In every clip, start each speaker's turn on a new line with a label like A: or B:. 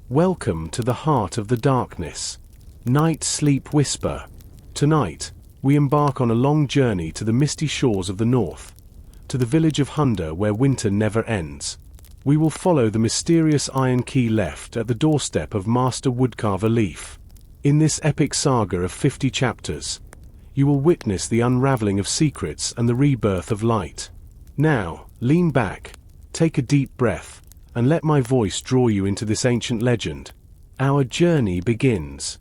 A: Welcome to the heart of the darkness. NightSleepWhisper. Tonight, we embark on a long journey to the misty shores of the north, to the village of Hunda where winter never ends. We will follow the mysterious iron key left at the doorstep of master woodcarver Leif. In this epic saga of 50 chapters, you will witness the unraveling of secrets and the rebirth of light. Now, lean back, take a deep breath, and let my voice draw you into this ancient legend. Our journey begins.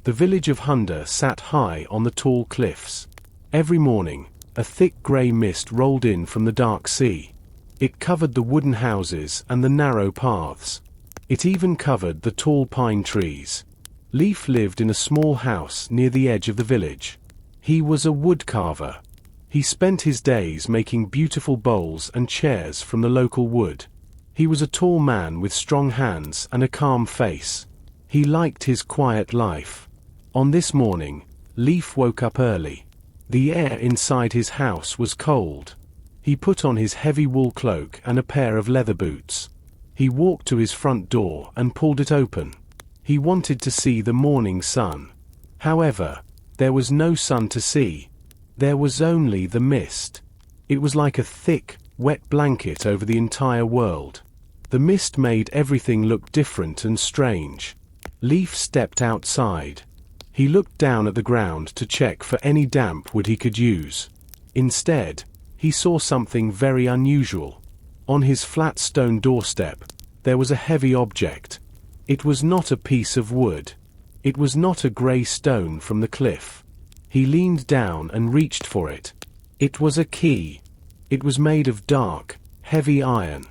A: The village of Hunda sat high on the tall cliffs. Every morning, a thick grey mist rolled in from the dark sea. It covered the wooden houses and the narrow paths. It even covered the tall pine trees. Leif lived in a small house near the edge of the village. He was a woodcarver. He spent his days making beautiful bowls and chairs from the local wood. He was a tall man with strong hands and a calm face. He liked his quiet life. On this morning, Leif woke up early. The air inside his house was cold. He put on his heavy wool cloak and a pair of leather boots. He walked to his front door and pulled it open. He wanted to see the morning sun. However, there was no sun to see. There was only the mist. It was like a thick, wet blanket over the entire world. The mist made everything look different and strange. Leif stepped outside. He looked down at the ground to check for any damp wood he could use. Instead, he saw something very unusual. On his flat stone doorstep, there was a heavy object. It was not a piece of wood. It was not a grey stone from the cliff. He leaned down and reached for it. It was a key. It was made of dark, heavy iron.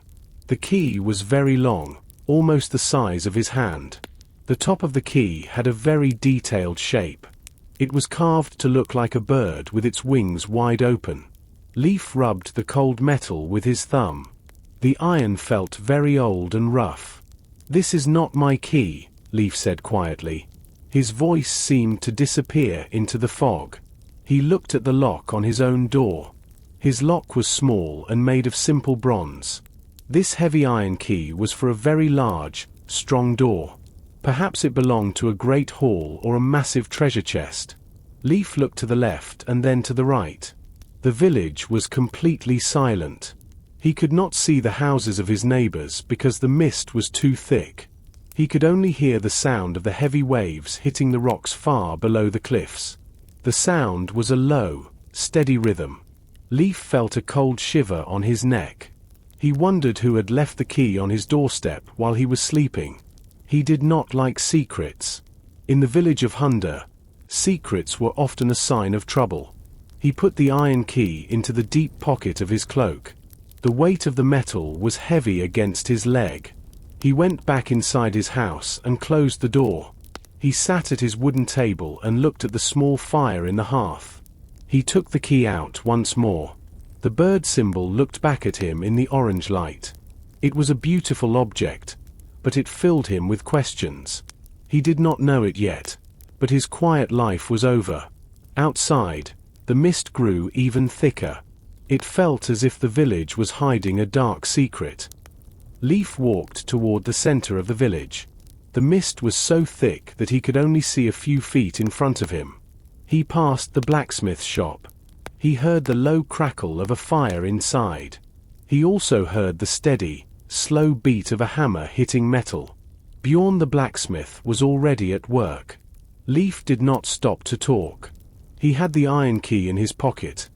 A: The key was very long, almost the size of his hand. The top of the key had a very detailed shape. It was carved to look like a bird with its wings wide open. Leif rubbed the cold metal with his thumb. The iron felt very old and rough. "This is not my key," Leif said quietly. His voice seemed to disappear into the fog. He looked at the lock on his own door. His lock was small and made of simple bronze. This heavy iron key was for a very large, strong door. Perhaps it belonged to a great hall or a massive treasure chest. Leif looked to the left and then to the right. The village was completely silent. He could not see the houses of his neighbors because the mist was too thick. He could only hear the sound of the heavy waves hitting the rocks far below the cliffs. The sound was a low, steady rhythm. Leif felt a cold shiver on his neck. He wondered who had left the key on his doorstep while he was sleeping. He did not like secrets. In the village of Hunda, secrets were often a sign of trouble. He put the iron key into the deep pocket of his cloak. The weight of the metal was heavy against his leg. He went back inside his house and closed the door. He sat at his wooden table and looked at the small fire in the hearth. He took the key out once more. The bird symbol looked back at him in the orange light. It was a beautiful object, but it filled him with questions. He did not know it yet, but his quiet life was over. Outside, the mist grew even thicker. It felt as if the village was hiding a dark secret. Leif walked toward the center of the village. The mist was so thick that he could only see a few feet in front of him. He passed the blacksmith shop. He heard the low crackle of a fire inside. He also heard the steady, slow beat of a hammer hitting metal. Bjorn the blacksmith was already at work. Leif did not stop to talk. He had the iron key in his pocket,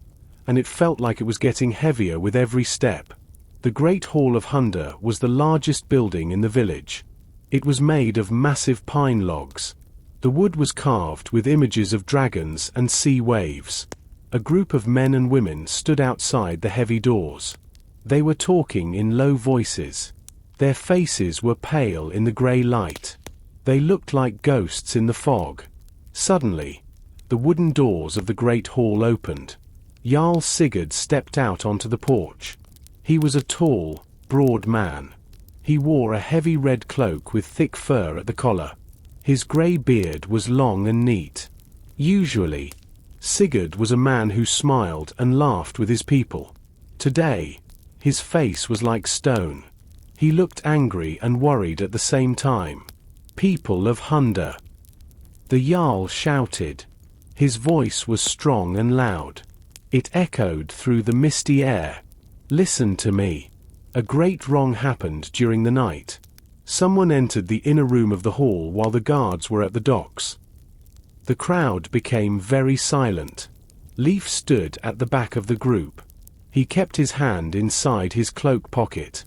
A: and it felt like it was getting heavier with every step. The Great Hall of Hunda was the largest building in the village. It was made of massive pine logs. The wood was carved with images of dragons and sea waves. A group of men and women stood outside the heavy doors. They were talking in low voices. Their faces were pale in the grey light. They looked like ghosts in the fog. Suddenly, the wooden doors of the great hall opened. Jarl stepped out onto the porch. He was a tall, broad man. He wore a heavy red cloak with thick fur at the collar. His grey beard was long and neat. Usually, Sigurd was a man who smiled and laughed with his people. Today, his face was like stone. He looked angry and worried at the same time. "People of Hunda!" the Jarl shouted. His voice was strong and loud. It echoed through the misty air. "Listen to me. A great wrong happened during the night. Someone entered the inner room of the hall while the guards were at the docks." The crowd became very silent. Leif stood at the back of the group. He kept his hand inside his cloak pocket.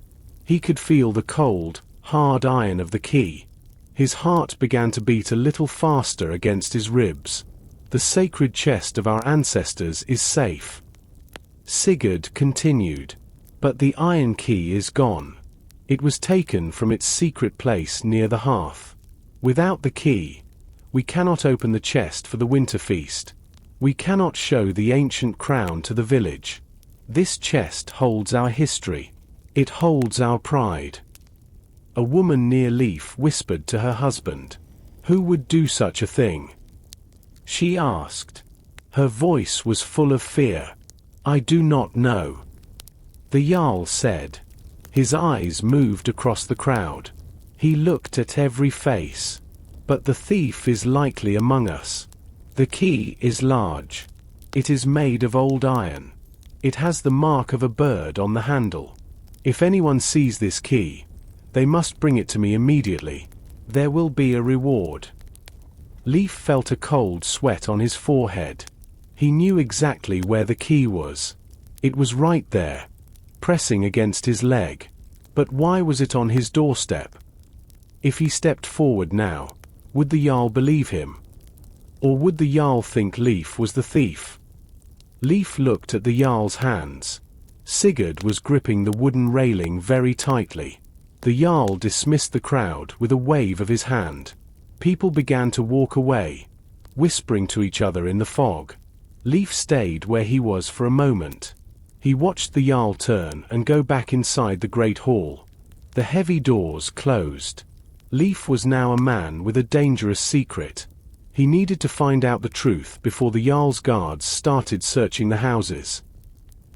A: He could feel the cold, hard iron of the key. His heart began to beat a little faster against his ribs. "The sacred chest of our ancestors is safe," Sigurd continued. "But the iron key is gone. It was taken from its secret place near the hearth. Without the key, we cannot open the chest for the winter feast. We cannot show the ancient crown to the village. This chest holds our history. It holds our pride." A woman near Leif whispered to her husband. "Who would do such a thing?" she asked. Her voice was full of fear. "I do not know," the Jarl said. His eyes moved across the crowd. He looked at every face. "But the thief is likely among us. The key is large. It is made of old iron. It has the mark of a bird on the handle. If anyone sees this key, they must bring it to me immediately. There will be a reward." Leif felt a cold sweat on his forehead. He knew exactly where the key was. It was right there, pressing against his leg. But why was it on his doorstep? If he stepped forward now, would the Jarl believe him? Or would the Jarl think Leif was the thief? Leif looked at the Jarl's hands. Sigurd was gripping the wooden railing very tightly. The Jarl dismissed the crowd with a wave of his hand. People began to walk away, whispering to each other in the fog. Leif stayed where he was for a moment. He watched the Jarl turn and go back inside the great hall. The heavy doors closed. Leif was now a man with a dangerous secret. He needed to find out the truth before the Jarl's guards started searching the houses.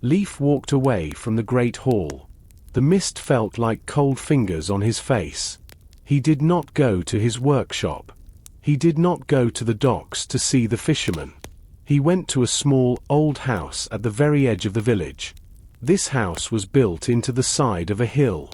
A: Leif walked away from the great hall. The mist felt like cold fingers on his face. He did not go to his workshop. He did not go to the docks to see the fishermen. He went to a small, old house at the very edge of the village. This house was built into the side of a hill.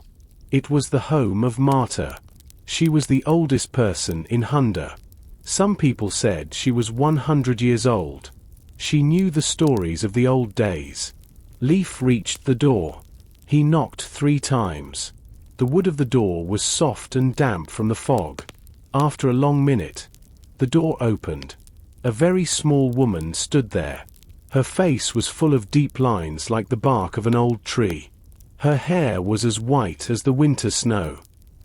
A: It was the home of Marta. She was the oldest person in Hunda. Some people said she was 100 years old. She knew the stories of the old days. Leif reached the door. He knocked 3 times. The wood of the door was soft and damp from the fog. After a long minute, the door opened. A very small woman stood there. Her face was full of deep lines like the bark of an old tree. Her hair was as white as the winter snow.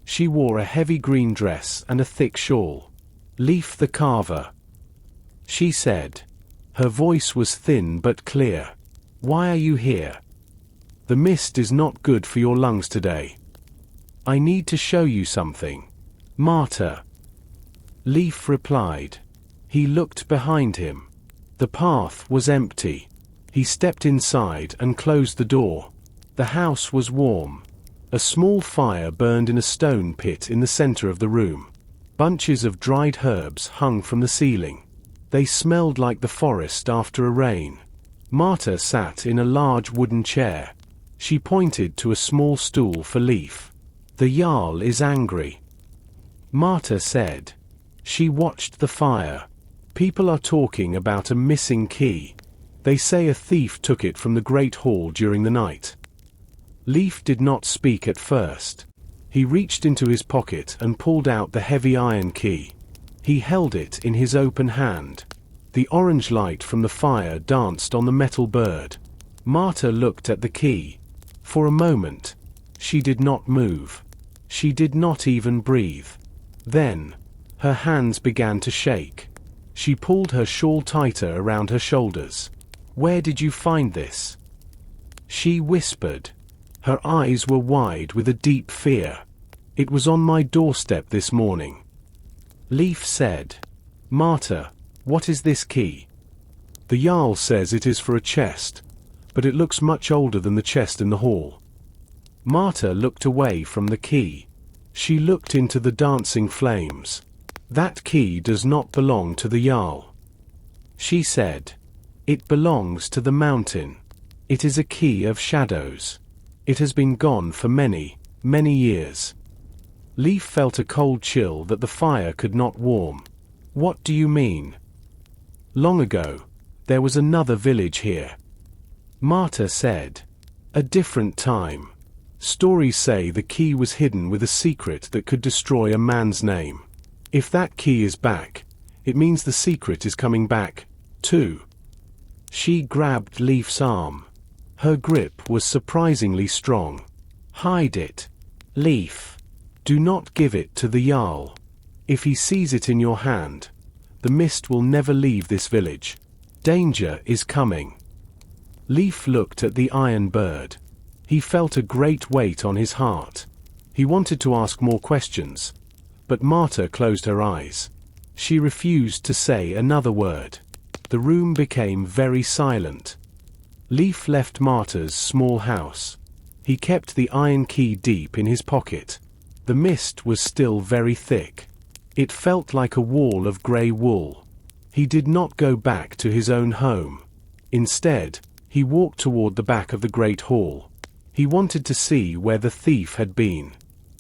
A: She wore a heavy green dress and a thick shawl. "Leif the carver," she said. Her voice was thin but clear. "Why are you here? The mist is not good for your lungs today. I need to show you something." "Marta," Leif replied. He looked behind him. The path was empty. He stepped inside and closed the door. The house was warm. A small fire burned in a stone pit in the center of the room. Bunches of dried herbs hung from the ceiling. They smelled like the forest after a rain. Marta sat in a large wooden chair. She pointed to a small stool for Leif. "The Jarl is angry," Marta said. She watched the fire. "People are talking about a missing key. They say a thief took it from the great hall during the night." Leif did not speak at first. He reached into his pocket and pulled out the heavy iron key. He held it in his open hand. The orange light from the fire danced on the metal bird. Marta looked at the key. For a moment, she did not move. She did not even breathe. Then, her hands began to shake. She pulled her shawl tighter around her shoulders. "Where did you find this?" she whispered. Her eyes were wide with a deep fear. "It was on my doorstep this morning," Leif said. "Marta, what is this key?" "The Jarl says it is for a chest, but it looks much older than the chest in the hall." Marta looked away from the key. She looked into the dancing flames. "That key does not belong to the Jarl," she said. "It belongs to the mountain. It is a key of shadows. It has been gone for many, many years." Leif felt a cold chill that the fire could not warm. "What do you mean?" "Long ago, there was another village here," Marta said. "A different time. Stories say the key was hidden with a secret that could destroy a man's name. If that key is back, it means the secret is coming back, too." She grabbed Leif's arm. Her grip was surprisingly strong. "Hide it, Leif. Do not give it to the Jarl. If he sees it in your hand, the mist will never leave this village. Danger is coming." Leif looked at the iron bird. He felt a great weight on his heart. He wanted to ask more questions, but Marta closed her eyes. She refused to say another word. The room became very silent. Leif left Marta's small house. He kept the iron key deep in his pocket. The mist was still very thick. It felt like a wall of grey wool. He did not go back to his own home. Instead, he walked toward the back of the great hall. He wanted to see where the thief had been.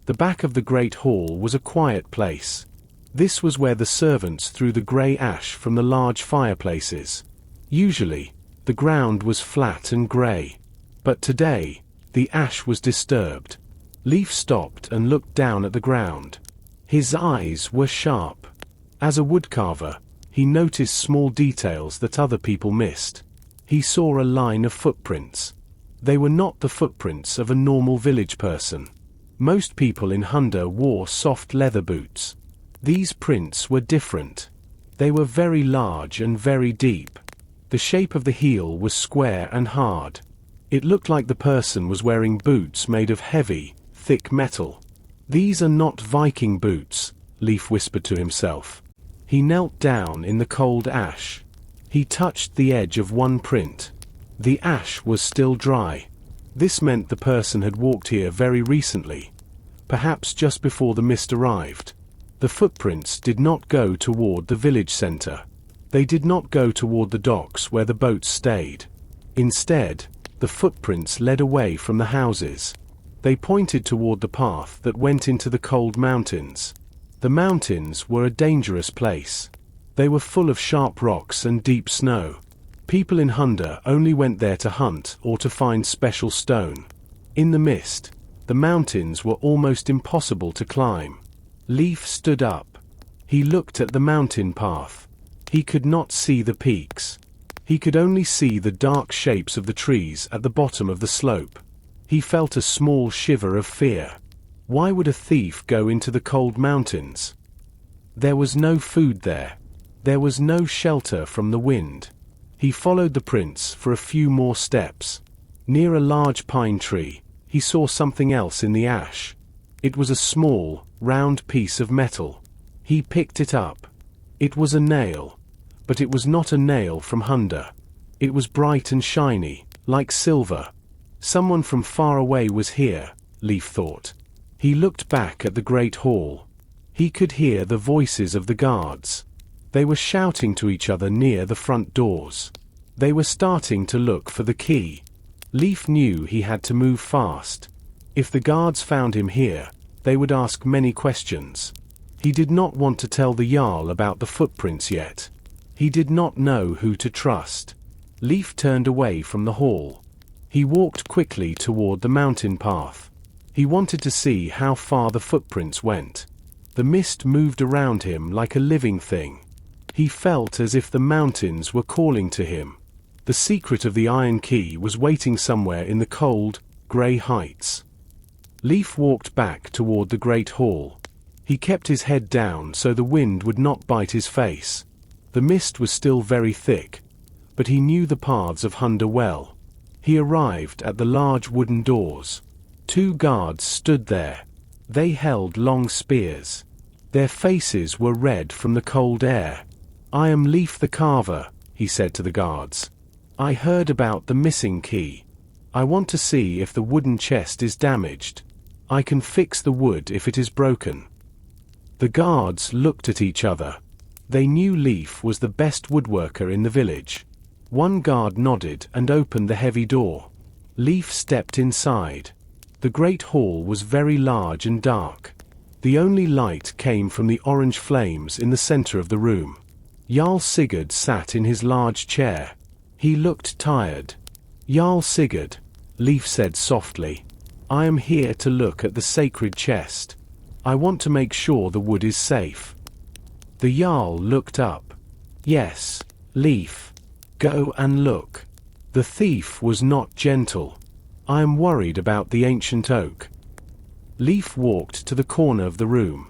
A: The back of the great hall was a quiet place. This was where the servants threw the grey ash from the large fireplaces. Usually, the ground was flat and grey. But today, the ash was disturbed. Leif stopped and looked down at the ground. His eyes were sharp. As a woodcarver, he noticed small details that other people missed. He saw a line of footprints. They were not the footprints of a normal village person. Most people in Hunda wore soft leather boots. These prints were different. They were very large and very deep. The shape of the heel was square and hard. It looked like the person was wearing boots made of heavy, thick metal. "These are not Viking boots," Leif whispered to himself. He knelt down in the cold ash. He touched the edge of one print. The ash was still dry. This meant the person had walked here very recently, perhaps just before the mist arrived. The footprints did not go toward the village center. They did not go toward the docks where the boats stayed. Instead, the footprints led away from the houses. They pointed toward the path that went into the cold mountains. The mountains were a dangerous place. They were full of sharp rocks and deep snow. People in Hunda only went there to hunt or to find special stone. In the mist, the mountains were almost impossible to climb. Leif stood up. He looked at the mountain path. He could not see the peaks. He could only see the dark shapes of the trees at the bottom of the slope. He felt a small shiver of fear. Why would a thief go into the cold mountains? There was no food there. There was no shelter from the wind. He followed the prints for a few more steps. Near a large pine tree, he saw something else in the ash. It was a small, round piece of metal. He picked it up. It was a nail. But it was not a nail from Hunda. It was bright and shiny, like silver. Someone from far away was here, Leif thought. He looked back at the great hall. He could hear the voices of the guards. They were shouting to each other near the front doors. They were starting to look for the key. Leif knew he had to move fast. If the guards found him here, they would ask many questions. He did not want to tell the Jarl about the footprints yet. He did not know who to trust. Leif turned away from the hall. He walked quickly toward the mountain path. He wanted to see how far the footprints went. The mist moved around him like a living thing. He felt as if the mountains were calling to him. The secret of the iron key was waiting somewhere in the cold, grey heights. Leif walked back toward the great hall. He kept his head down so the wind would not bite his face. The mist was still very thick, but he knew the paths of Hunda well. He arrived at the large wooden doors. 2 guards stood there. They held long spears. Their faces were red from the cold air. "I am Leif the Carver," he said to the guards. "I heard about the missing key. I want to see if the wooden chest is damaged. I can fix the wood if it is broken." The guards looked at each other. They knew Leif was the best woodworker in the village. One guard nodded and opened the heavy door. Leif stepped inside. The great hall was very large and dark. The only light came from the orange flames in the center of the room. Jarl Sigurd sat in his large chair. He looked tired. "Jarl Sigurd," Leif said softly, "I am here to look at the sacred chest. I want to make sure the wood is safe." The Jarl looked up. "Yes, Leif. Go and look." The thief was not gentle. "I am worried about the ancient oak." Leif walked to the corner of the room.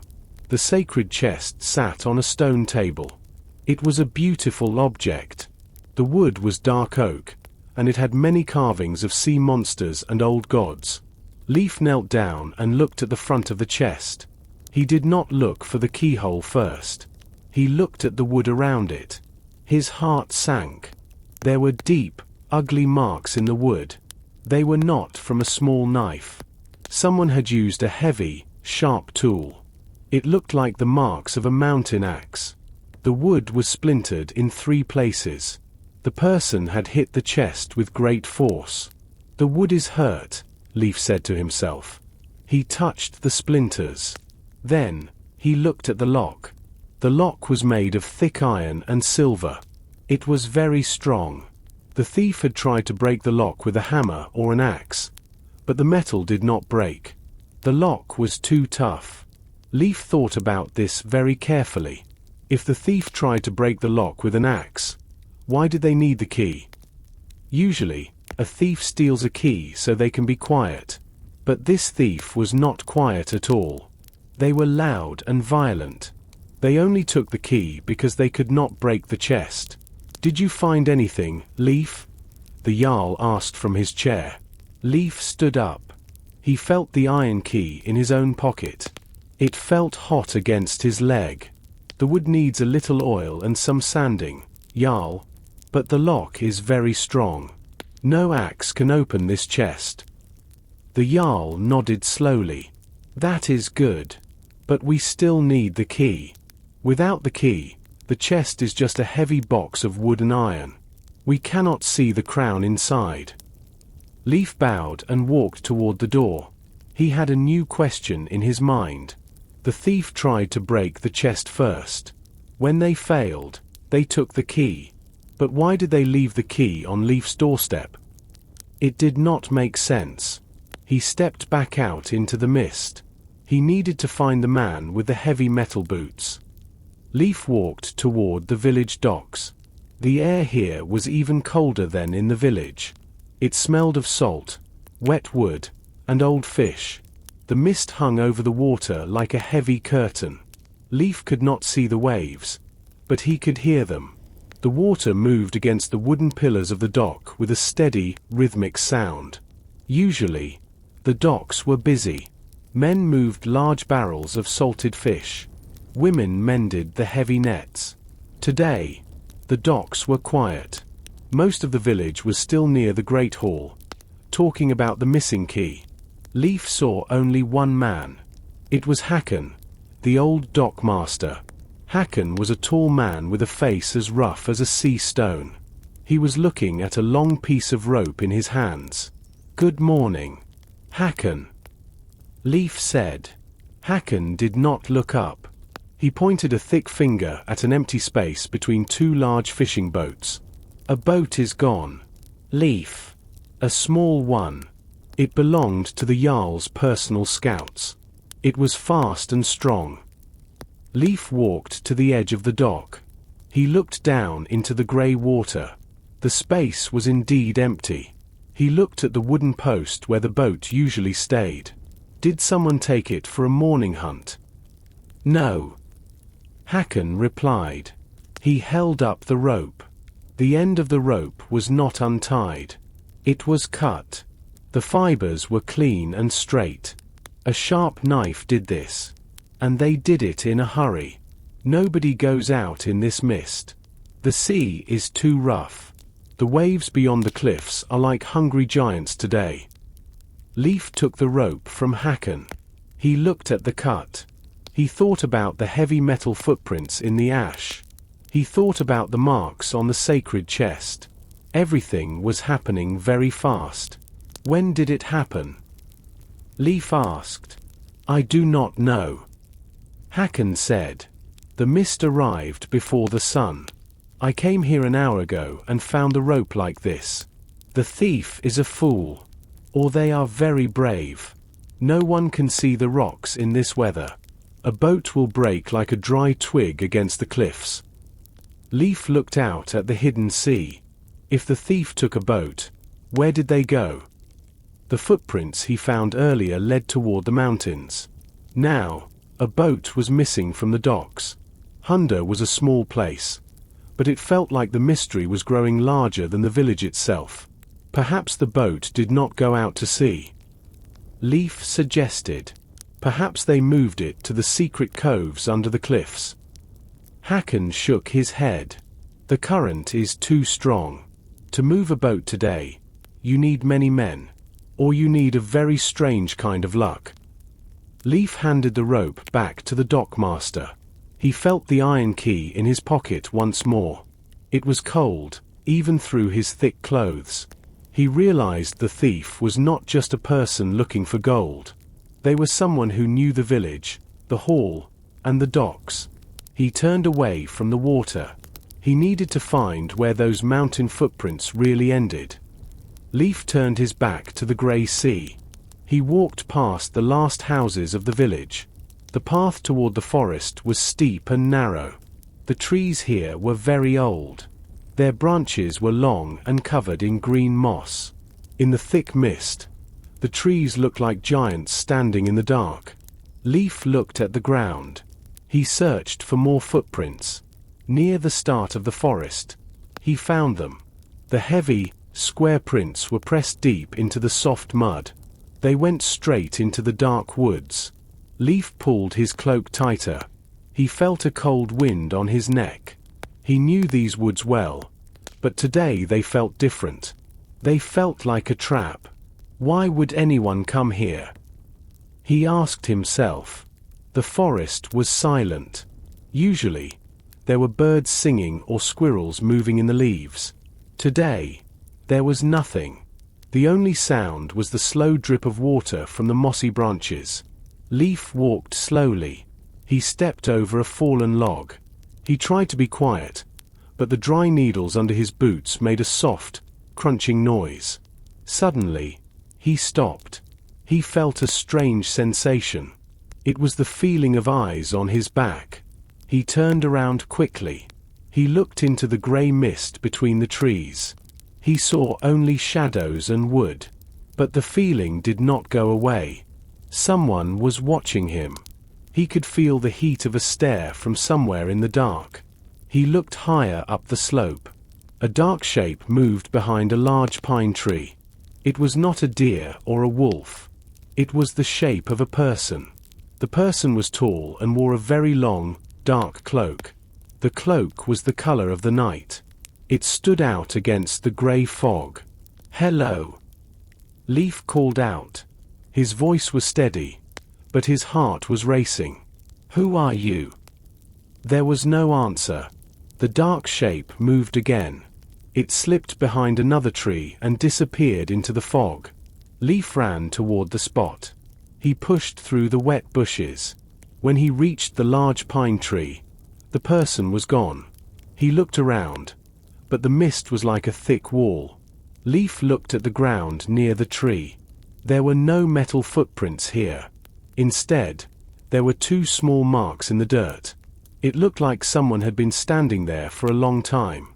A: The sacred chest sat on a stone table. It was a beautiful object. The wood was dark oak, and it had many carvings of sea monsters and old gods. Leif knelt down and looked at the front of the chest. He did not look for the keyhole first. He looked at the wood around it. His heart sank. There were deep, ugly marks in the wood. They were not from a small knife. Someone had used a heavy, sharp tool. It looked like the marks of a mountain axe. The wood was splintered in 3 places. The person had hit the chest with great force. "The wood is hurt," Leif said to himself. He touched the splinters. Then, he looked at the lock. The lock was made of thick iron and silver. It was very strong. The thief had tried to break the lock with a hammer or an axe, but the metal did not break. The lock was too tough. Leif thought about this very carefully. If the thief tried to break the lock with an axe, why did they need the key? Usually, a thief steals a key so they can be quiet. But this thief was not quiet at all. They were loud and violent. They only took the key because they could not break the chest. "Did you find anything, Leif?" the Jarl asked from his chair. Leif stood up. He felt the iron key in his own pocket. It felt hot against his leg. "The wood needs a little oil and some sanding, Jarl. But the lock is very strong. No axe can open this chest." The Jarl nodded slowly. "That is good. But we still need the key. Without the key, the chest is just a heavy box of wood and iron. We cannot see the crown inside." Leif bowed and walked toward the door. He had a new question in his mind. The thief tried to break the chest first. When they failed, they took the key. But why did they leave the key on Leif's doorstep? It did not make sense. He stepped back out into the mist. He needed to find the man with the heavy metal boots. Leif walked toward the village docks. The air here was even colder than in the village. It smelled of salt, wet wood, and old fish. The mist hung over the water like a heavy curtain. Leif could not see the waves, but he could hear them. The water moved against the wooden pillars of the dock with a steady, rhythmic sound. Usually, the docks were busy. Men moved large barrels of salted fish. Women mended the heavy nets. Today, the docks were quiet. Most of the village was still near the Great Hall, talking about the missing key. Leif saw only one man. It was Hakon, the old dock master. Hakon was a tall man with a face as rough as a sea stone. He was looking at a long piece of rope in his hands. "Good morning, Hakon," Leif said. Hakon did not look up. He pointed a thick finger at an empty space between 2 large fishing boats. "A boat is gone, Leif. A small one. It belonged to the Jarl's personal scouts. It was fast and strong." Leif walked to the edge of the dock. He looked down into the grey water. The space was indeed empty. He looked at the wooden post where the boat usually stayed. Did someone take it for a morning hunt? "No," Hakon replied. He held up the rope. The end of the rope was not untied. It was cut. The fibers were clean and straight. A sharp knife did this. And they did it in a hurry. Nobody goes out in this mist. The sea is too rough. The waves beyond the cliffs are like hungry giants today. Leif took the rope from Hakon. He looked at the cut. He thought about the heavy metal footprints in the ash. He thought about the marks on the sacred chest. Everything was happening very fast. When did it happen? Leif asked. I do not know. Hakon said. The mist arrived before the sun. I came here an hour ago and found the rope like this. The thief is a fool. Or they are very brave. No one can see the rocks in this weather. A boat will break like a dry twig against the cliffs. Leif looked out at the hidden sea. If the thief took a boat, where did they go? The footprints he found earlier led toward the mountains. Now, a boat was missing from the docks. Hunda was a small place, but it felt like the mystery was growing larger than the village itself. Perhaps the boat did not go out to sea. Leif suggested. Perhaps they moved it to the secret coves under the cliffs. Hakon shook his head. The current is too strong. To move a boat today, you need many men, or you need a very strange kind of luck. Leif handed the rope back to the dockmaster. He felt the iron key in his pocket once more. It was cold, even through his thick clothes. He realized the thief was not just a person looking for gold. They were someone who knew the village, the hall, and the docks. He turned away from the water. He needed to find where those mountain footprints really ended. Leif turned his back to the grey sea. He walked past the last houses of the village. The path toward the forest was steep and narrow. The trees here were very old. Their branches were long and covered in green moss. In the thick mist, the trees looked like giants standing in the dark. Leif looked at the ground. He searched for more footprints. Near the start of the forest, he found them. The heavy, square prints were pressed deep into the soft mud. They went straight into the dark woods. Leif pulled his cloak tighter. He felt a cold wind on his neck. He knew these woods well, but today they felt different. They felt like a trap. Why would anyone come here? He asked himself. The forest was silent. Usually, there were birds singing or squirrels moving in the leaves. Today, there was nothing. The only sound was the slow drip of water from the mossy branches. Leif walked slowly. He stepped over a fallen log. He tried to be quiet, but the dry needles under his boots made a soft, crunching noise. Suddenly, he stopped. He felt a strange sensation. It was the feeling of eyes on his back. He turned around quickly. He looked into the grey mist between the trees. He saw only shadows and wood. But the feeling did not go away. Someone was watching him. He could feel the heat of a stare from somewhere in the dark. He looked higher up the slope. A dark shape moved behind a large pine tree. It was not a deer or a wolf. It was the shape of a person. The person was tall and wore a very long, dark cloak. The cloak was the color of the night. It stood out against the grey fog. "Hello," Leif called out. His voice was steady, but his heart was racing. "Who are you?" There was no answer. The dark shape moved again. It slipped behind another tree and disappeared into the fog. Leif ran toward the spot. He pushed through the wet bushes. When he reached the large pine tree, the person was gone. He looked around, but the mist was like a thick wall. Leif looked at the ground near the tree. There were no metal footprints here. Instead, there were two small marks in the dirt. It looked like someone had been standing there for a long time.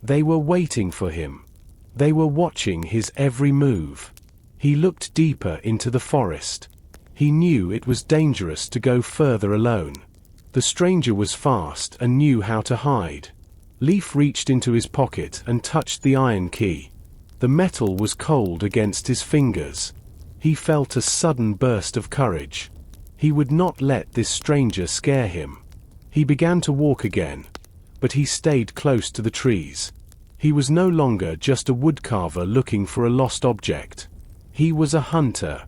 A: They were waiting for him. They were watching his every move. He looked deeper into the forest. He knew it was dangerous to go further alone. The stranger was fast and knew how to hide. Leif reached into his pocket and touched the iron key. The metal was cold against his fingers. He felt a sudden burst of courage. He would not let this stranger scare him. He began to walk again, but he stayed close to the trees. He was no longer just a woodcarver looking for a lost object. He was a hunter,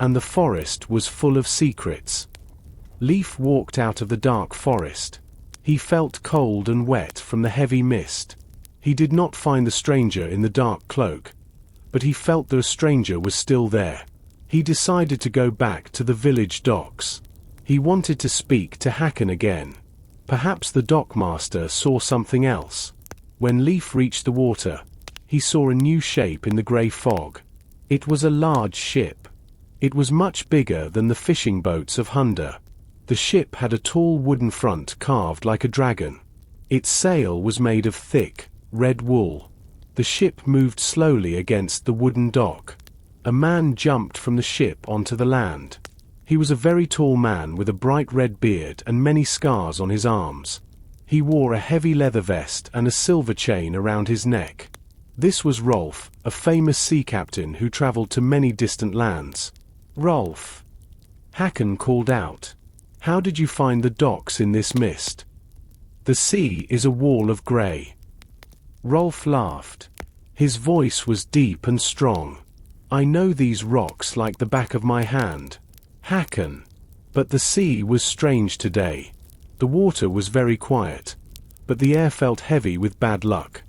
A: and the forest was full of secrets. Leif walked out of the dark forest. He felt cold and wet from the heavy mist. He did not find the stranger in the dark cloak, but he felt the stranger was still there. He decided to go back to the village docks. He wanted to speak to Hakon again. Perhaps the dockmaster saw something else. When Leif reached the water, he saw a new shape in the grey fog. It was a large ship. It was much bigger than the fishing boats of Hunda. The ship had a tall wooden front carved like a dragon. Its sail was made of thick, red wool. The ship moved slowly against the wooden dock. A man jumped from the ship onto the land. He was a very tall man with a bright red beard and many scars on his arms. He wore a heavy leather vest and a silver chain around his neck. This was Rolf, a famous sea captain who traveled to many distant lands. "Rolf," Hakon called out, "how did you find the docks in this mist? The sea is a wall of grey." Rolf laughed. His voice was deep and strong. "I know these rocks like the back of my hand, Hakon. But the sea was strange today. The water was very quiet, but the air felt heavy with bad luck."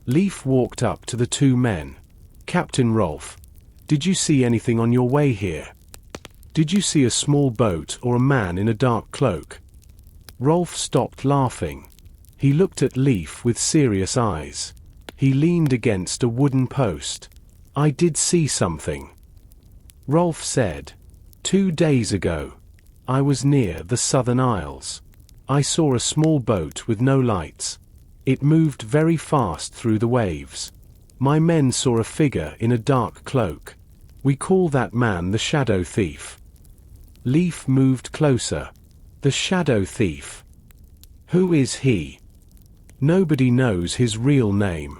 A: Leif walked up to the two men. "Captain Rolf, did you see anything on your way here? Did you see a small boat or a man in a dark cloak?" Rolf stopped laughing. He looked at Leif with serious eyes. He leaned against a wooden post. "I did see something," Rolf said. 2 days ago, I was near the Southern Isles. I saw a small boat with no lights. It moved very fast through the waves. My men saw a figure in a dark cloak. We call that man the Shadow Thief." Leif moved closer. "The Shadow Thief? Who is he?" "Nobody knows his real name,"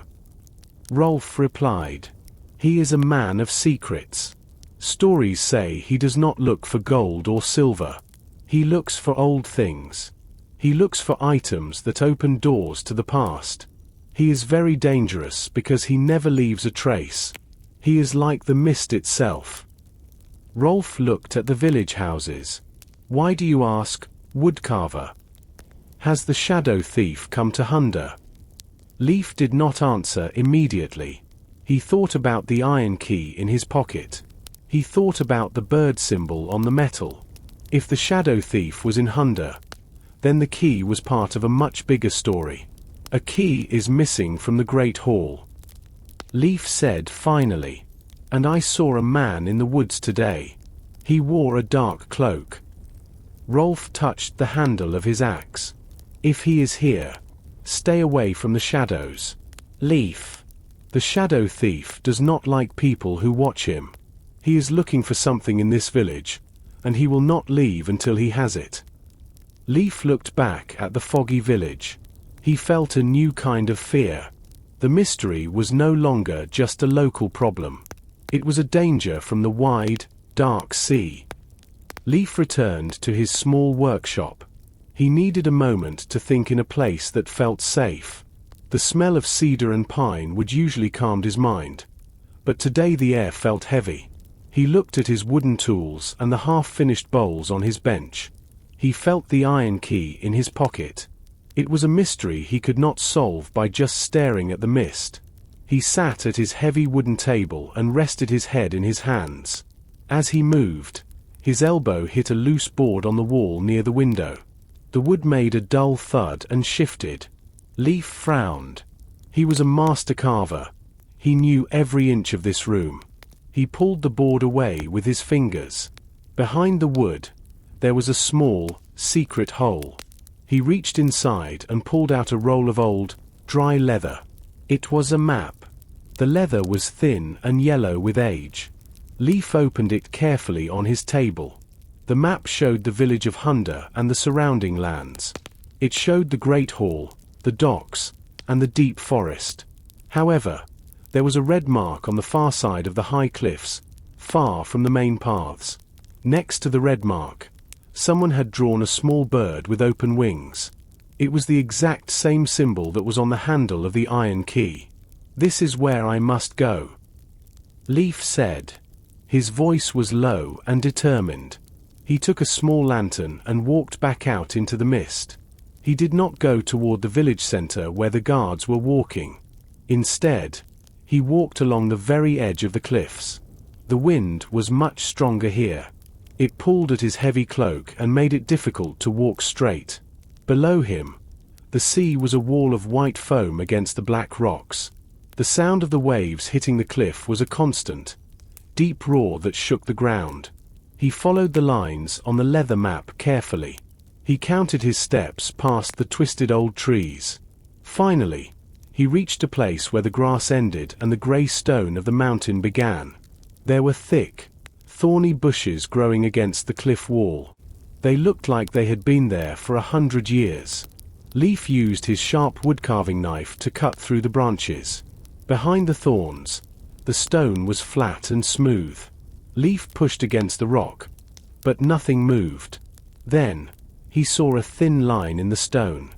A: Rolf replied. "He is a man of secrets. Stories say he does not look for gold or silver. He looks for old things. He looks for items that open doors to the past. He is very dangerous because he never leaves a trace. He is like the mist itself." Rolf looked at the village houses. "Why do you ask, woodcarver? Has the Shadow Thief come to Hunda?" Leif did not answer immediately. He thought about the iron key in his pocket. He thought about the bird symbol on the metal. If the Shadow Thief was in Hunda, then the key was part of a much bigger story. A key is missing from the Great Hall. Leif said finally, "And I saw a man in the woods today. He wore a dark cloak." Rolf touched the handle of his axe. "If he is here, stay away from the shadows. Leif, the Shadow Thief does not like people who watch him. He is looking for something in this village, and he will not leave until he has it." Leif looked back at the foggy village. He felt a new kind of fear. The mystery was no longer just a local problem. It was a danger from the wide, dark sea. Leif returned to his small workshop. He needed a moment to think in a place that felt safe. The smell of cedar and pine would usually calm his mind, but today the air felt heavy. He looked at his wooden tools and the half-finished bowls on his bench. He felt the iron key in his pocket. It was a mystery he could not solve by just staring at the mist. He sat at his heavy wooden table and rested his head in his hands. As he moved, his elbow hit a loose board on the wall near the window. The wood made a dull thud and shifted. Leif frowned. He was a master carver. He knew every inch of this room. He pulled the board away with his fingers. Behind the wood, there was a small, secret hole. He reached inside and pulled out a roll of old, dry leather. It was a map. The leather was thin and yellow with age. Leif opened it carefully on his table. The map showed the village of Hunda and the surrounding lands. It showed the Great Hall, the docks, and the deep forest. However, there was a red mark on the far side of the high cliffs, far from the main paths. Next to the red mark, someone had drawn a small bird with open wings. It was the exact same symbol that was on the handle of the iron key. "This is where I must go," Leif said. His voice was low and determined. He took a small lantern and walked back out into the mist. He did not go toward the village center where the guards were walking. Instead, he walked along the very edge of the cliffs. The wind was much stronger here. It pulled at his heavy cloak and made it difficult to walk straight. Below him, the sea was a wall of white foam against the black rocks. The sound of the waves hitting the cliff was a constant, deep roar that shook the ground. He followed the lines on the leather map carefully. He counted his steps past the twisted old trees. Finally, he reached a place where the grass ended and the grey stone of the mountain began. There were thick, thorny bushes growing against the cliff wall. They looked like they had been there for 100 years. Leif used his sharp woodcarving knife to cut through the branches. Behind the thorns, the stone was flat and smooth. Leif pushed against the rock, but nothing moved. Then, he saw a thin line in the stone.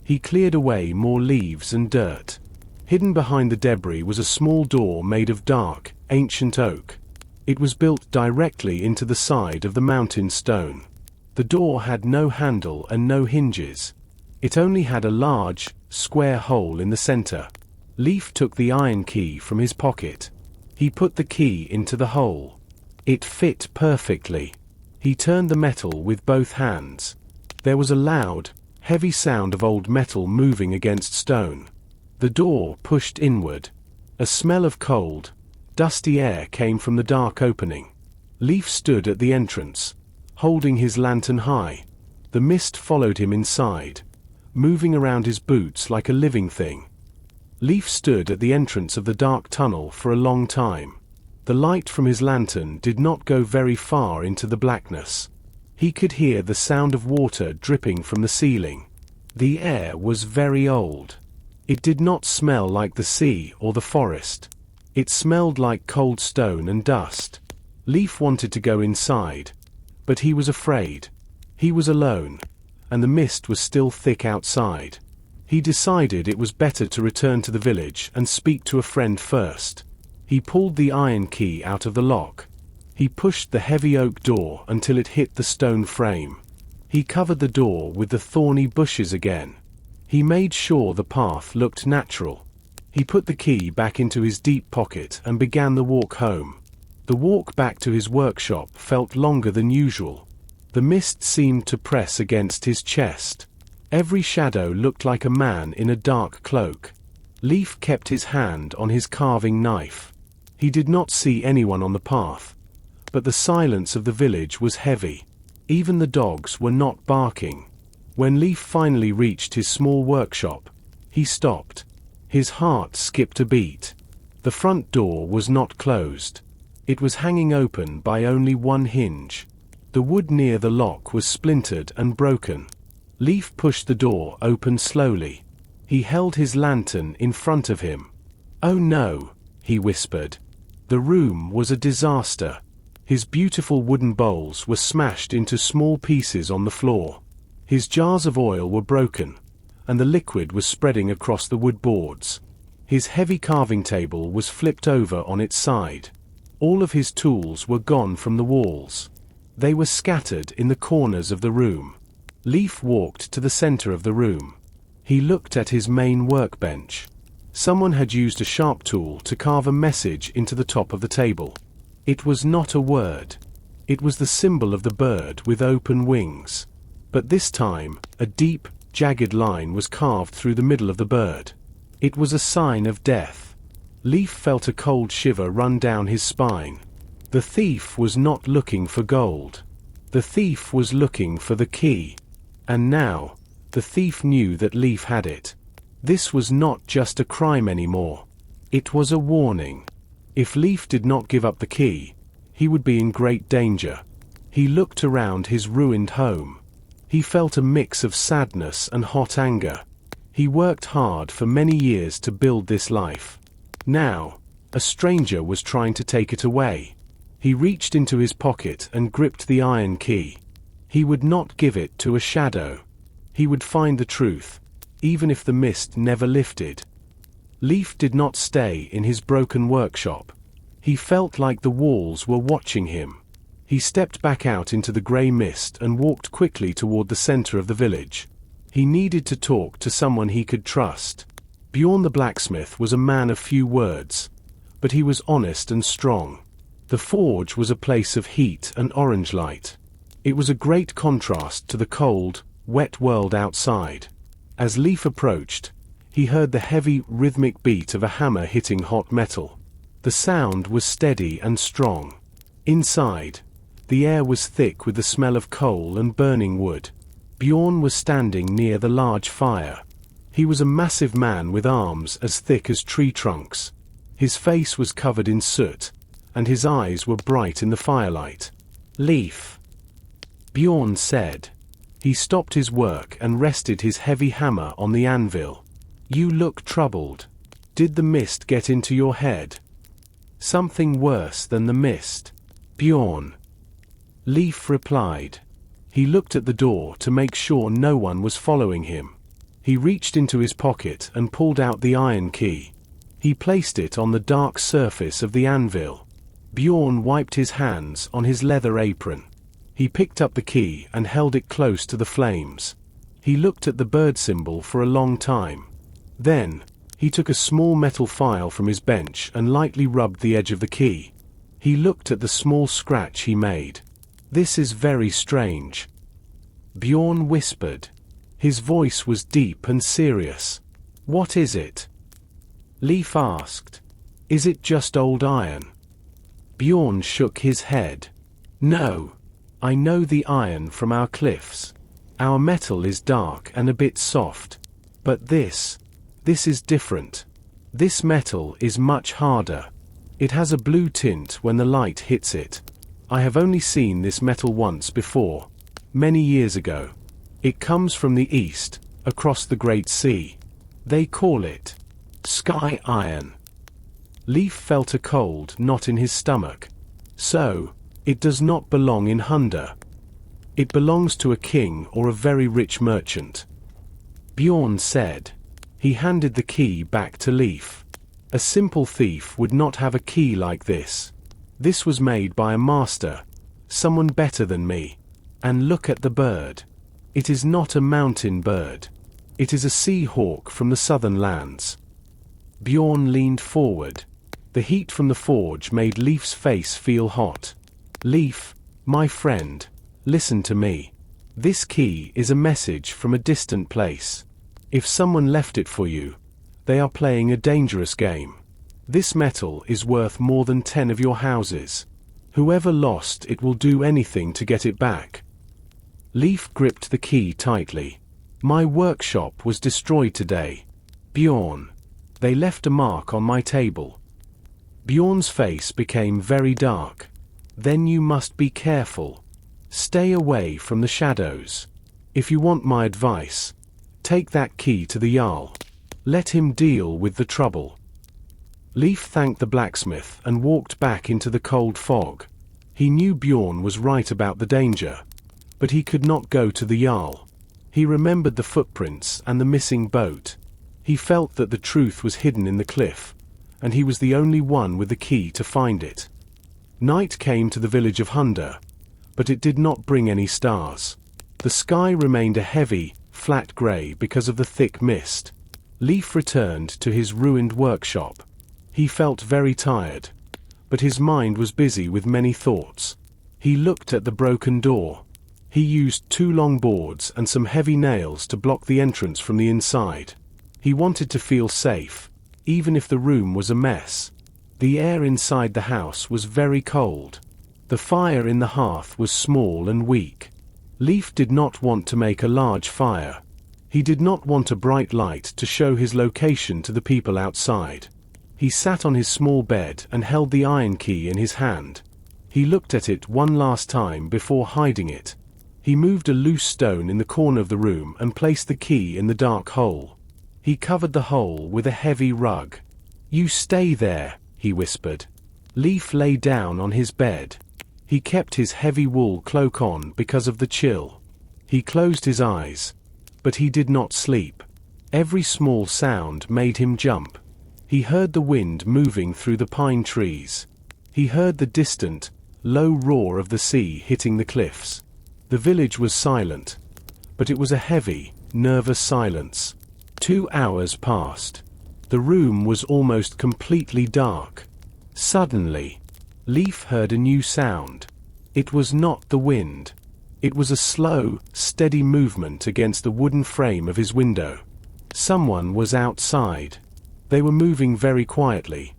A: He cleared away more leaves and dirt. Hidden behind the debris was a small door made of dark, ancient oak. It was built directly into the side of the mountain stone. The door had no handle and no hinges. It only had a large, square hole in the center. Leif took the iron key from his pocket. He put the key into the hole. It fit perfectly. He turned the metal with both hands. There was a loud, heavy sound of old metal moving against stone. The door pushed inward. A smell of cold, dusty air came from the dark opening. Leif stood at the entrance, holding his lantern high. The mist followed him inside, moving around his boots like a living thing. Leif stood at the entrance of the dark tunnel for a long time. The light from his lantern did not go very far into the blackness. He could hear the sound of water dripping from the ceiling. The air was very old. It did not smell like the sea or the forest. It smelled like cold stone and dust. Leif wanted to go inside, but he was afraid. He was alone, and the mist was still thick outside. He decided it was better to return to the village and speak to a friend first. He pulled the iron key out of the lock. He pushed the heavy oak door until it hit the stone frame. He covered the door with the thorny bushes again. He made sure the path looked natural. He put the key back into his deep pocket and began the walk home. The walk back to his workshop felt longer than usual. The mist seemed to press against his chest. Every shadow looked like a man in a dark cloak. Leif kept his hand on his carving knife. He did not see anyone on the path, but the silence of the village was heavy. Even the dogs were not barking. When Leif finally reached his small workshop, he stopped. His heart skipped a beat. The front door was not closed. It was hanging open by only one hinge. The wood near the lock was splintered and broken. Leif pushed the door open slowly. He held his lantern in front of him. "Oh no," he whispered. The room was a disaster. His beautiful wooden bowls were smashed into small pieces on the floor. His jars of oil were broken, and the liquid was spreading across the wood boards. His heavy carving table was flipped over on its side. All of his tools were gone from the walls. They were scattered in the corners of the room. Leif walked to the center of the room. He looked at his main workbench. Someone had used a sharp tool to carve a message into the top of the table. It was not a word. It was the symbol of the bird with open wings. But this time, a deep, jagged line was carved through the middle of the bird. It was a sign of death. Leif felt a cold shiver run down his spine. The thief was not looking for gold. The thief was looking for the key. And now, the thief knew that Leif had it. This was not just a crime anymore. It was a warning. If Leif did not give up the key, he would be in great danger. He looked around his ruined home. He felt a mix of sadness and hot anger. He worked hard for many years to build this life. Now, a stranger was trying to take it away. He reached into his pocket and gripped the iron key. He would not give it to a shadow. He would find the truth, even if the mist never lifted. Leif did not stay in his broken workshop. He felt like the walls were watching him. He stepped back out into the grey mist and walked quickly toward the center of the village. He needed to talk to someone he could trust. Bjorn the blacksmith was a man of few words, but he was honest and strong. The forge was a place of heat and orange light. It was a great contrast to the cold, wet world outside. As Leif approached, he heard the heavy, rhythmic beat of a hammer hitting hot metal. The sound was steady and strong. Inside, the air was thick with the smell of coal and burning wood. Bjorn was standing near the large fire. He was a massive man with arms as thick as tree trunks. His face was covered in soot, and his eyes were bright in the firelight. "Leif," Bjorn said. He stopped his work and rested his heavy hammer on the anvil. "You look troubled. Did the mist get into your head?" "Something worse than the mist, Bjorn," Leif replied. He looked at the door to make sure no one was following him. He reached into his pocket and pulled out the iron key. He placed it on the dark surface of the anvil. Bjorn wiped his hands on his leather apron. He picked up the key and held it close to the flames. He looked at the bird symbol for a long time. Then, he took a small metal file from his bench and lightly rubbed the edge of the key. He looked at the small scratch he made. "This is very strange," Bjorn whispered. His voice was deep and serious. "What is it?" Leif asked. "Is it just old iron?" Bjorn shook his head. "No. I know the iron from our cliffs. Our metal is dark and a bit soft. But this is different. This metal is much harder. It has a blue tint when the light hits it. I have only seen this metal once before, many years ago. It comes from the east, across the Great Sea. They call it sky iron." Leif felt a cold knot in his stomach. "So, it does not belong in Hunda. It belongs to a king or a very rich merchant," Bjorn said. He handed the key back to Leif. "A simple thief would not have a key like this. This was made by a master, someone better than me. And look at the bird. It is not a mountain bird. It is a sea hawk from the southern lands." Bjorn leaned forward. The heat from the forge made Leif's face feel hot. "Leif, my friend, listen to me. This key is a message from a distant place. If someone left it for you, they are playing a dangerous game. This metal is worth more than 10 of your houses. Whoever lost it will do anything to get it back." Leif gripped the key tightly. "My workshop was destroyed today, Bjorn. They left a mark on my table." Bjorn's face became very dark. "Then you must be careful. Stay away from the shadows. If you want my advice, take that key to the Jarl. Let him deal with the trouble." Leif thanked the blacksmith and walked back into the cold fog. He knew Bjorn was right about the danger, but he could not go to the Jarl. He remembered the footprints and the missing boat. He felt that the truth was hidden in the cliff, and he was the only one with the key to find it. Night came to the village of Hunda, but it did not bring any stars. The sky remained a heavy, flat grey because of the thick mist. Leif returned to his ruined workshop. He felt very tired, but his mind was busy with many thoughts. He looked at the broken door. He used 2 long boards and some heavy nails to block the entrance from the inside. He wanted to feel safe, even if the room was a mess. The air inside the house was very cold. The fire in the hearth was small and weak. Leif did not want to make a large fire. He did not want a bright light to show his location to the people outside. He sat on his small bed and held the iron key in his hand. He looked at it one last time before hiding it. He moved a loose stone in the corner of the room and placed the key in the dark hole. He covered the hole with a heavy rug. "You stay there," he whispered. Leif lay down on his bed. He kept his heavy wool cloak on because of the chill. He closed his eyes, But he did not sleep. Every small sound made him jump. He heard the wind moving through the pine trees. He heard the distant, low roar of the sea hitting the cliffs. The village was silent, but it was a heavy, nervous silence. 2 hours passed. The room was almost completely dark. Suddenly, Leif heard a new sound. It was not the wind. It was a slow, steady movement against the wooden frame of his window. Someone was outside. They were moving very quietly,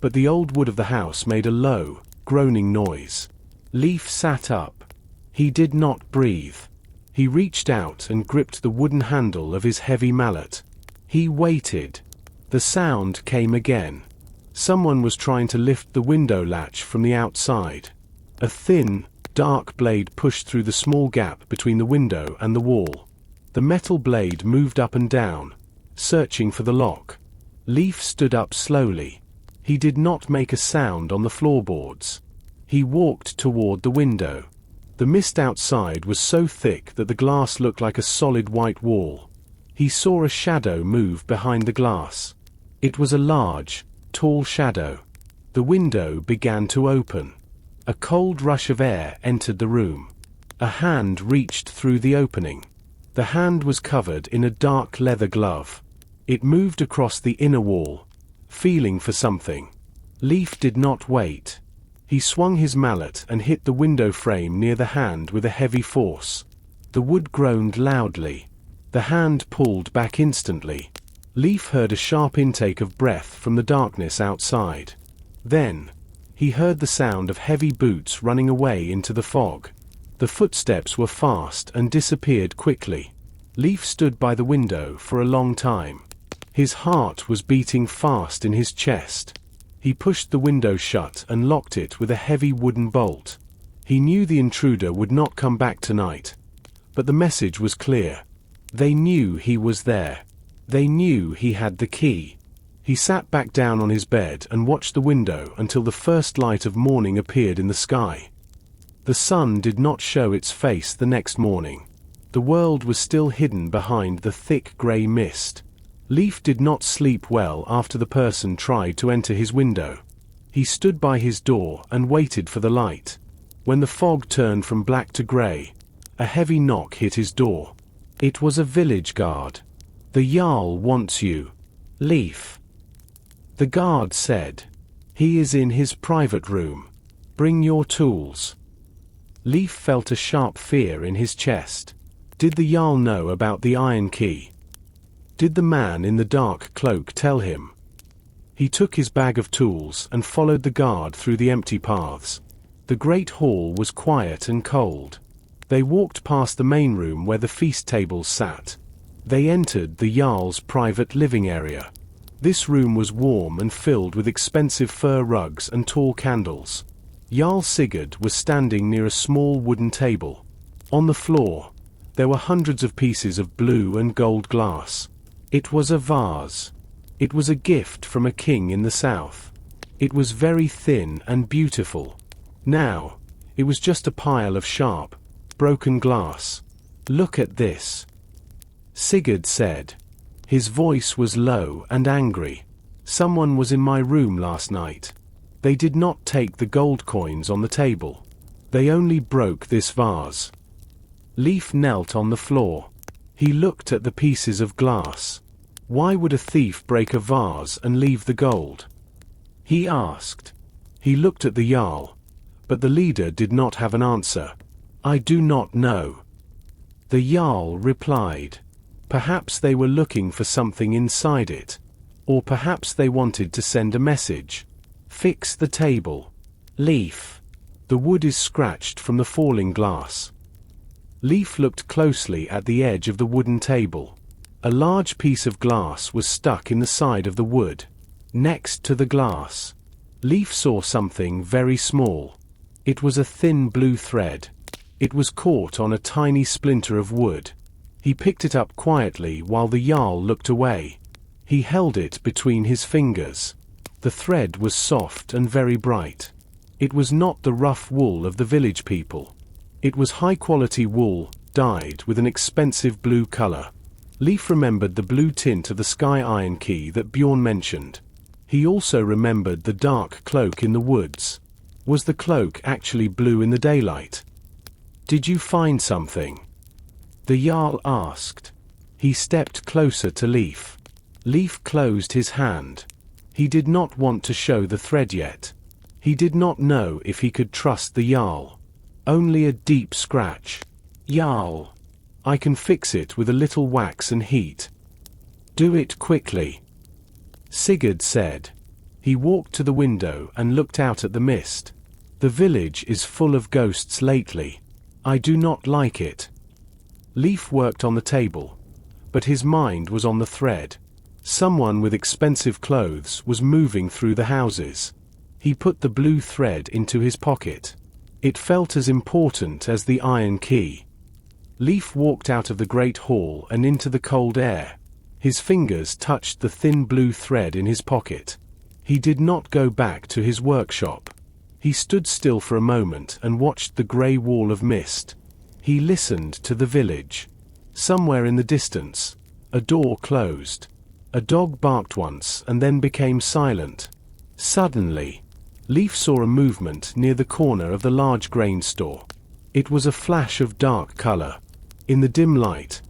A: but the old wood of the house made a low, groaning noise. Leif sat up. He did not breathe. He reached out and gripped the wooden handle of his heavy mallet. He waited. The sound came again. Someone was trying to lift the window latch from the outside. A thin, dark blade pushed through the small gap between the window and the wall. The metal blade moved up and down, searching for the lock. Leif stood up slowly. He did not make a sound on the floorboards. He walked toward the window. The mist outside was so thick that the glass looked like a solid white wall. He saw a shadow move behind the glass. It was a large, tall shadow. The window began to open. A cold rush of air entered the room. A hand reached through the opening. The hand was covered in a dark leather glove. It moved across the inner wall, feeling for something. Leif did not wait. He swung his mallet and hit the window frame near the hand with a heavy force. The wood groaned loudly. The hand pulled back instantly. Leif heard a sharp intake of breath from the darkness outside. Then, he heard the sound of heavy boots running away into the fog. The footsteps were fast and disappeared quickly. Leif stood by the window for a long time. His heart was beating fast in his chest. He pushed the window shut and locked it with a heavy wooden bolt. He knew the intruder would not come back tonight. But the message was clear. They knew he was there. They knew he had the key. He sat back down on his bed and watched the window until the first light of morning appeared in the sky. The sun did not show its face the next morning. The world was still hidden behind the thick grey mist. Leif did not sleep well after the person tried to enter his window. He stood by his door and waited for the light. When the fog turned from black to grey, a heavy knock hit his door. It was a village guard. "The Jarl wants you, Leif," the guard said. "He is in his private room. Bring your tools." Leif felt a sharp fear in his chest. Did the Jarl know about the iron key? Did the man in the dark cloak tell him? He took his bag of tools and followed the guard through the empty paths. The great hall was quiet and cold. They walked past the main room where the feast tables sat. They entered the Jarl's private living area. This room was warm and filled with expensive fur rugs and tall candles. Jarl Sigurd was standing near a small wooden table. On the floor, there were hundreds of pieces of blue and gold glass. It was a vase. It was a gift from a king in the south. It was very thin and beautiful. Now, it was just a pile of sharp, broken glass. "Look at this," Sigurd said. His voice was low and angry. "Someone was in my room last night. They did not take the gold coins on the table. They only broke this vase." Leif knelt on the floor. He looked at the pieces of glass. Why would a thief break a vase and leave the gold? He asked. He looked at the Jarl, but the leader did not have an answer. "I do not know," the Jarl replied. Perhaps they were looking for something inside it. Or perhaps they wanted to send a message. "Fix the table, Leif. The wood is scratched from the falling glass." Leif looked closely at the edge of the wooden table. A large piece of glass was stuck in the side of the wood. Next to the glass, Leif saw something very small. It was a thin blue thread. It was caught on a tiny splinter of wood. He picked it up quietly while the Jarl looked away. He held it between his fingers. The thread was soft and very bright. It was not the rough wool of the village people. It was high-quality wool, dyed with an expensive blue color. Leif remembered the blue tint of the sky iron key that Bjorn mentioned. He also remembered the dark cloak in the woods. Was the cloak actually blue in the daylight? "Did you find something?" the Jarl asked. He stepped closer to Leif. Leif closed his hand. He did not want to show the thread yet. He did not know if he could trust the Jarl. Only a deep scratch. "Jarl, I can fix it with a little wax and heat." "Do it quickly," Sigurd said. He walked to the window and looked out at the mist. "The village is full of ghosts lately. I do not like it." Leif worked on the table, but his mind was on the thread. Someone with expensive clothes was moving through the houses. He put the blue thread into his pocket. It felt as important as the iron key. Leif walked out of the great hall and into the cold air. His fingers touched the thin blue thread in his pocket. He did not go back to his workshop. He stood still for a moment and watched the grey wall of mist. He listened to the village. Somewhere in the distance, a door closed. A dog barked once and then became silent. Suddenly, Leif saw a movement near the corner of the large grain store. It was a flash of dark color. In the dim light,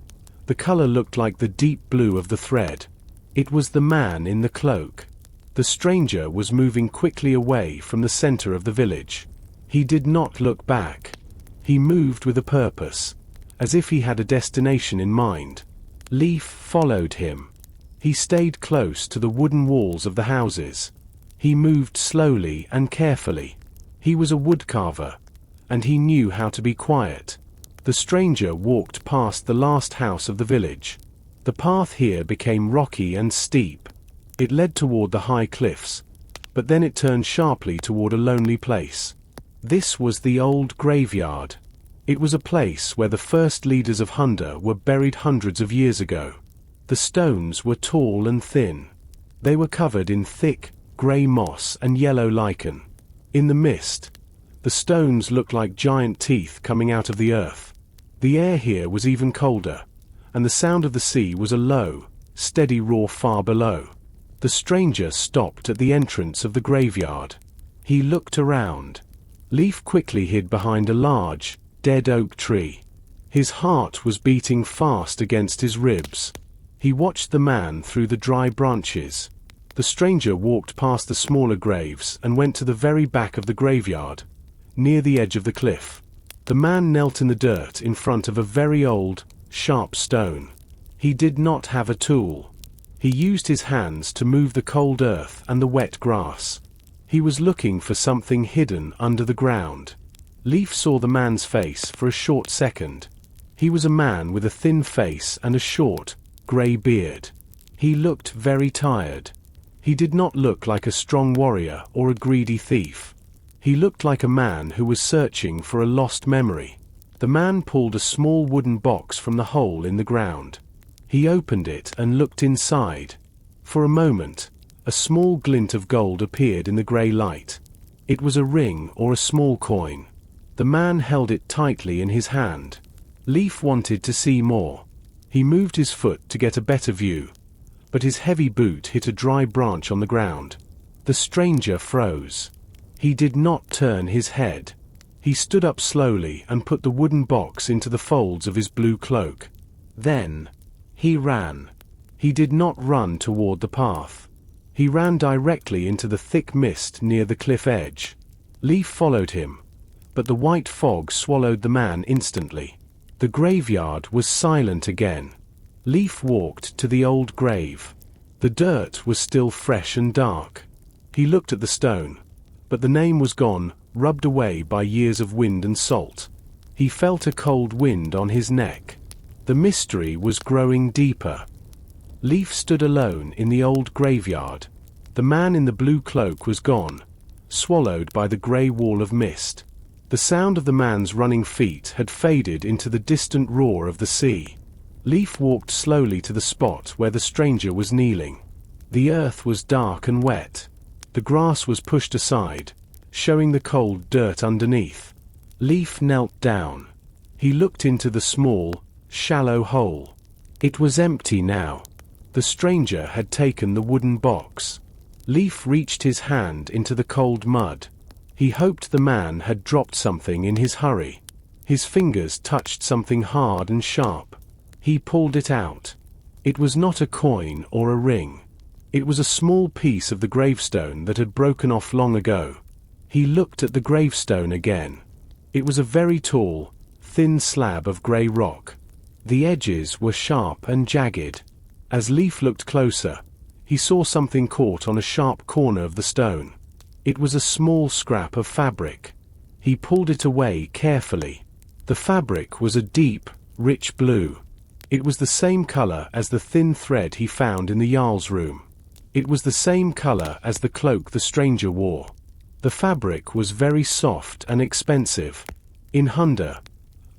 A: the color looked like the deep blue of the thread. It was the man in the cloak. The stranger was moving quickly away from the center of the village. He did not look back. He moved with a purpose, as if he had a destination in mind. Leif followed him. He stayed close to the wooden walls of the houses. He moved slowly and carefully. He was a woodcarver, and he knew how to be quiet. The stranger walked past the last house of the village. The path here became rocky and steep. It led toward the high cliffs, but then it turned sharply toward a lonely place. This was the old graveyard. It was a place where the first leaders of Hunda were buried hundreds of years ago. The stones were tall and thin. They were covered in thick, grey moss and yellow lichen. In the mist, the stones looked like giant teeth coming out of the earth. The air here was even colder, and the sound of the sea was a low, steady roar far below. The stranger stopped at the entrance of the graveyard. He looked around. Leif quickly hid behind a large, dead oak tree. His heart was beating fast against his ribs. He watched the man through the dry branches. The stranger walked past the smaller graves and went to the very back of the graveyard, near the edge of the cliff. The man knelt in the dirt in front of a very old, sharp stone. He did not have a tool. He used his hands to move the cold earth and the wet grass. He was looking for something hidden under the ground. Leif saw the man's face for a short second. He was a man with a thin face and a short, grey beard. He looked very tired. He did not look like a strong warrior or a greedy thief. He looked like a man who was searching for a lost memory. The man pulled a small wooden box from the hole in the ground. He opened it and looked inside. For a moment, a small glint of gold appeared in the grey light. It was a ring or a small coin. The man held it tightly in his hand. Leif wanted to see more. He moved his foot to get a better view, but his heavy boot hit a dry branch on the ground. The stranger froze. He did not turn his head. He stood up slowly and put the wooden box into the folds of his blue cloak. Then, he ran. He did not run toward the path. He ran directly into the thick mist near the cliff edge. Leif followed him, but the white fog swallowed the man instantly. The graveyard was silent again. Leif walked to the old grave. The dirt was still fresh and dark. He looked at the stone, but the name was gone, rubbed away by years of wind and salt. He felt a cold wind on his neck. The mystery was growing deeper. Leif stood alone in the old graveyard. The man in the blue cloak was gone, swallowed by the grey wall of mist. The sound of the man's running feet had faded into the distant roar of the sea. Leif walked slowly to the spot where the stranger was kneeling. The earth was dark and wet. The grass was pushed aside, showing the cold dirt underneath. Leif knelt down. He looked into the small, shallow hole. It was empty now. The stranger had taken the wooden box. Leif reached his hand into the cold mud. He hoped the man had dropped something in his hurry. His fingers touched something hard and sharp. He pulled it out. It was not a coin or a ring. It was a small piece of the gravestone that had broken off long ago. He looked at the gravestone again. It was a very tall, thin slab of grey rock. The edges were sharp and jagged. As Leif looked closer, he saw something caught on a sharp corner of the stone. It was a small scrap of fabric. He pulled it away carefully. The fabric was a deep, rich blue. It was the same color as the thin thread he found in the Jarl's room. It was the same color as the cloak the stranger wore. The fabric was very soft and expensive. In Hunda,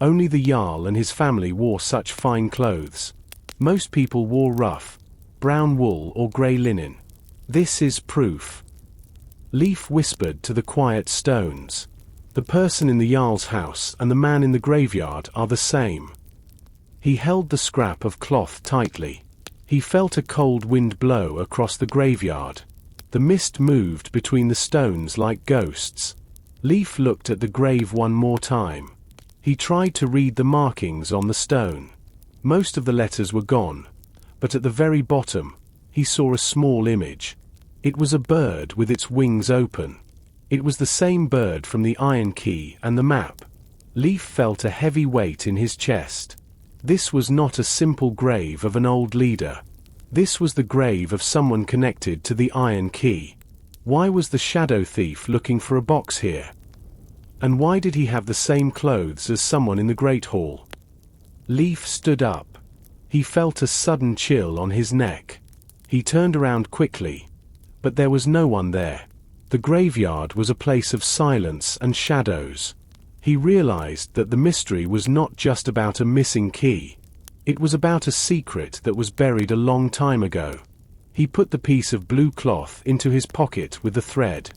A: only the Jarl and his family wore such fine clothes. Most people wore rough, brown wool or grey linen. This is proof. Leif whispered to the quiet stones. The person in the Jarl's house and the man in the graveyard are the same. He held the scrap of cloth tightly. He felt a cold wind blow across the graveyard. The mist moved between the stones like ghosts. Leif looked at the grave one more time. He tried to read the markings on the stone. Most of the letters were gone, but at the very bottom, he saw a small image. It was a bird with its wings open. It was the same bird from the iron key and the map. Leif felt a heavy weight in his chest. This was not a simple grave of an old leader. This was the grave of someone connected to the iron key. Why was the shadow thief looking for a box here? And why did he have the same clothes as someone in the Great Hall? Leif stood up. He felt a sudden chill on his neck. He turned around quickly, but there was no one there. The graveyard was a place of silence and shadows. He realized that the mystery was not just about a missing key. It was about a secret that was buried a long time ago. He put the piece of blue cloth into his pocket with the thread.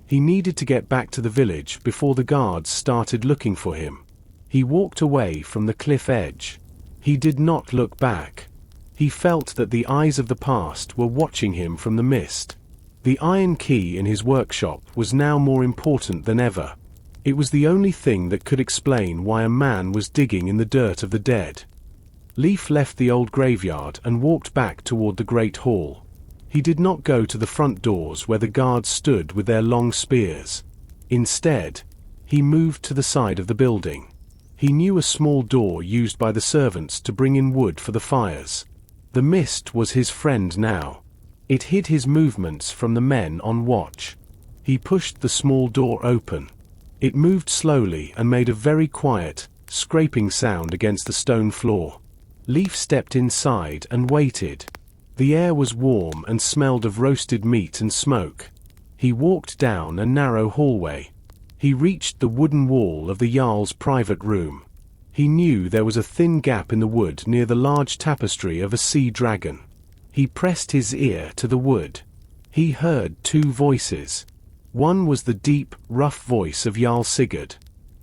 A: He needed to get back to the village before the guards started looking for him. He walked away from the cliff edge. He did not look back. He felt that the eyes of the past were watching him from the mist. The iron key in his workshop was now more important than ever. It was the only thing that could explain why a man was digging in the dirt of the dead. Leif left the old graveyard and walked back toward the Great Hall. He did not go to the front doors where the guards stood with their long spears. Instead, he moved to the side of the building. He knew a small door used by the servants to bring in wood for the fires. The mist was his friend now. It hid his movements from the men on watch. He pushed the small door open. It moved slowly and made a very quiet, scraping sound against the stone floor. Leif stepped inside and waited. The air was warm and smelled of roasted meat and smoke. He walked down a narrow hallway. He reached the wooden wall of the Jarl's private room. He knew there was a thin gap in the wood near the large tapestry of a sea dragon. He pressed his ear to the wood. He heard two voices. One was the deep, rough voice of Jarl Sigurd.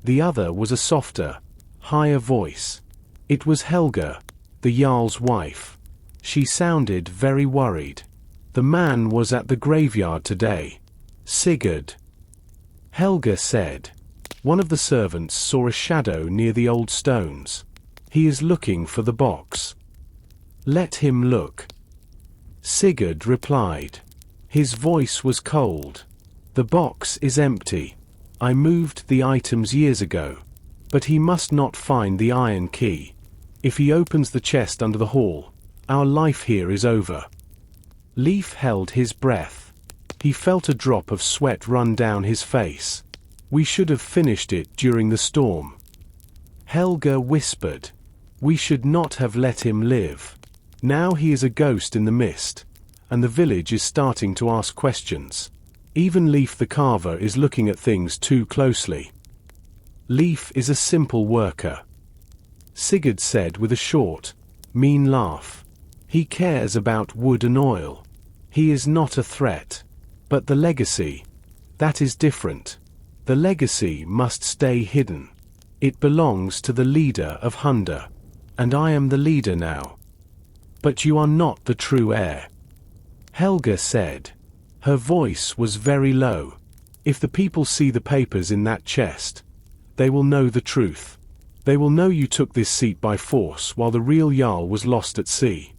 A: The other was a softer, higher voice. It was Helga, the Jarl's wife. She sounded very worried. The man was at the graveyard today. Sigurd. Helga said. One of the servants saw a shadow near the old stones. He is looking for the box. Let him look. Sigurd replied. His voice was cold. The box is empty. I moved the items years ago. But he must not find the iron key. If he opens the chest under the hall, our life here is over. Leif held his breath. He felt a drop of sweat run down his face. We should have finished it during the storm. Helga whispered. We should not have let him live. Now he is a ghost in the mist, and the village is starting to ask questions. Even Leif the carver is looking at things too closely. Leif is a simple worker. Sigurd said with a short, mean laugh. He cares about wood and oil. He is not a threat. But the legacy, that is different. The legacy must stay hidden. It belongs to the leader of Hunda. And I am the leader now. But you are not the true heir. Helga said. Her voice was very low. If the people see the papers in that chest, they will know the truth. They will know you took this seat by force while the real Jarl was lost at sea.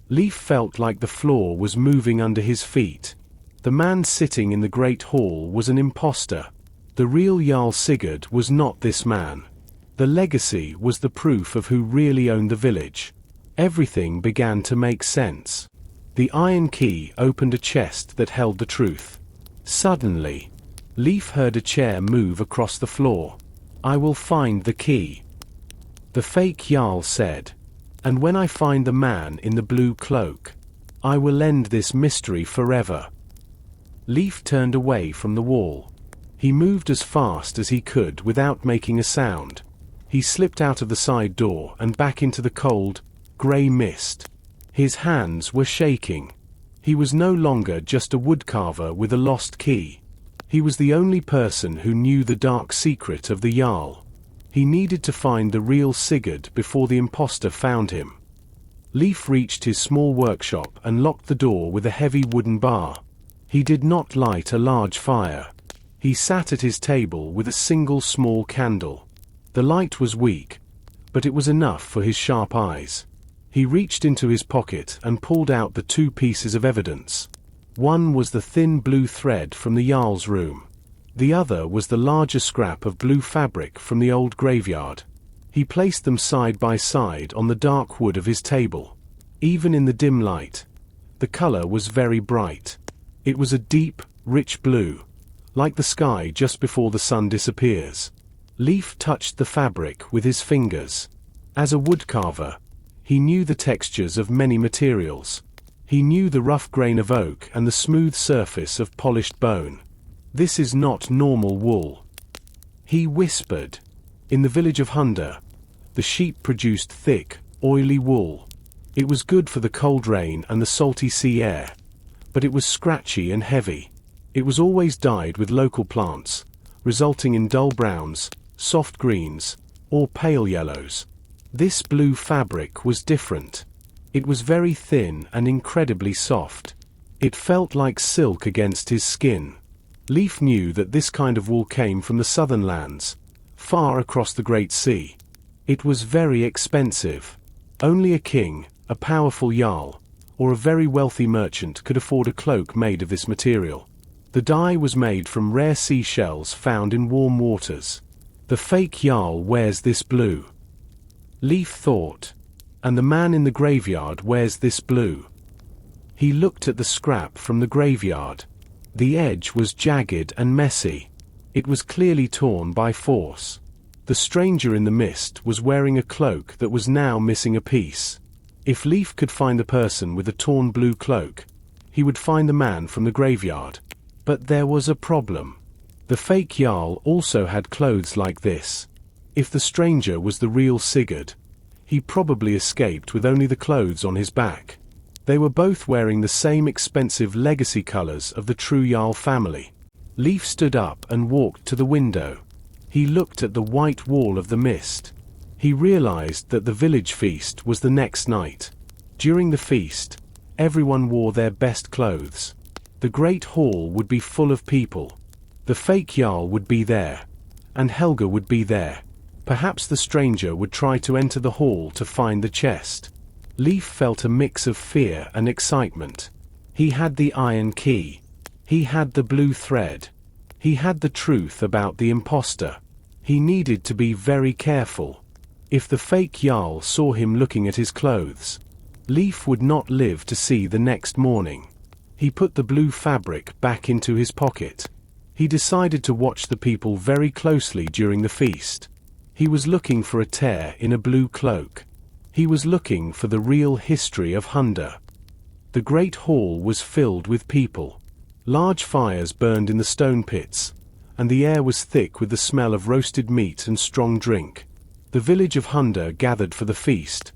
A: Leif felt like the floor was moving under his feet. The man sitting in the great hall was an imposter. The real Jarl Sigurd was not this man. The legacy was the proof of who really owned the village. Everything began to make sense. The iron key opened a chest that held the truth. Suddenly, Leif heard a chair move across the floor. I will find the key, the fake Jarl said. And when I find the man in the blue cloak, I will end this mystery forever. Leif turned away from the wall. He moved as fast as he could without making a sound. He slipped out of the side door and back into the cold, grey mist. His hands were shaking. He was no longer just a woodcarver with a lost key. He was the only person who knew the dark secret of the Jarl. He needed to find the real Sigurd before the imposter found him. Leif reached his small workshop and locked the door with a heavy wooden bar. He did not light a large fire. He sat at his table with a single small candle. The light was weak, but it was enough for his sharp eyes. He reached into his pocket and pulled out the two pieces of evidence. One was the thin blue thread from the Jarl's room. The other was the larger scrap of blue fabric from the old graveyard. He placed them side by side on the dark wood of his table. Even in the dim light, the color was very bright. It was a deep, rich blue, like the sky just before the sun disappears. Leif touched the fabric with his fingers. As a woodcarver, he knew the textures of many materials. He knew the rough grain of oak and the smooth surface of polished bone. This is not normal wool, he whispered. In the village of Hunda, the sheep produced thick, oily wool. It was good for the cold rain and the salty sea air, but it was scratchy and heavy. It was always dyed with local plants, resulting in dull browns, soft greens, or pale yellows. This blue fabric was different. It was very thin and incredibly soft. It felt like silk against his skin. Leif knew that this kind of wool came from the southern lands, far across the Great Sea. It was very expensive. Only a king, a powerful Jarl, or a very wealthy merchant could afford a cloak made of this material. The dye was made from rare seashells found in warm waters. The fake Jarl wears this blue, Leif thought, and the man in the graveyard wears this blue. He looked at the scrap from the graveyard. The edge was jagged and messy. It was clearly torn by force. The stranger in the mist was wearing a cloak that was now missing a piece. If Leif could find the person with the torn blue cloak, he would find the man from the graveyard. But there was a problem. The fake Jarl also had clothes like this. If the stranger was the real Sigurd, he probably escaped with only the clothes on his back. They were both wearing the same expensive legacy colors of the true Jarl family. Leif stood up and walked to the window. He looked at the white wall of the mist. He realized that the village feast was the next night. During the feast, everyone wore their best clothes. The great hall would be full of people. The fake Jarl would be there, and Helga would be there. Perhaps the stranger would try to enter the hall to find the chest. Leif felt a mix of fear and excitement. He had the iron key. He had the blue thread. He had the truth about the imposter. He needed to be very careful. If the fake Jarl saw him looking at his clothes, Leif would not live to see the next morning. He put the blue fabric back into his pocket. He decided to watch the people very closely during the feast. He was looking for a tear in a blue cloak. He was looking for the real history of Hunda. The great hall was filled with people. Large fires burned in the stone pits, and the air was thick with the smell of roasted meat and strong drink. The village of Hunda gathered for the feast,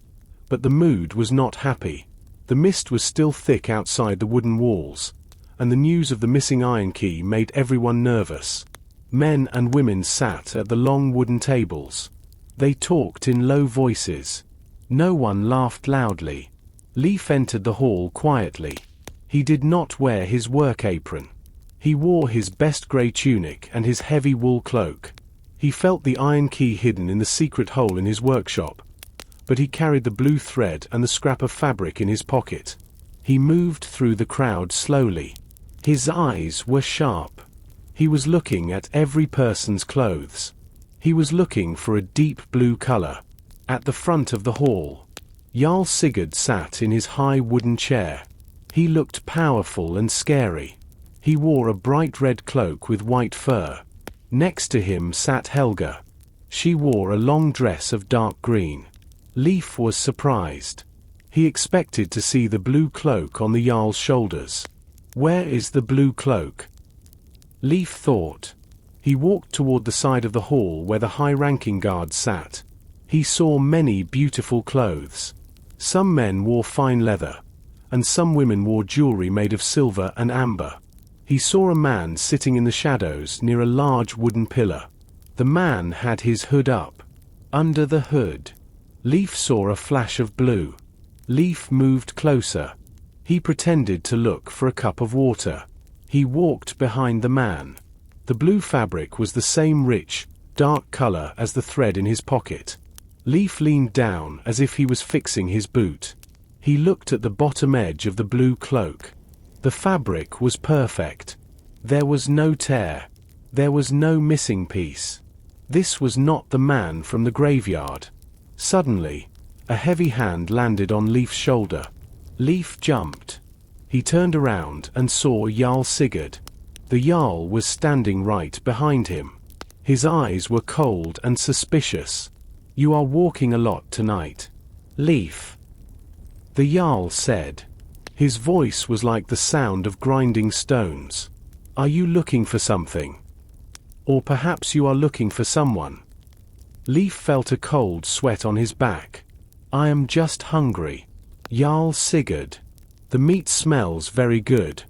A: but the mood was not happy. The mist was still thick outside the wooden walls, and the news of the missing iron key made everyone nervous. Men and women sat at the long wooden tables. They talked in low voices. No one laughed loudly. Leif entered the hall quietly. He did not wear his work apron. He wore his best grey tunic and his heavy wool cloak. He felt the iron key hidden in the secret hole in his workshop, but he carried the blue thread and the scrap of fabric in his pocket. He moved through the crowd slowly. His eyes were sharp. He was looking at every person's clothes. He was looking for a deep blue color. At the front of the hall, Jarl Sigurd sat in his high wooden chair. He looked powerful and scary. He wore a bright red cloak with white fur. Next to him sat Helga. She wore a long dress of dark green. Leif was surprised. He expected to see the blue cloak on the Jarl's shoulders. Where is the blue cloak? Leif thought. He walked toward the side of the hall where the high-ranking guards sat. He saw many beautiful clothes. Some men wore fine leather, and some women wore jewelry made of silver and amber. He saw a man sitting in the shadows near a large wooden pillar. The man had his hood up. Under the hood, Leif saw a flash of blue. Leif moved closer. He pretended to look for a cup of water. He walked behind the man. The blue fabric was the same rich, dark color as the thread in his pocket. Leif leaned down as if he was fixing his boot. He looked at the bottom edge of the blue cloak. The fabric was perfect. There was no tear. There was no missing piece. This was not the man from the graveyard. Suddenly, a heavy hand landed on Leif's shoulder. Leif jumped. He turned around and saw Jarl Sigurd. The Jarl was standing right behind him. His eyes were cold and suspicious. "You are walking a lot tonight, Leif," the Jarl said. His voice was like the sound of grinding stones. "Are you looking for something? Or perhaps you are looking for someone?" Leif felt a cold sweat on his back. "I am just hungry, Jarl Sigurd. The meat smells very good."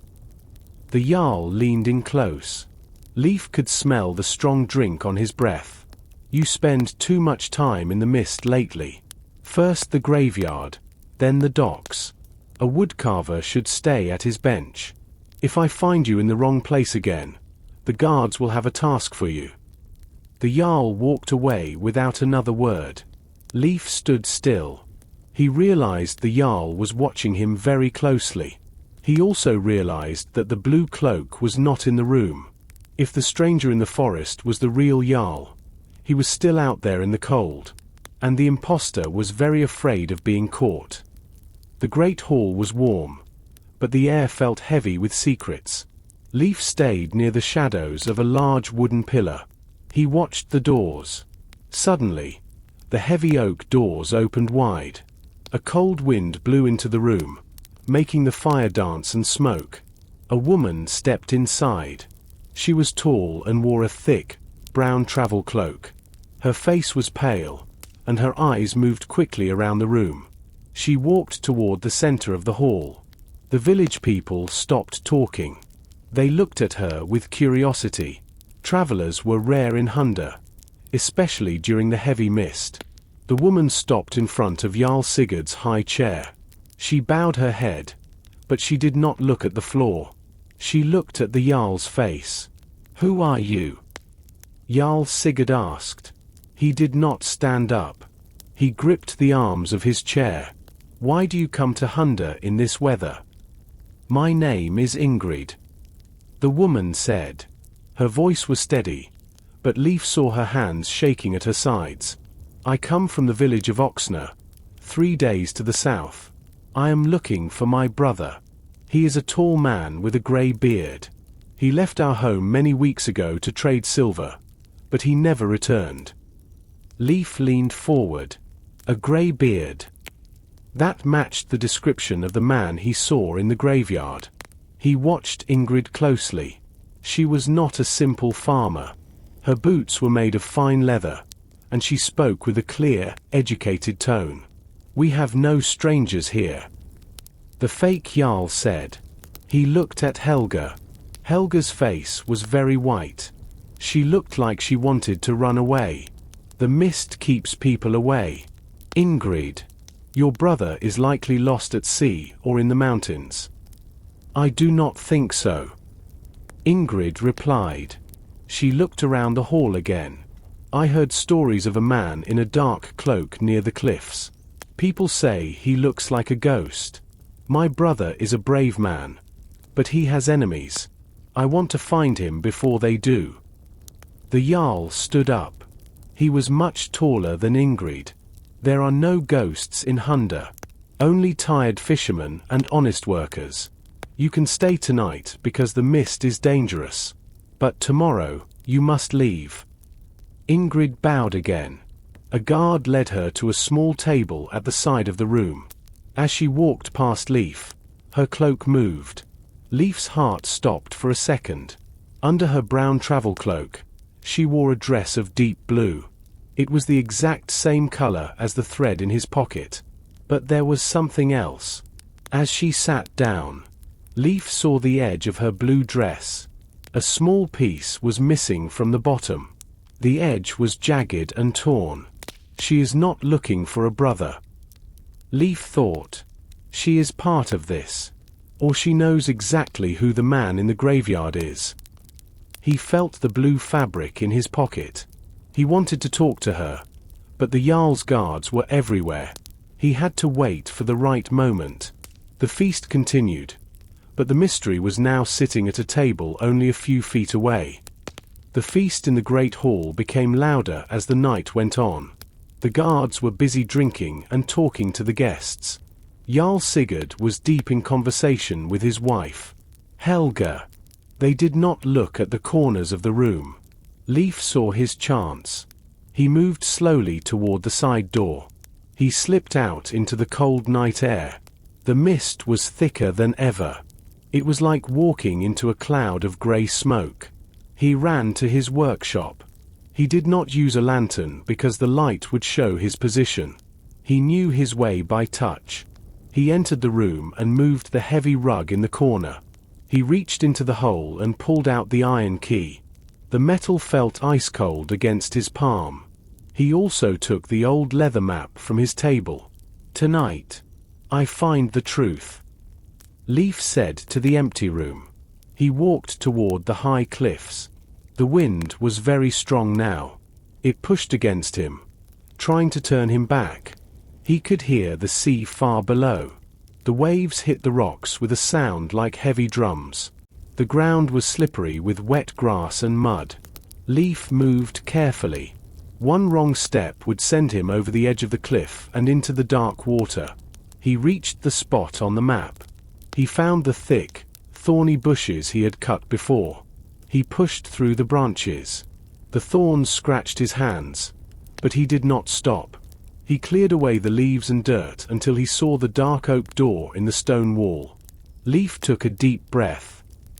A: The Jarl leaned in close. Leif could smell the strong drink on his breath. "You spend too much time in the mist lately. First the graveyard, then the docks. A woodcarver should stay at his bench. If I find you in the wrong place again, the guards will have a task for you." The Jarl walked away without another word. Leif stood still. He realized the Jarl was watching him very closely. He also realized that the blue cloak was not in the room. If the stranger in the forest was the real Jarl, he was still out there in the cold, and the imposter was very afraid of being caught. The great hall was warm, but the air felt heavy with secrets. Leif stayed near the shadows of a large wooden pillar. He watched the doors. Suddenly, the heavy oak doors opened wide. A cold wind blew into the room, making the fire dance and smoke. A woman stepped inside. She was tall and wore a thick, brown travel cloak. Her face was pale, and her eyes moved quickly around the room. She walked toward the center of the hall. The village people stopped talking. They looked at her with curiosity. Travelers were rare in Hunda, especially during the heavy mist. The woman stopped in front of Jarl Sigurd's high chair. She bowed her head, but she did not look at the floor. She looked at the Jarl's face. "Who are you?" Jarl Sigurd asked. He did not stand up. He gripped the arms of his chair. "Why do you come to Hunda in this weather?" "My name is Ingrid," the woman said. Her voice was steady, but Leif saw her hands shaking at her sides. "I come from the village of Oxna, 3 days to the south. I am looking for my brother. He is a tall man with a grey beard. He left our home many weeks ago to trade silver, but he never returned." Leif leaned forward. A grey beard. That matched the description of the man he saw in the graveyard. He watched Ingrid closely. She was not a simple farmer. Her boots were made of fine leather, and she spoke with a clear, educated tone. "We have no strangers here," the fake Jarl said. He looked at Helga. Helga's face was very white. She looked like she wanted to run away. "The mist keeps people away. Ingrid, Your brother is likely lost at sea or in the mountains. I do not think so, Ingrid replied. She looked around the hall again. I heard stories of a man in a dark cloak near the cliffs. People say he looks like a ghost. My brother is a brave man, but he has enemies. I want to find him before they do. The Jarl stood up. He was much taller than Ingrid. There are no ghosts in Hunda. Only tired fishermen and honest workers. You can stay tonight because the mist is dangerous. But tomorrow, you must leave. Ingrid bowed again. A guard led her to a small table at the side of the room. As she walked past Leif, her cloak moved. Leif's heart stopped for a second. Under her brown travel cloak, she wore a dress of deep blue. It was the exact same color as the thread in his pocket. But there was something else. As she sat down, Leif saw the edge of her blue dress. A small piece was missing from the bottom. The edge was jagged and torn. She is not looking for a brother. Leif thought. She is part of this. Or she knows exactly who the man in the graveyard is. He felt the blue fabric in his pocket. He wanted to talk to her, but the Jarl's guards were everywhere. He had to wait for the right moment. The feast continued, but the mystery was now sitting at a table only a few feet away. The feast in the great hall became louder as the night went on. The guards were busy drinking and talking to the guests. Jarl Sigurd was deep in conversation with his wife, Helga. They did not look at the corners of the room. Leif saw his chance. He moved slowly toward the side door. He slipped out into the cold night air. The mist was thicker than ever. It was like walking into a cloud of grey smoke. He ran to his workshop. He did not use a lantern because the light would show his position. He knew his way by touch. He entered the room and moved the heavy rug in the corner. He reached into the hole and pulled out the iron key. The metal felt ice-cold against his palm. He also took the old leather map from his table. Tonight, I find the truth, Leif said to the empty room. He walked toward the high cliffs. The wind was very strong now. It pushed against him, trying to turn him back. He could hear the sea far below. The waves hit the rocks with a sound like heavy drums. The ground was slippery with wet grass and mud. Leif moved carefully. One wrong step would send him over the edge of the cliff and into the dark water. He reached the spot on the map. He found the thick, thorny bushes he had cut before. He pushed through the branches. The thorns scratched his hands, but he did not stop. He cleared away the leaves and dirt until he saw the dark oak door in the stone wall. Leif took a deep breath.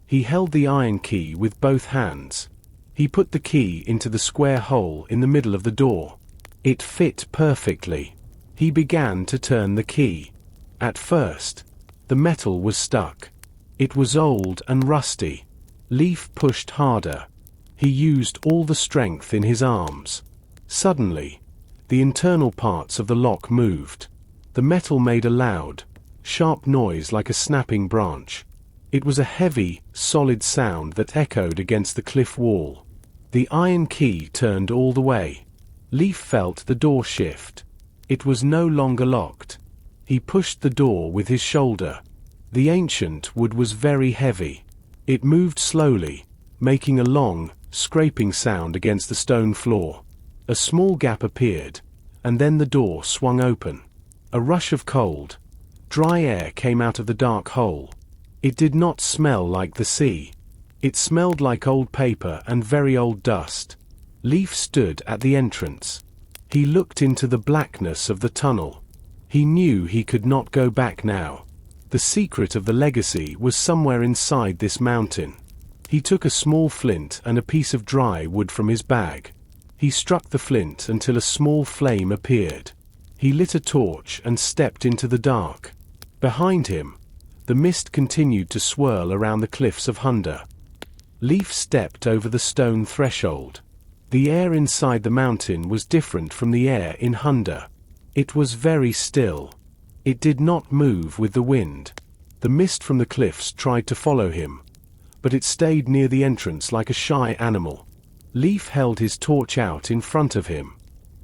A: He held the iron key with both hands. He put the key into the square hole in the middle of the door. It fit perfectly. He began to turn the key. At first, the metal was stuck. It was old and rusty. Leif pushed harder. He used all the strength in his arms. Suddenly, the internal parts of the lock moved. The metal made a loud, sharp noise like a snapping branch. It was a heavy, solid sound that echoed against the cliff wall. The iron key turned all the way. Leif felt the door shift. It was no longer locked. He pushed the door with his shoulder. The ancient wood was very heavy. It moved slowly, making a long, scraping sound against the stone floor. A small gap appeared, and then the door swung open. A rush of cold, dry air came out of the dark hole. It did not smell like the sea. It smelled like old paper and very old dust. Leif stood at the entrance. He looked into the blackness of the tunnel. He knew he could not go back now. The secret of the legacy was somewhere inside this mountain. He took a small flint and a piece of dry wood from his bag. He struck the flint until a small flame appeared. He lit a torch and stepped into the dark. Behind him, the mist continued to swirl around the cliffs of Hunda. Leif stepped over the stone threshold. The air inside the mountain was different from the air in Hunda. It was very still. It did not move with the wind. The mist from the cliffs tried to follow him, but it stayed near the entrance like a shy animal. Leif held his torch out in front of him.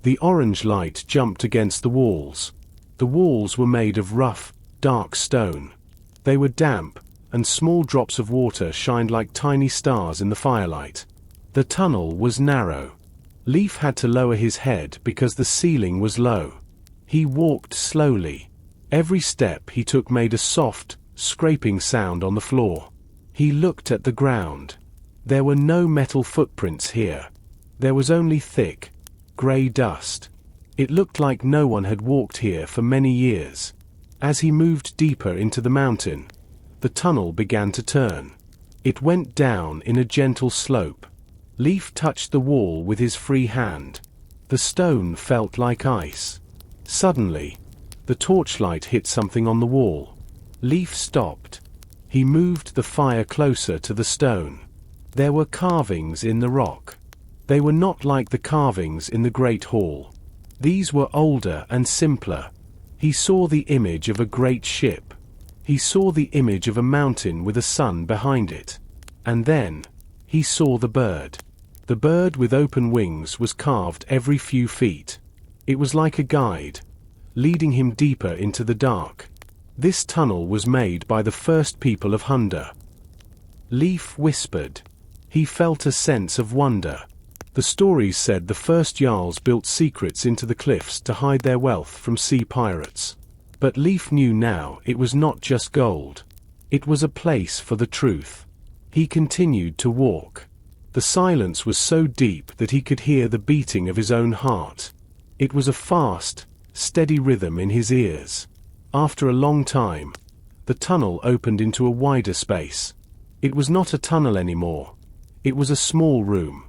A: The orange light jumped against the walls. The walls were made of rough, dark stone. They were damp, and small drops of water shined like tiny stars in the firelight. The tunnel was narrow. Leif had to lower his head because the ceiling was low. He walked slowly. Every step he took made a soft, scraping sound on the floor. He looked at the ground. There were no metal footprints here. There was only thick, grey dust. It looked like no one had walked here for many years. As he moved deeper into the mountain, the tunnel began to turn. It went down in a gentle slope. Leif touched the wall with his free hand. The stone felt like ice. Suddenly, the torchlight hit something on the wall. Leif stopped. He moved the fire closer to the stone. There were carvings in the rock. They were not like the carvings in the Great Hall. These were older and simpler. He saw the image of a great ship. He saw the image of a mountain with a sun behind it. And then, he saw the bird. The bird with open wings was carved every few feet. It was like a guide, leading him deeper into the dark. This tunnel was made by the first people of Hunda. Leif whispered. He felt a sense of wonder. The stories said the first Jarls built secrets into the cliffs to hide their wealth from sea pirates. But Leif knew now it was not just gold. It was a place for the truth. He continued to walk. The silence was so deep that he could hear the beating of his own heart. It was a fast, steady rhythm in his ears. After a long time, the tunnel opened into a wider space. It was not a tunnel anymore. It was a small room.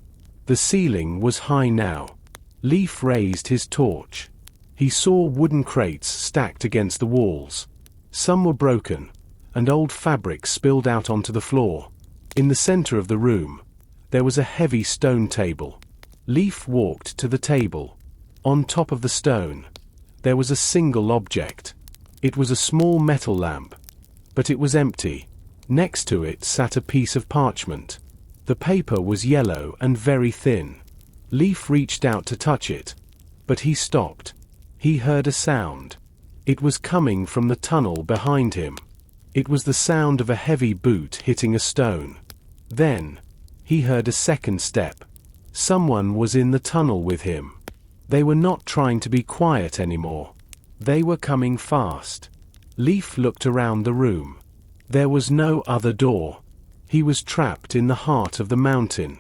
A: The ceiling was high now. Leif raised his torch. He saw wooden crates stacked against the walls. Some were broken, and old fabric spilled out onto the floor. In the center of the room, there was a heavy stone table. Leif walked to the table. On top of the stone, there was a single object. It was a small metal lamp, but it was empty. Next to it sat a piece of parchment. The paper was yellow and very thin. Leif reached out to touch it, but he stopped. He heard a sound. It was coming from the tunnel behind him. It was the sound of a heavy boot hitting a stone. Then, he heard a second step. Someone was in the tunnel with him. They were not trying to be quiet anymore. They were coming fast. Leif looked around the room. There was no other door. He was trapped in the heart of the mountain.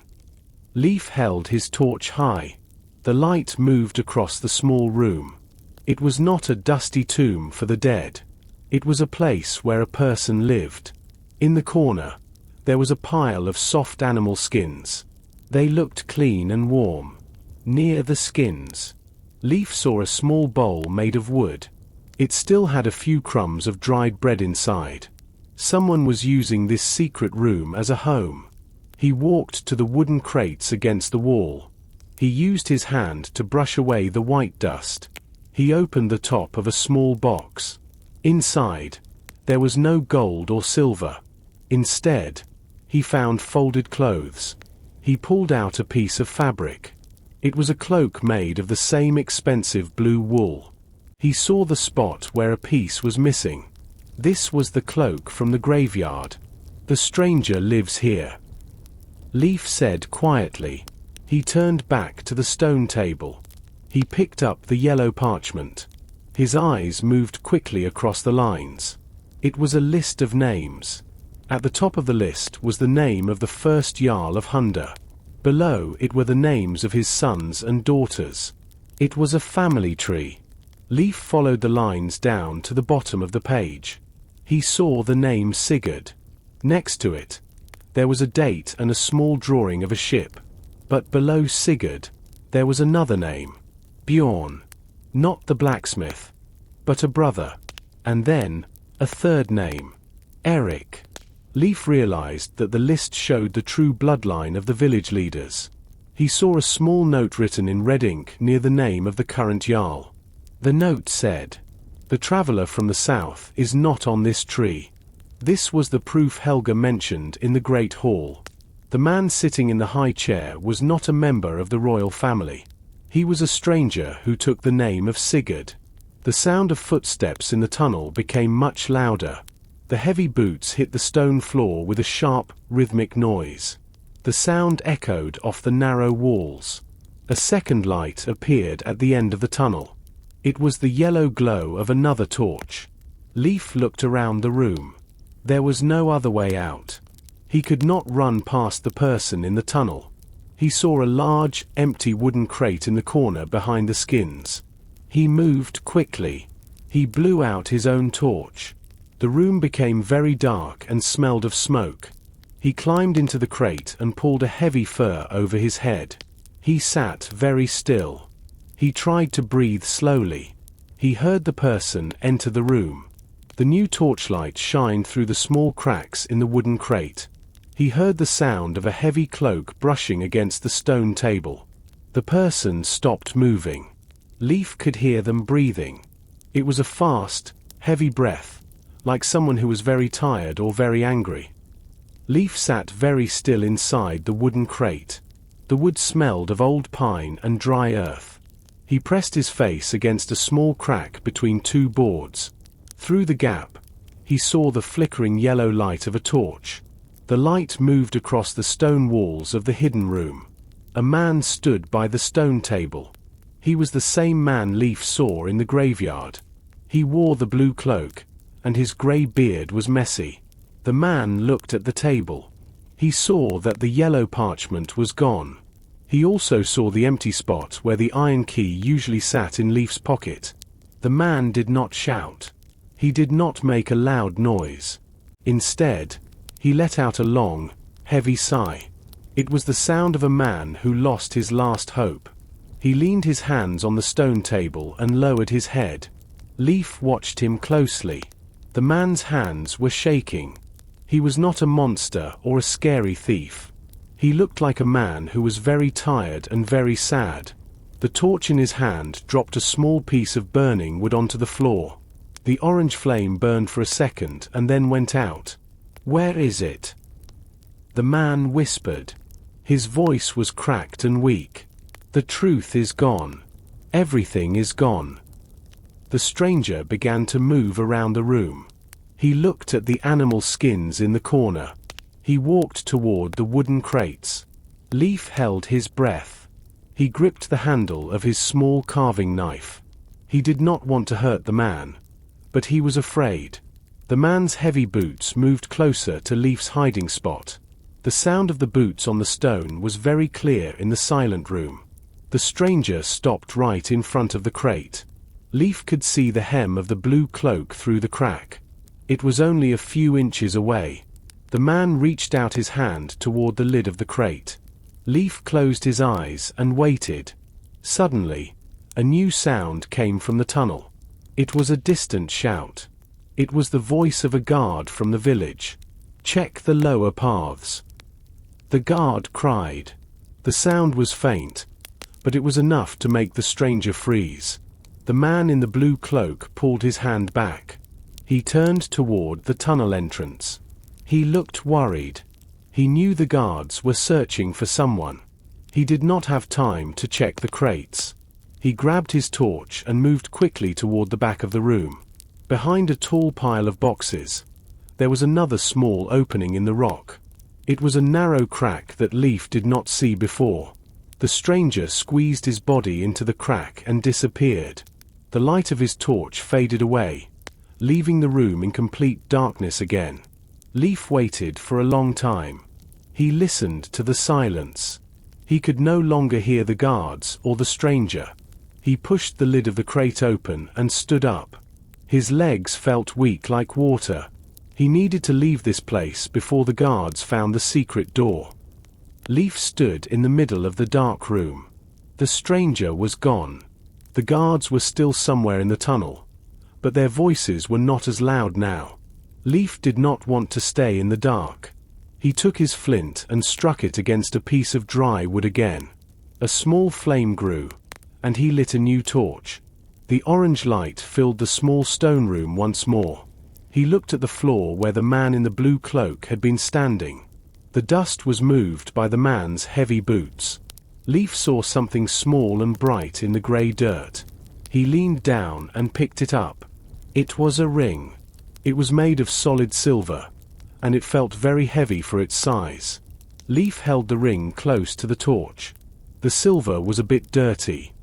A: Leif held his torch high. The light moved across the small room. It was not a dusty tomb for the dead. It was a place where a person lived. In the corner, there was a pile of soft animal skins. They looked clean and warm. Near the skins, Leif saw a small bowl made of wood. It still had a few crumbs of dried bread inside. Someone was using this secret room as a home. He walked to the wooden crates against the wall. He used his hand to brush away the white dust. He opened the top of a small box. Inside, there was no gold or silver. Instead, he found folded clothes. He pulled out a piece of fabric. It was a cloak made of the same expensive blue wool. He saw the spot where a piece was missing. This was the cloak from the graveyard. The stranger lives here, Leif said quietly. He turned back to the stone table. He picked up the yellow parchment. His eyes moved quickly across the lines. It was a list of names. At the top of the list was the name of the first Jarl of Hunda. Below it were the names of his sons and daughters. It was a family tree. Leif followed the lines down to the bottom of the page. He saw the name Sigurd. Next to it, there was a date and a small drawing of a ship. But below Sigurd, there was another name. Bjorn. Not the blacksmith, but a brother. And then, a third name. Eric. Leif realized that the list showed the true bloodline of the village leaders. He saw a small note written in red ink near the name of the current Jarl. The note said, The traveler from the south is not on this tree. This was the proof Helga mentioned in the Great Hall. The man sitting in the high chair was not a member of the royal family. He was a stranger who took the name of Sigurd. The sound of footsteps in the tunnel became much louder. The heavy boots hit the stone floor with a sharp, rhythmic noise. The sound echoed off the narrow walls. A second light appeared at the end of the tunnel. It was the yellow glow of another torch. Leif looked around the room. There was no other way out. He could not run past the person in the tunnel. He saw a large, empty wooden crate in the corner behind the skins. He moved quickly. He blew out his own torch. The room became very dark and smelled of smoke. He climbed into the crate and pulled a heavy fur over his head. He sat very still. He tried to breathe slowly. He heard the person enter the room. The new torchlight shined through the small cracks in the wooden crate. He heard the sound of a heavy cloak brushing against the stone table. The person stopped moving. Leif could hear them breathing. It was a fast, heavy breath, like someone who was very tired or very angry. Leif sat very still inside the wooden crate. The wood smelled of old pine and dry earth. He pressed his face against a small crack between two boards. Through the gap, he saw the flickering yellow light of a torch. The light moved across the stone walls of the hidden room. A man stood by the stone table. He was the same man Leif saw in the graveyard. He wore the blue cloak, and his grey beard was messy. The man looked at the table. He saw that the yellow parchment was gone. He also saw the empty spot where the iron key usually sat in Leif's pocket. The man did not shout. He did not make a loud noise. Instead, he let out a long, heavy sigh. It was the sound of a man who lost his last hope. He leaned his hands on the stone table and lowered his head. Leif watched him closely. The man's hands were shaking. He was not a monster or a scary thief. He looked like a man who was very tired and very sad. The torch in his hand dropped a small piece of burning wood onto the floor. The orange flame burned for a second and then went out. "Where is it?" The man whispered. His voice was cracked and weak. "The truth is gone. Everything is gone." The stranger began to move around the room. He looked at the animal skins in the corner. He walked toward the wooden crates. Leif held his breath. He gripped the handle of his small carving knife. He did not want to hurt the man, but he was afraid. The man's heavy boots moved closer to Leif's hiding spot. The sound of the boots on the stone was very clear in the silent room. The stranger stopped right in front of the crate. Leif could see the hem of the blue cloak through the crack. It was only a few inches away. The man reached out his hand toward the lid of the crate. Leif closed his eyes and waited. Suddenly, a new sound came from the tunnel. It was a distant shout. It was the voice of a guard from the village. "Check the lower paths." The guard cried. The sound was faint, but it was enough to make the stranger freeze. The man in the blue cloak pulled his hand back. He turned toward the tunnel entrance. He looked worried. He knew the guards were searching for someone. He did not have time to check the crates. He grabbed his torch and moved quickly toward the back of the room. Behind a tall pile of boxes, there was another small opening in the rock. It was a narrow crack that Leif did not see before. The stranger squeezed his body into the crack and disappeared. The light of his torch faded away, leaving the room in complete darkness again. Leif waited for a long time. He listened to the silence. He could no longer hear the guards or the stranger. He pushed the lid of the crate open and stood up. His legs felt weak like water. He needed to leave this place before the guards found the secret door. Leif stood in the middle of the dark room. The stranger was gone. The guards were still somewhere in the tunnel, but their voices were not as loud now. Leif did not want to stay in the dark. He took his flint and struck it against a piece of dry wood again. A small flame grew, and he lit a new torch. The orange light filled the small stone room once more. He looked at the floor where the man in the blue cloak had been standing. The dust was moved by the man's heavy boots. Leif saw something small and bright in the grey dirt. He leaned down and picked it up. It was a ring. It was made of solid silver, and it felt very heavy for its size. Leif held the ring close to the torch. The silver was a bit dirty,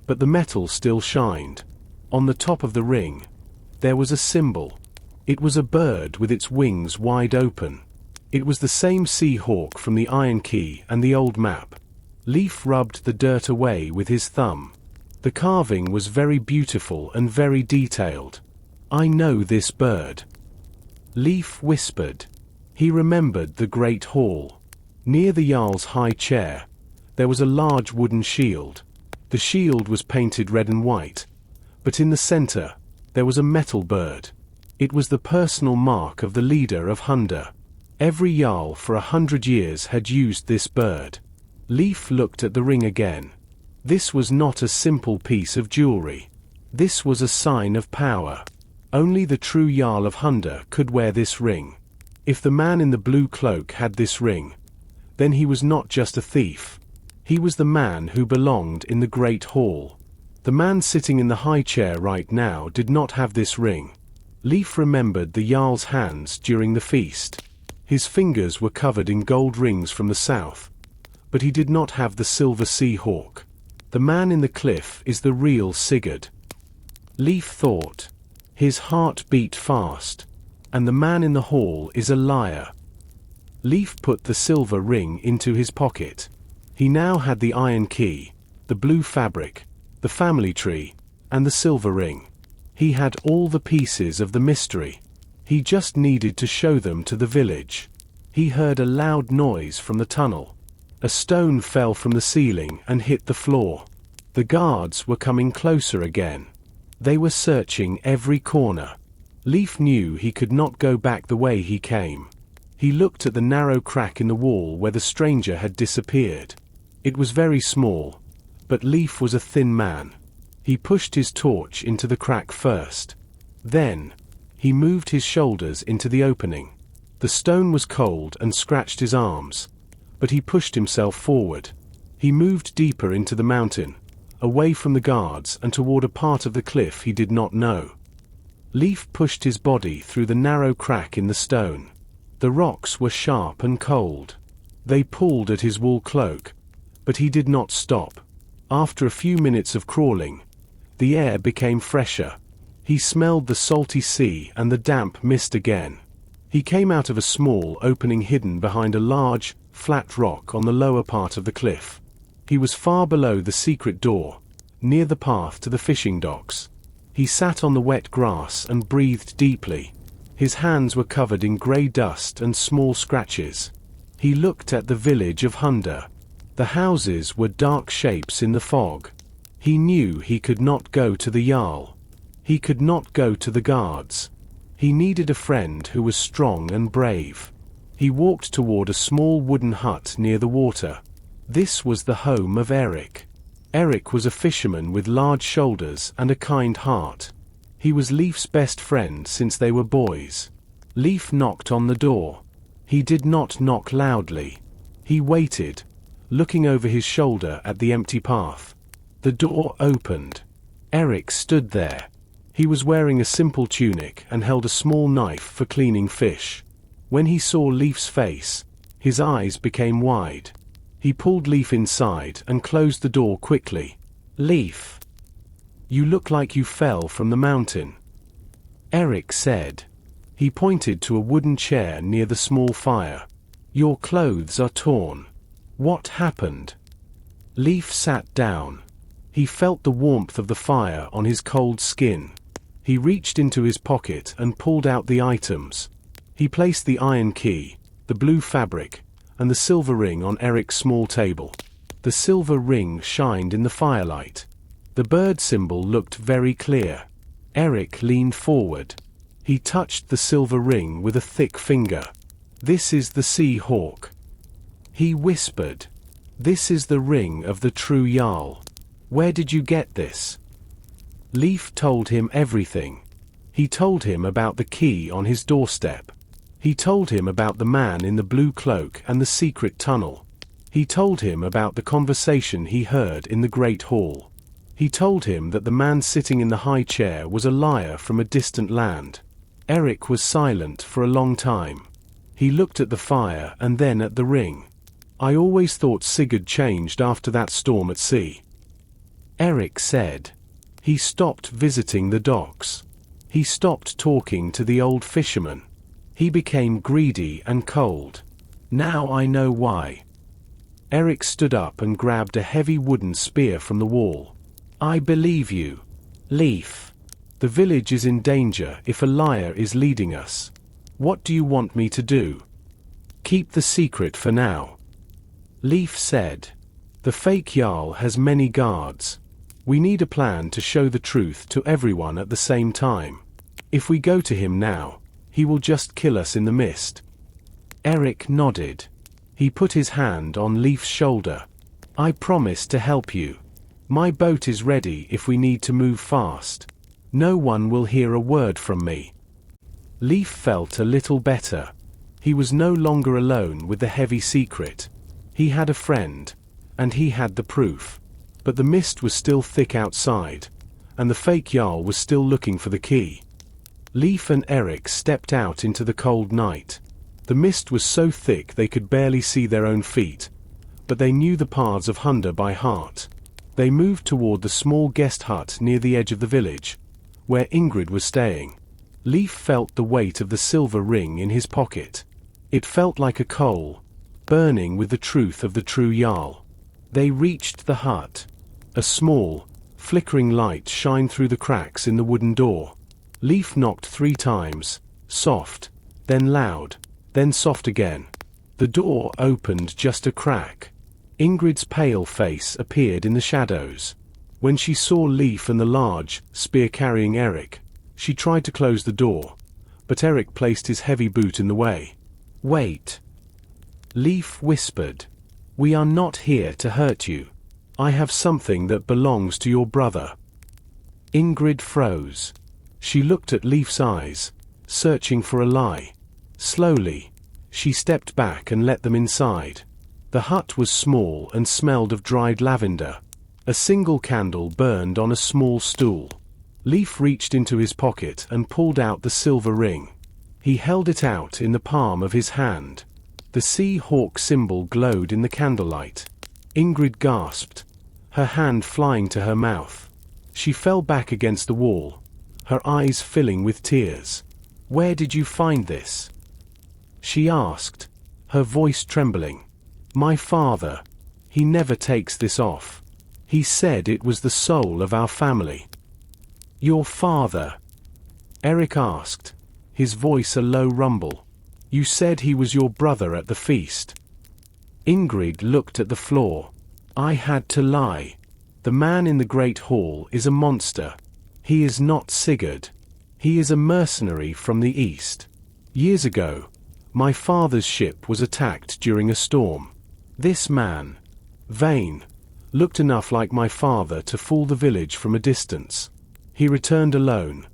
A: but the metal still shined. On the top of the ring, there was a symbol. It was a bird with its wings wide open. It was the same sea hawk from the iron key and the old map. Leif rubbed the dirt away with his thumb. The carving was very beautiful and very detailed. "I know this bird," Leif whispered. He remembered the great hall. Near the Jarl's high chair, there was a large wooden shield. The shield was painted red and white, but in the center, there was a metal bird. It was the personal mark of the leader of Hunda. Every Jarl for 100 years had used this bird. Leif looked at the ring again. This was not a simple piece of jewelry. This was a sign of power. Only the true Jarl of Hunda could wear this ring. If the man in the blue cloak had this ring, then he was not just a thief. He was the man who belonged in the great hall. The man sitting in the high chair right now did not have this ring. Leif remembered the Jarl's hands during the feast. His fingers were covered in gold rings from the south, but he did not have the silver sea hawk. The man in the cliff is the real Sigurd, Leif thought. His heart beat fast, and the man in the hall is a liar. Leif put the silver ring into his pocket. He now had the iron key, the blue fabric, the family tree, and the silver ring. He had all the pieces of the mystery. He just needed to show them to the village. He heard a loud noise from the tunnel. A stone fell from the ceiling and hit the floor. The guards were coming closer again. They were searching every corner. Leif knew he could not go back the way he came. He looked at the narrow crack in the wall where the stranger had disappeared. It was very small, but Leif was a thin man. He pushed his torch into the crack first. Then, he moved his shoulders into the opening. The stone was cold and scratched his arms, but he pushed himself forward. He moved deeper into the mountain, away from the guards and toward a part of the cliff he did not know. Leif pushed his body through the narrow crack in the stone. The rocks were sharp and cold. They pulled at his wool cloak, but he did not stop. After a few minutes of crawling, the air became fresher. He smelled the salty sea and the damp mist again. He came out of a small opening hidden behind a large, flat rock on the lower part of the cliff. He was far below the secret door, near the path to the fishing docks. He sat on the wet grass and breathed deeply. His hands were covered in grey dust and small scratches. He looked at the village of Hunda. The houses were dark shapes in the fog. He knew he could not go to the Jarl. He could not go to the guards. He needed a friend who was strong and brave. He walked toward a small wooden hut near the water. This was the home of Eric. Eric was a fisherman with large shoulders and a kind heart. He was Leif's best friend since they were boys. Leif knocked on the door. He did not knock loudly. He waited, looking over his shoulder at the empty path. The door opened. Eric stood there. He was wearing a simple tunic and held a small knife for cleaning fish. When he saw Leif's face, his eyes became wide. He pulled Leif inside and closed the door quickly. "Leif, you look like you fell from the mountain," Eric said. He pointed to a wooden chair near the small fire. "Your clothes are torn. What happened?" Leif sat down. He felt the warmth of the fire on his cold skin. He reached into his pocket and pulled out the items. He placed the iron key, the blue fabric, and the silver ring on Eric's small table. The silver ring shined in the firelight. The bird symbol looked very clear. Eric leaned forward. He touched the silver ring with a thick finger. "This is the sea hawk," he whispered. "This is the ring of the true Jarl. Where did you get this?" Leif told him everything. He told him about the key on his doorstep. He told him about the man in the blue cloak and the secret tunnel. He told him about the conversation he heard in the great hall. He told him that the man sitting in the high chair was a liar from a distant land. Eric was silent for a long time. He looked at the fire and then at the ring. I always thought Sigurd changed after that storm at sea. Eric said. He stopped visiting the docks. He stopped talking to the old fisherman. He became greedy and cold. Now I know why. Eric stood up and grabbed a heavy wooden spear from the wall. I believe you, Leif. The village is in danger if a liar is leading us. What do you want me to do? Keep the secret for now. Leif said. The fake Jarl has many guards. We need a plan to show the truth to everyone at the same time. If we go to him now, he will just kill us in the mist. Eric nodded. He put his hand on Leif's shoulder. I promise to help you. My boat is ready if we need to move fast. No one will hear a word from me. Leif felt a little better. He was no longer alone with the heavy secret. He had a friend, and he had the proof. But the mist was still thick outside, and the fake Jarl was still looking for the key. Leif and Eric stepped out into the cold night. The mist was so thick they could barely see their own feet, but they knew the paths of Hunda by heart. They moved toward the small guest hut near the edge of the village, where Ingrid was staying. Leif felt the weight of the silver ring in his pocket. It felt like a coal, burning with the truth of the true Jarl. They reached the hut. A small, flickering light shined through the cracks in the wooden door. Leif knocked 3 times, soft, then loud, then soft again. The door opened just a crack. Ingrid's pale face appeared in the shadows. When she saw Leif and the large, spear-carrying Eric, she tried to close the door, but Eric placed his heavy boot in the way. Wait. Leif whispered. We are not here to hurt you. I have something that belongs to your brother. Ingrid froze. She looked at Leif's eyes, searching for a lie. Slowly, she stepped back and let them inside. The hut was small and smelled of dried lavender. A single candle burned on a small stool. Leif reached into his pocket and pulled out the silver ring. He held it out in the palm of his hand. The sea hawk symbol glowed in the candlelight. Ingrid gasped, her hand flying to her mouth. She fell back against the wall, her eyes filling with tears. Where did you find this? She asked, her voice trembling. My father. He never takes this off. He said it was the soul of our family. Your father? Eric asked, his voice a low rumble. You said he was your brother at the feast. Ingrid looked at the floor. I had to lie. The man in the great hall is a monster. He is not Sigurd. He is a mercenary from the east. Years ago, my father's ship was attacked during a storm. This man, vain, looked enough like my father to fool the village from a distance. He returned alone,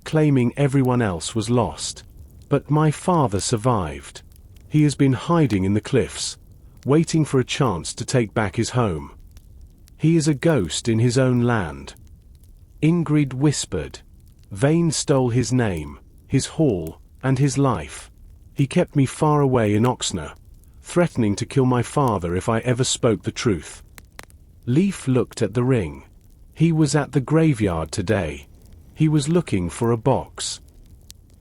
A: claiming everyone else was lost. But my father survived. He has been hiding in the cliffs, waiting for a chance to take back his home. He is a ghost in his own land. Ingrid whispered. Vain stole his name, his hall, and his life. He kept me far away in Oxna, threatening to kill my father if I ever spoke the truth. Leif looked at the ring. He was at the graveyard today. He was looking for a box.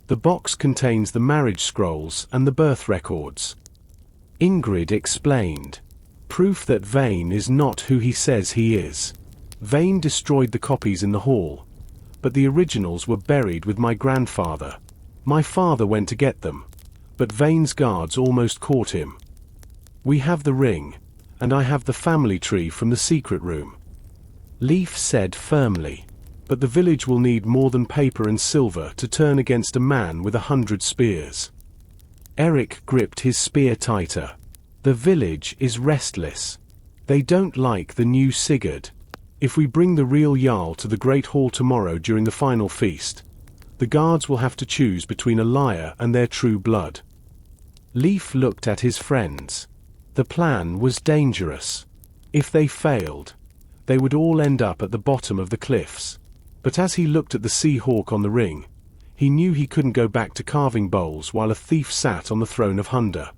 A: The box contains the marriage scrolls and the birth records. Ingrid explained. Proof that Vane is not who he says he is. Vane destroyed the copies in the hall, but the originals were buried with my grandfather. My father went to get them, but Vane's guards almost caught him. We have the ring, and I have the family tree from the secret room. Leif said firmly. But the village will need more than paper and silver to turn against a man with 100 spears. Eric gripped his spear tighter. The village is restless. They don't like the new Sigurd. If we bring the real Jarl to the Great Hall tomorrow during the final feast, the guards will have to choose between a liar and their true blood. Leif looked at his friends. The plan was dangerous. If they failed, they would all end up at the bottom of the cliffs. But as he looked at the sea hawk on the ring, he knew he couldn't go back to carving bowls while a thief sat on the throne of Hunda.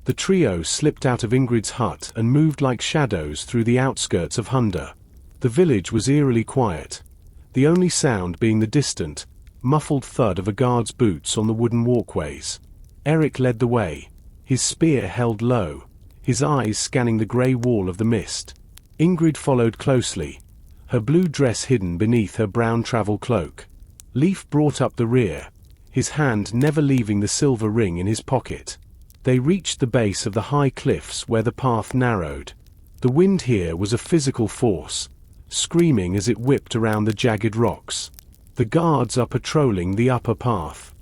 A: The trio slipped out of Ingrid's hut and moved like shadows through the outskirts of Hunda. The village was eerily quiet, the only sound being the distant, muffled thud of a guard's boots on the wooden walkways. Eric led the way, his spear held low, his eyes scanning the grey wall of the mist. Ingrid followed closely, her blue dress hidden beneath her brown travel cloak. Leif brought up the rear, his hand never leaving the silver ring in his pocket. They reached the base of the high cliffs where the path narrowed. The wind here was a physical force, screaming as it whipped around the jagged rocks. The guards are patrolling the upper path.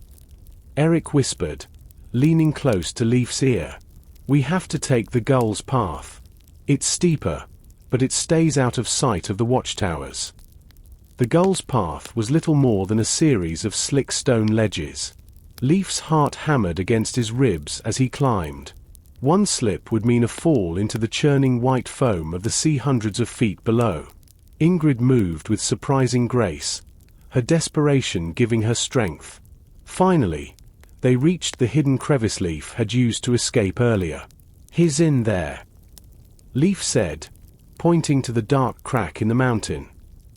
A: Eric whispered, leaning close to Leif's ear. We have to take the gull's path. It's steeper, but it stays out of sight of the watchtowers. The gull's path was little more than a series of slick stone ledges. Leif's heart hammered against his ribs as he climbed. One slip would mean a fall into the churning white foam of the sea hundreds of feet below. Ingrid moved with surprising grace, her desperation giving her strength. Finally, they reached the hidden crevice Leif had used to escape earlier. He's in there, Leif said, pointing to the dark crack in the mountain.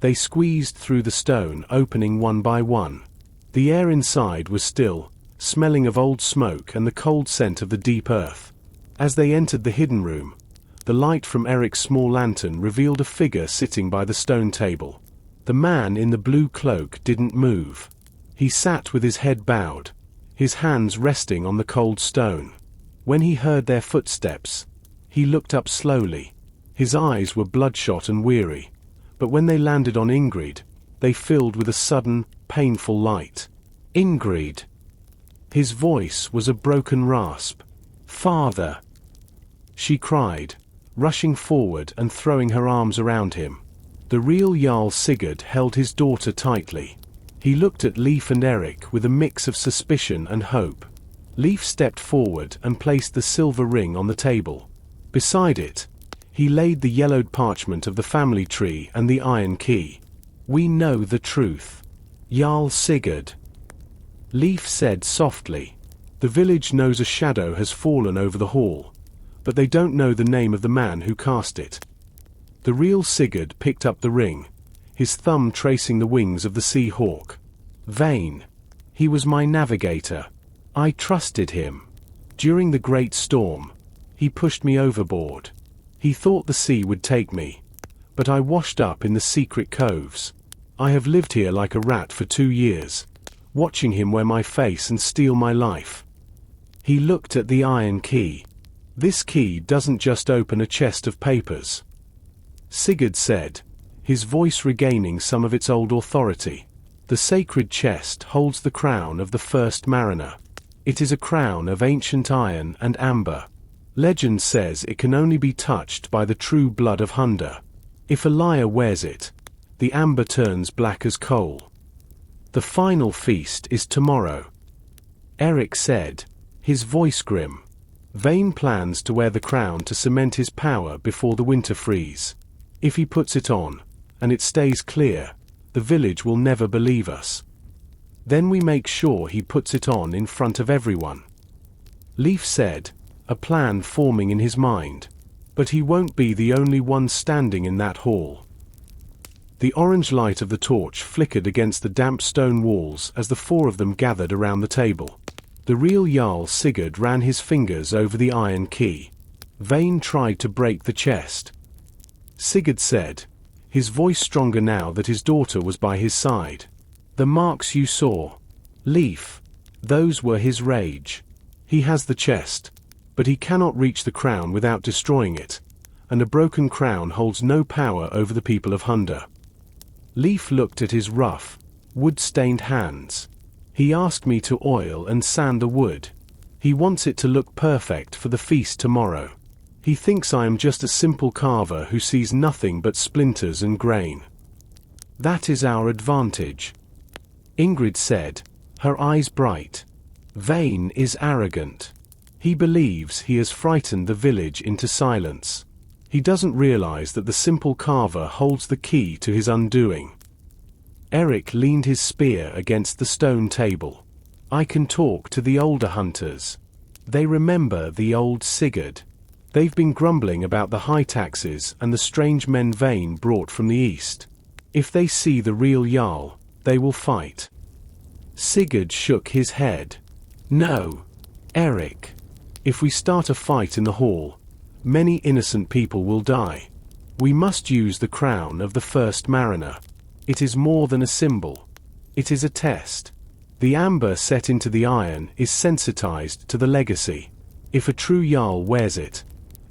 A: They squeezed through the stone opening one by one. The air inside was still, smelling of old smoke and the cold scent of the deep earth. As they entered the hidden room, the light from Eric's small lantern revealed a figure sitting by the stone table. The man in the blue cloak didn't move. He sat with his head bowed, his hands resting on the cold stone. When he heard their footsteps, he looked up slowly. His eyes were bloodshot and weary, but when they landed on Ingrid, they filled with a sudden, painful light. Ingrid. His voice was a broken rasp. Father! She cried, rushing forward and throwing her arms around him. The real Jarl Sigurd held his daughter tightly. He looked at Leif and Eric with a mix of suspicion and hope. Leif stepped forward and placed the silver ring on the table. Beside it, he laid the yellowed parchment of the family tree and the iron key. We know the truth. Jarl Sigurd. Leif said softly. The village knows a shadow has fallen over the hall, but they don't know the name of the man who cast it. The real Sigurd picked up the ring, his thumb tracing the wings of the sea hawk. Vain. He was my navigator. I trusted him. During the great storm, he pushed me overboard. He thought the sea would take me, but I washed up in the secret coves. I have lived here like a rat for 2 years, watching him wear my face and steal my life. He looked at the iron key. This key doesn't just open a chest of papers, Sigurd said, his voice regaining some of its old authority. The sacred chest holds the crown of the first mariner. It is a crown of ancient iron and amber. Legend says it can only be touched by the true blood of Hunda. If a liar wears it, the amber turns black as coal. The final feast is tomorrow, Eric said, his voice grim. Vane plans to wear the crown to cement his power before the winter freeze. If he puts it on, and it stays clear, the village will never believe us. Then we make sure he puts it on in front of everyone. Leif said, a plan forming in his mind. But he won't be the only one standing in that hall. The orange light of the torch flickered against the damp stone walls as the 4 of them gathered around the table. The real Jarl Sigurd ran his fingers over the iron key. Vane tried to break the chest. Sigurd said, his voice stronger now that his daughter was by his side. The marks you saw, Leif, those were his rage. He has the chest, but he cannot reach the crown without destroying it, and a broken crown holds no power over the people of Hunda. Leif looked at his rough, wood-stained hands. He asked me to oil and sand the wood. He wants it to look perfect for the feast tomorrow. He thinks I am just a simple carver who sees nothing but splinters and grain. That is our advantage, Ingrid said, her eyes bright. Vane is arrogant. He believes he has frightened the village into silence. He doesn't realize that the simple carver holds the key to his undoing. Eric leaned his spear against the stone table. I can talk to the older hunters. They remember the old Sigurd. They've been grumbling about the high taxes and the strange men Vane brought from the east. If they see the real Jarl, they will fight. Sigurd shook his head. No, Eric. If we start a fight in the hall, many innocent people will die. We must use the crown of the first mariner. It is more than a symbol. It is a test. The amber set into the iron is sensitized to the legacy. If a true Jarl wears it,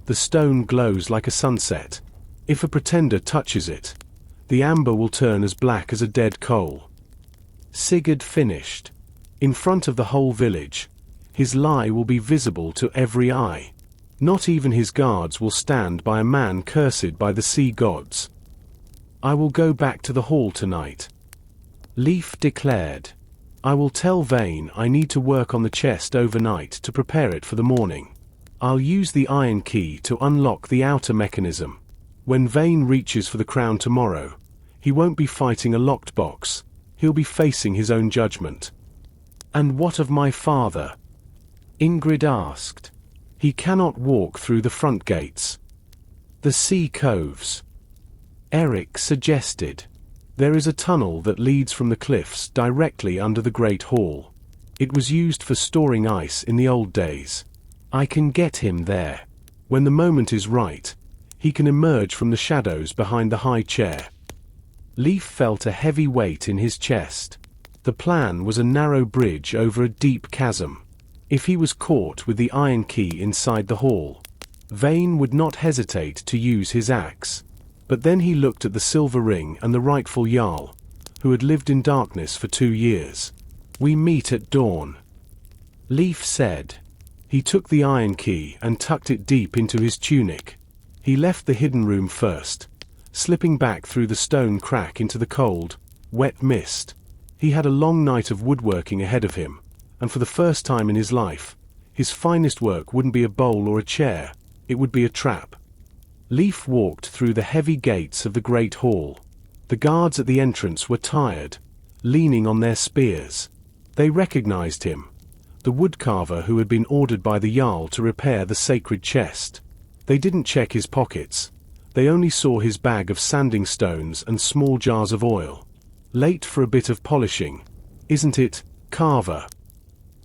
A: the stone glows like a sunset. If a pretender touches it, the amber will turn as black as a dead coal. Sigurd finished. In front of the whole village, his lie will be visible to every eye. Not even his guards will stand by a man cursed by the sea gods. I will go back to the hall tonight, Leif declared. I will tell Vane I need to work on the chest overnight to prepare it for the morning. I'll use the iron key to unlock the outer mechanism. When Vane reaches for the crown tomorrow, he won't be fighting a locked box. He'll be facing his own judgment. And what of my father? Ingrid asked. He cannot walk through the front gates. The sea coves, Eric suggested. There is a tunnel that leads from the cliffs directly under the Great Hall. It was used for storing ice in the old days. I can get him there. When the moment is right, he can emerge from the shadows behind the high chair. Leif felt a heavy weight in his chest. The plan was a narrow bridge over a deep chasm. If he was caught with the iron key inside the hall, Vane would not hesitate to use his axe. But then he looked at the silver ring and the rightful Jarl, who had lived in darkness for 2 years. We meet at dawn, Leif said. He took the iron key and tucked it deep into his tunic. He left the hidden room first, slipping back through the stone crack into the cold, wet mist. He had a long night of woodworking ahead of him, and for the first time in his life, his finest work wouldn't be a bowl or a chair, it would be a trap. Leif walked through the heavy gates of the Great Hall. The guards at the entrance were tired, leaning on their spears. They recognized him, the woodcarver who had been ordered by the Jarl to repair the sacred chest. They didn't check his pockets. They only saw his bag of sanding stones and small jars of oil. Late for a bit of polishing, isn't it, carver?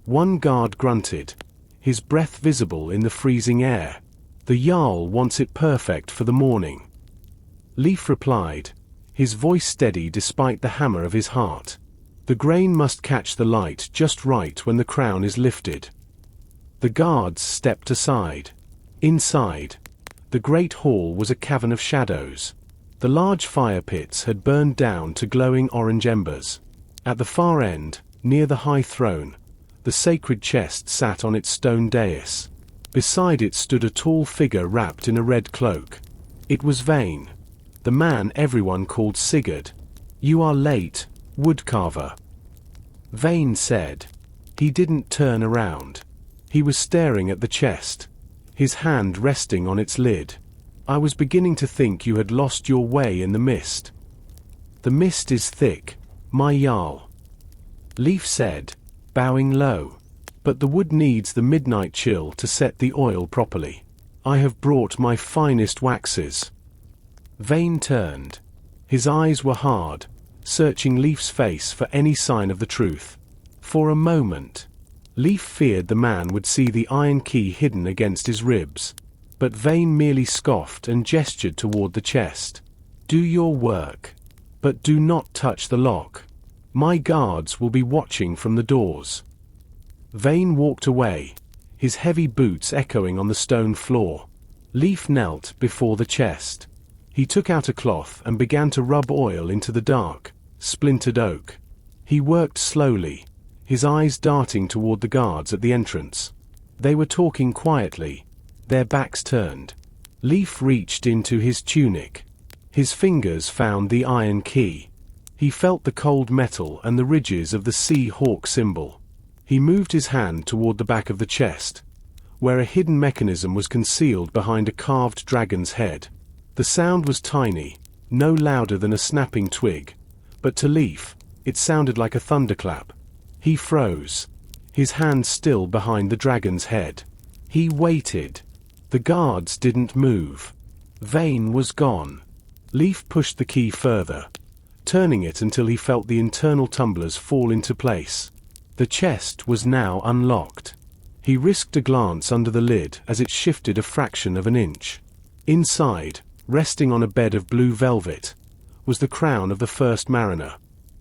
A: One guard grunted, his breath visible in the freezing air. The Jarl wants it perfect for the morning. Leif replied, his voice steady despite the hammer of his heart. The grain must catch the light just right when the crown is lifted. The guards stepped aside. Inside, the great hall was a cavern of shadows. The large fire pits had burned down to glowing orange embers. At the far end, near the high throne, the sacred chest sat on its stone dais. Beside it stood a tall figure wrapped in a red cloak. It was Vane, the man everyone called Sigurd. You are late, woodcarver, Vane said. He didn't turn around. He was staring at the chest, his hand resting on its lid. I was beginning to think you had lost your way in the mist. The mist is thick, my Jarl, Leif said, bowing low. But the wood needs the midnight chill to set the oil properly. I have brought my finest waxes. Vane turned. His eyes were hard, searching Leif's face for any sign of the truth. For a moment, Leif feared the man would see the iron key hidden against his ribs. But Vane merely scoffed and gestured toward the chest. Do your work, but do not touch the lock. My guards will be watching from the doors. Vane walked away, his heavy boots echoing on the stone floor. Leif knelt before the chest. He took out a cloth and began to rub oil into the dark, splintered oak. He worked slowly, his eyes darting toward the guards at the entrance. They were talking quietly, their backs turned. Leif reached into his tunic. His fingers found the iron key. He felt the cold metal and the ridges of the sea hawk symbol. He moved his hand toward the back of the chest, where a hidden mechanism was concealed behind a carved dragon's head. The sound was tiny, no louder than a snapping twig, but to Leif, it sounded like a thunderclap. He froze, his hand still behind the dragon's head. He waited. The guards didn't move. Vane was gone. Leif pushed the key further, turning it until he felt the internal tumblers fall into place. The chest was now unlocked. He risked a glance under the lid as it shifted a fraction of an inch. Inside, resting on a bed of blue velvet, was the crown of the first mariner.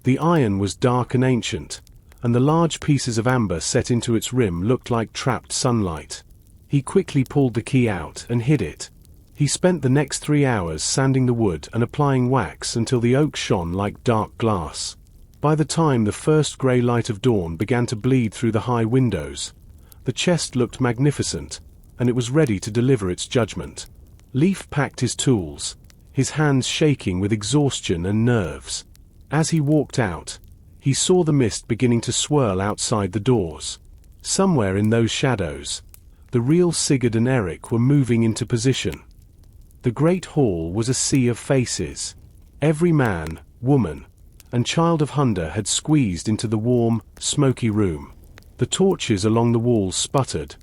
A: The iron was dark and ancient, and the large pieces of amber set into its rim looked like trapped sunlight. He quickly pulled the key out and hid it. He spent the next 3 hours sanding the wood and applying wax until the oak shone like dark glass. By the time the first grey light of dawn began to bleed through the high windows, the chest looked magnificent, and it was ready to deliver its judgment. Leif packed his tools, his hands shaking with exhaustion and nerves. As he walked out, he saw the mist beginning to swirl outside the doors. Somewhere in those shadows, the real Sigurd and Eric were moving into position. The great hall was a sea of faces. Every man, woman, and child of Hunda had squeezed into the warm, smoky room. The torches along the walls sputtered,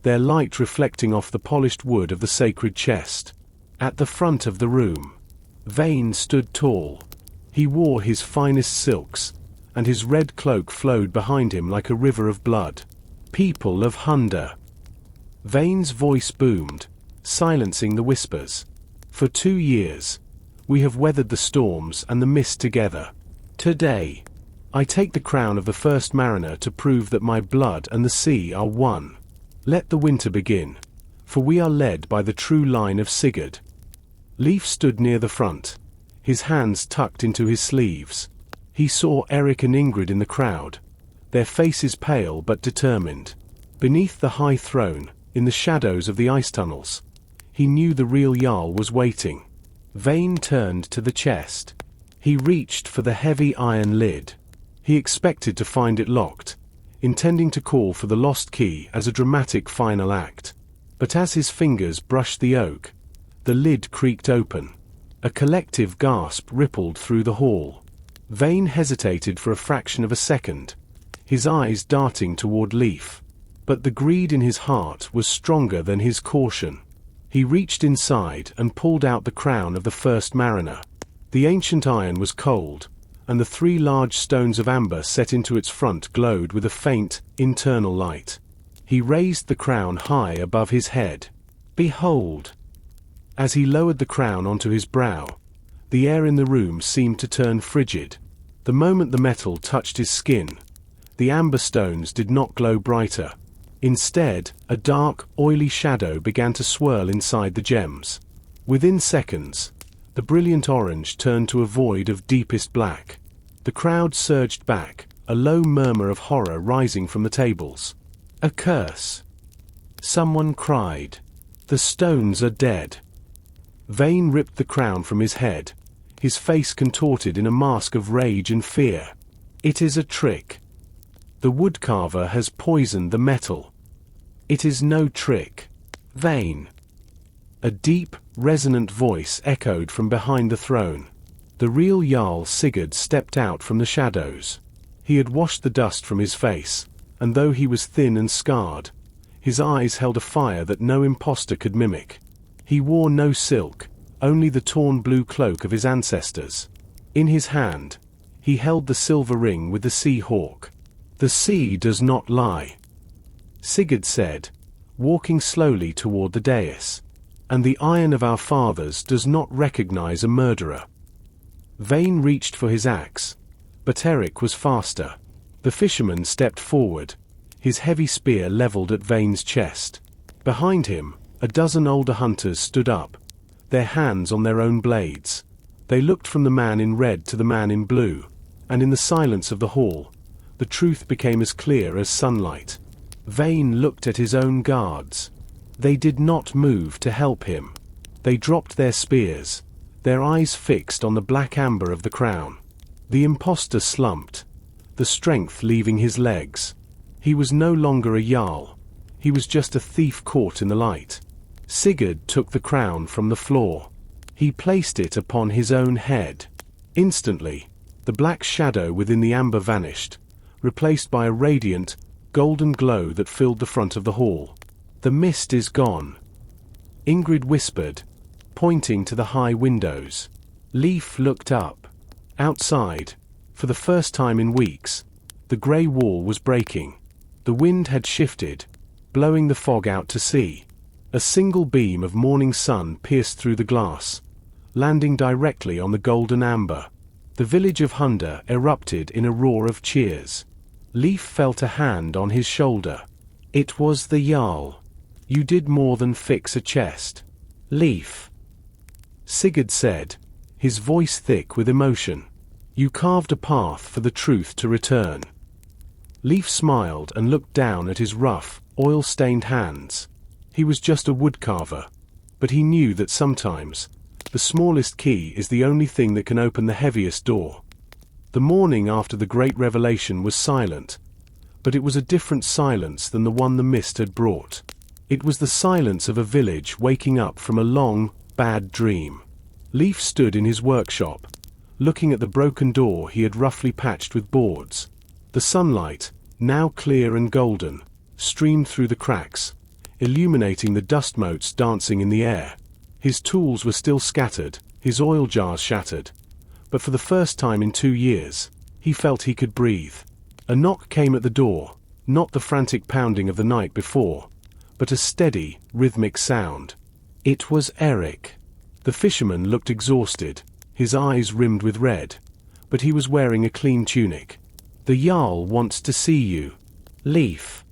A: their light reflecting off the polished wood of the sacred chest. At the front of the room, Vane stood tall. He wore his finest silks, and his red cloak flowed behind him like a river of blood. People of Hunda. Vane's voice boomed, silencing the whispers. For 2 years, we have weathered the storms and the mist together. Today, I take the crown of the first mariner to prove that my blood and the sea are one. Let the winter begin, for we are led by the true line of Sigurd. Leif stood near the front, his hands tucked into his sleeves. He saw Eric and Ingrid in the crowd, their faces pale but determined. Beneath the high throne, in the shadows of the ice tunnels, he knew the real Jarl was waiting. Vane turned to the chest. He reached for the heavy iron lid. He expected to find it locked, intending to call for the lost key as a dramatic final act. But as his fingers brushed the oak, the lid creaked open. A collective gasp rippled through the hall. Vane hesitated for a fraction of a second, his eyes darting toward Leif. But the greed in his heart was stronger than his caution. He reached inside and pulled out the crown of the first mariner. The ancient iron was cold, and the 3 large stones of amber set into its front glowed with a faint, internal light. He raised the crown high above his head. Behold! As he lowered the crown onto his brow, the air in the room seemed to turn frigid. The moment the metal touched his skin, the amber stones did not glow brighter. Instead, a dark, oily shadow began to swirl inside the gems. Within seconds, the brilliant orange turned to a void of deepest black. The crowd surged back, a low murmur of horror rising from the tables. A curse! Someone cried. The stones are dead. Vane ripped the crown from his head, his face contorted in a mask of rage and fear. It is a trick. The woodcarver has poisoned the metal. It is no trick. Vane. A deep, resonant voice echoed from behind the throne. The real Jarl Sigurd stepped out from the shadows. He had washed the dust from his face, and though he was thin and scarred, his eyes held a fire that no impostor could mimic. He wore no silk, only the torn blue cloak of his ancestors. In his hand, he held the silver ring with the sea hawk. The sea does not lie, Sigurd said, walking slowly toward the dais. And the iron of our fathers does not recognize a murderer. Vane reached for his axe, but Eric was faster. The fisherman stepped forward, his heavy spear leveled at Vane's chest. Behind him, a dozen older hunters stood up, their hands on their own blades. They looked from the man in red to the man in blue, and in the silence of the hall, the truth became as clear as sunlight. Vane looked at his own guards. They did not move to help him. They dropped their spears, their eyes fixed on the black amber of the crown. The impostor slumped, the strength leaving his legs. He was no longer a Jarl. He was just a thief caught in the light. Sigurd took the crown from the floor. He placed it upon his own head. Instantly, the black shadow within the amber vanished, replaced by a radiant, golden glow that filled the front of the hall. "The mist is gone," Ingrid whispered, pointing to the high windows. Leif looked up. Outside, for the first time in weeks, the grey wall was breaking. The wind had shifted, blowing the fog out to sea. A single beam of morning sun pierced through the glass, landing directly on the golden amber. The village of Hunda erupted in a roar of cheers. Leif felt a hand on his shoulder. It was the Jarl. "You did more than fix a chest, Leif," Sigurd said, his voice thick with emotion. "You carved a path for the truth to return." Leif smiled and looked down at his rough, oil-stained hands. He was just a woodcarver, but he knew that sometimes the smallest key is the only thing that can open the heaviest door. The morning after the great revelation was silent, but it was a different silence than the one the mist had brought. It was the silence of a village waking up from a long, bad dream. Leif stood in his workshop, looking at the broken door he had roughly patched with boards. The sunlight, now clear and golden, streamed through the cracks, illuminating the dust motes dancing in the air. His tools were still scattered, his oil jars shattered, but for the first time in 2 years, he felt he could breathe. A knock came at the door, not the frantic pounding of the night before, but a steady, rhythmic sound. It was Eric. The fisherman looked exhausted, his eyes rimmed with red, but he was wearing a clean tunic. "The Jarl wants to see you, Leif,"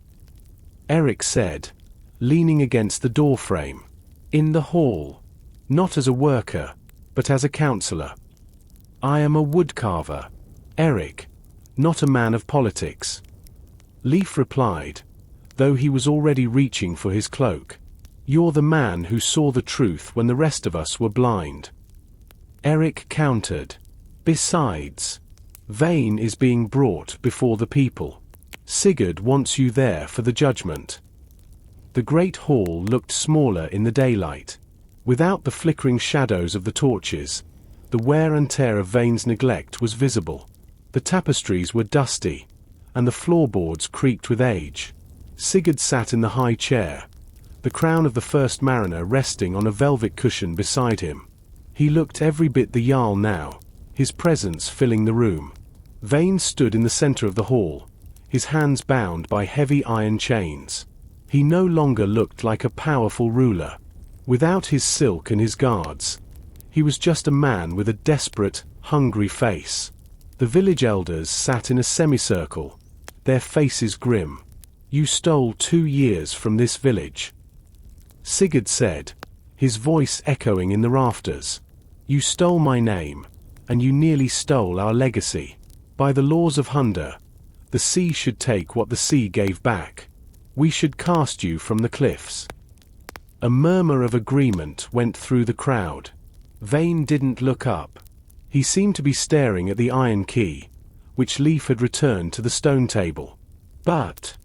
A: Eric said, leaning against the doorframe. "In the hall. Not as a worker, but as a counselor." "I am a woodcarver, Eric, not a man of politics," Leif replied, though he was already reaching for his cloak. "You're the man who saw the truth when the rest of us were blind," Eric countered. "Besides, Vane is being brought before the people. Sigurd wants you there for the judgment." The great hall looked smaller in the daylight. Without the flickering shadows of the torches, the wear and tear of Vane's neglect was visible. The tapestries were dusty, and the floorboards creaked with age. Sigurd sat in the high chair, the crown of the first mariner resting on a velvet cushion beside him. He looked every bit the Jarl now, his presence filling the room. Vane stood in the center of the hall, his hands bound by heavy iron chains. He no longer looked like a powerful ruler. Without his silk and his guards, he was just a man with a desperate, hungry face. The village elders sat in a semicircle, their faces grim. "You stole 2 years from this village," Sigurd said, his voice echoing in the rafters. "You stole my name, and you nearly stole our legacy. By the laws of Hunda, the sea should take what the sea gave back. We should cast you from the cliffs." A murmur of agreement went through the crowd. Vane didn't look up. He seemed to be staring at the iron key, which Leif had returned to the stone table. "But,"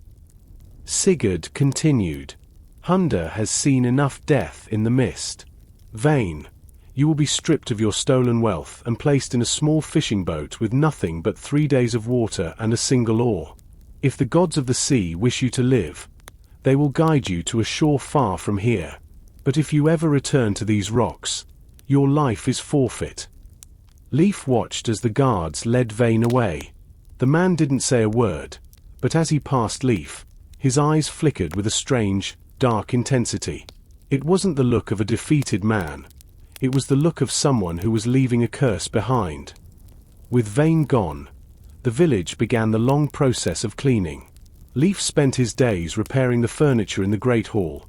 A: Sigurd continued, "Hunda has seen enough death in the mist. Vane, you will be stripped of your stolen wealth and placed in a small fishing boat with nothing but 3 days of water and a single oar. If the gods of the sea wish you to live, they will guide you to a shore far from here. But if you ever return to these rocks, your life is forfeit." Leif watched as the guards led Vane away. The man didn't say a word, but as he passed Leif, his eyes flickered with a strange, dark intensity. It wasn't the look of a defeated man. It was the look of someone who was leaving a curse behind. With Vane gone, the village began the long process of cleaning. Leif spent his days repairing the furniture in the great hall,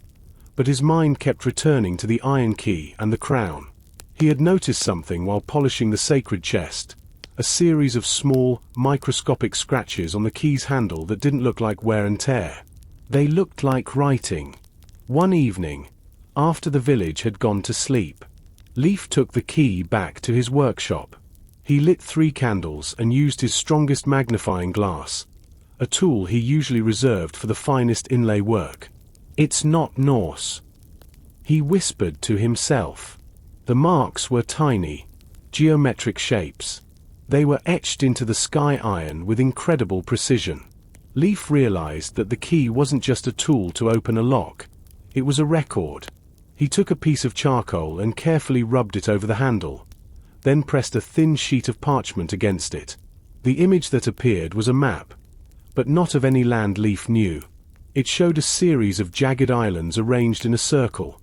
A: but his mind kept returning to the iron key and the crown. He had noticed something while polishing the sacred chest, a series of small, microscopic scratches on the key's handle that didn't look like wear and tear. They looked like writing. One evening, after the village had gone to sleep, Leif took the key back to his workshop. He lit 3 candles and used his strongest magnifying glass, a tool he usually reserved for the finest inlay work. "It's not Norse," he whispered to himself. The marks were tiny, geometric shapes. They were etched into the sky iron with incredible precision. Leif realized that the key wasn't just a tool to open a lock, it was a record. He took a piece of charcoal and carefully rubbed it over the handle, then pressed a thin sheet of parchment against it. The image that appeared was a map, but not of any land Leif knew. It showed a series of jagged islands arranged in a circle,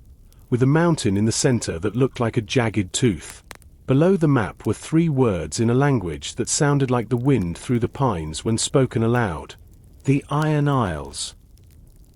A: with a mountain in the center that looked like a jagged tooth. Below the map were 3 words in a language that sounded like the wind through the pines when spoken aloud. "The Iron Isles,"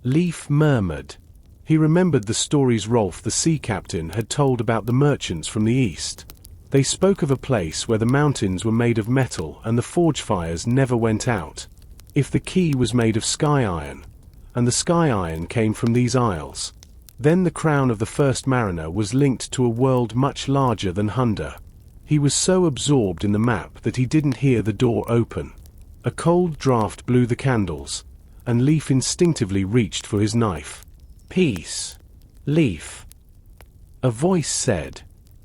A: Leif murmured. He remembered the stories Rolf the sea captain had told about the merchants from the east. They spoke of a place where the mountains were made of metal and the forge fires never went out. If the key was made of sky iron, and the sky iron came from these isles, then the crown of the first mariner was linked to a world much larger than Hunda. He was so absorbed in the map that he didn't hear the door open. A cold draft blew the candles, and Leif instinctively reached for his knife. "Peace, Leif," a voice said.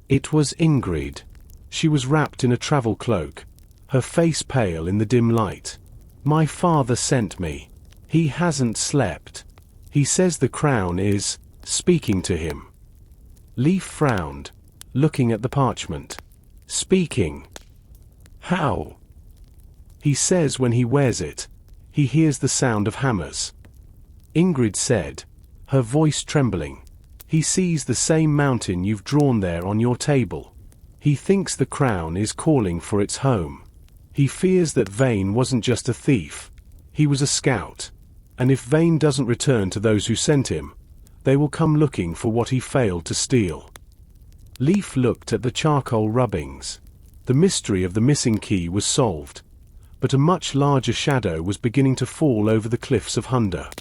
A: It was Ingrid. She was wrapped in a travel cloak, her face pale in the dim light. "My father sent me. He hasn't slept. He says the crown is speaking to him." Leif frowned, looking at the parchment. "Speaking? How?" "He says when he wears it, he hears the sound of hammers," Ingrid said, her voice trembling. "He sees the same mountain you've drawn there on your table. He thinks the crown is calling for its home. He fears that Vane wasn't just a thief, he was a scout. And if Vane doesn't return to those who sent him, they will come looking for what he failed to steal." Leif looked at the charcoal rubbings. The mystery of the missing key was solved, but a much larger shadow was beginning to fall over the cliffs of Hunda.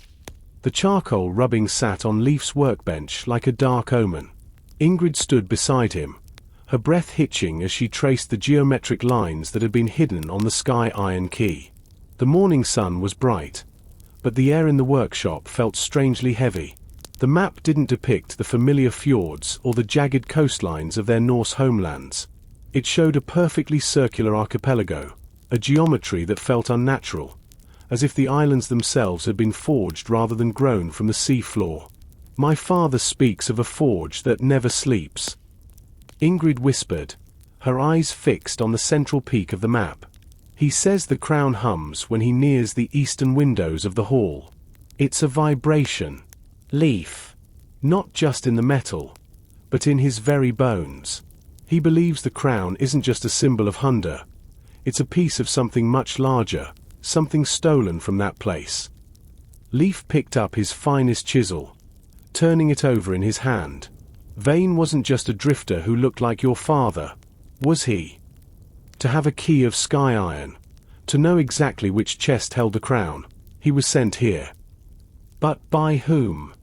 A: The charcoal rubbing sat on Leif's workbench like a dark omen. Ingrid stood beside him, her breath hitching as she traced the geometric lines that had been hidden on the sky iron key. The morning sun was bright, but the air in the workshop felt strangely heavy. The map didn't depict the familiar fjords or the jagged coastlines of their Norse homelands. It showed a perfectly circular archipelago, a geometry that felt unnatural, as if the islands themselves had been forged rather than grown from the sea floor. "My father speaks of a forge that never sleeps," Ingrid whispered, her eyes fixed on the central peak of the map. "He says the crown hums when he nears the eastern windows of the hall. It's a vibration, Leif, not just in the metal, but in his very bones." He believes the crown isn't just a symbol of Hunda, it's a piece of something much larger, something stolen from that place. Leif picked up his finest chisel, turning it over in his hand. "Vane wasn't just a drifter who looked like your father, was he? To have a key of sky iron, to know exactly which chest held the crown, he was sent here." "But by whom?"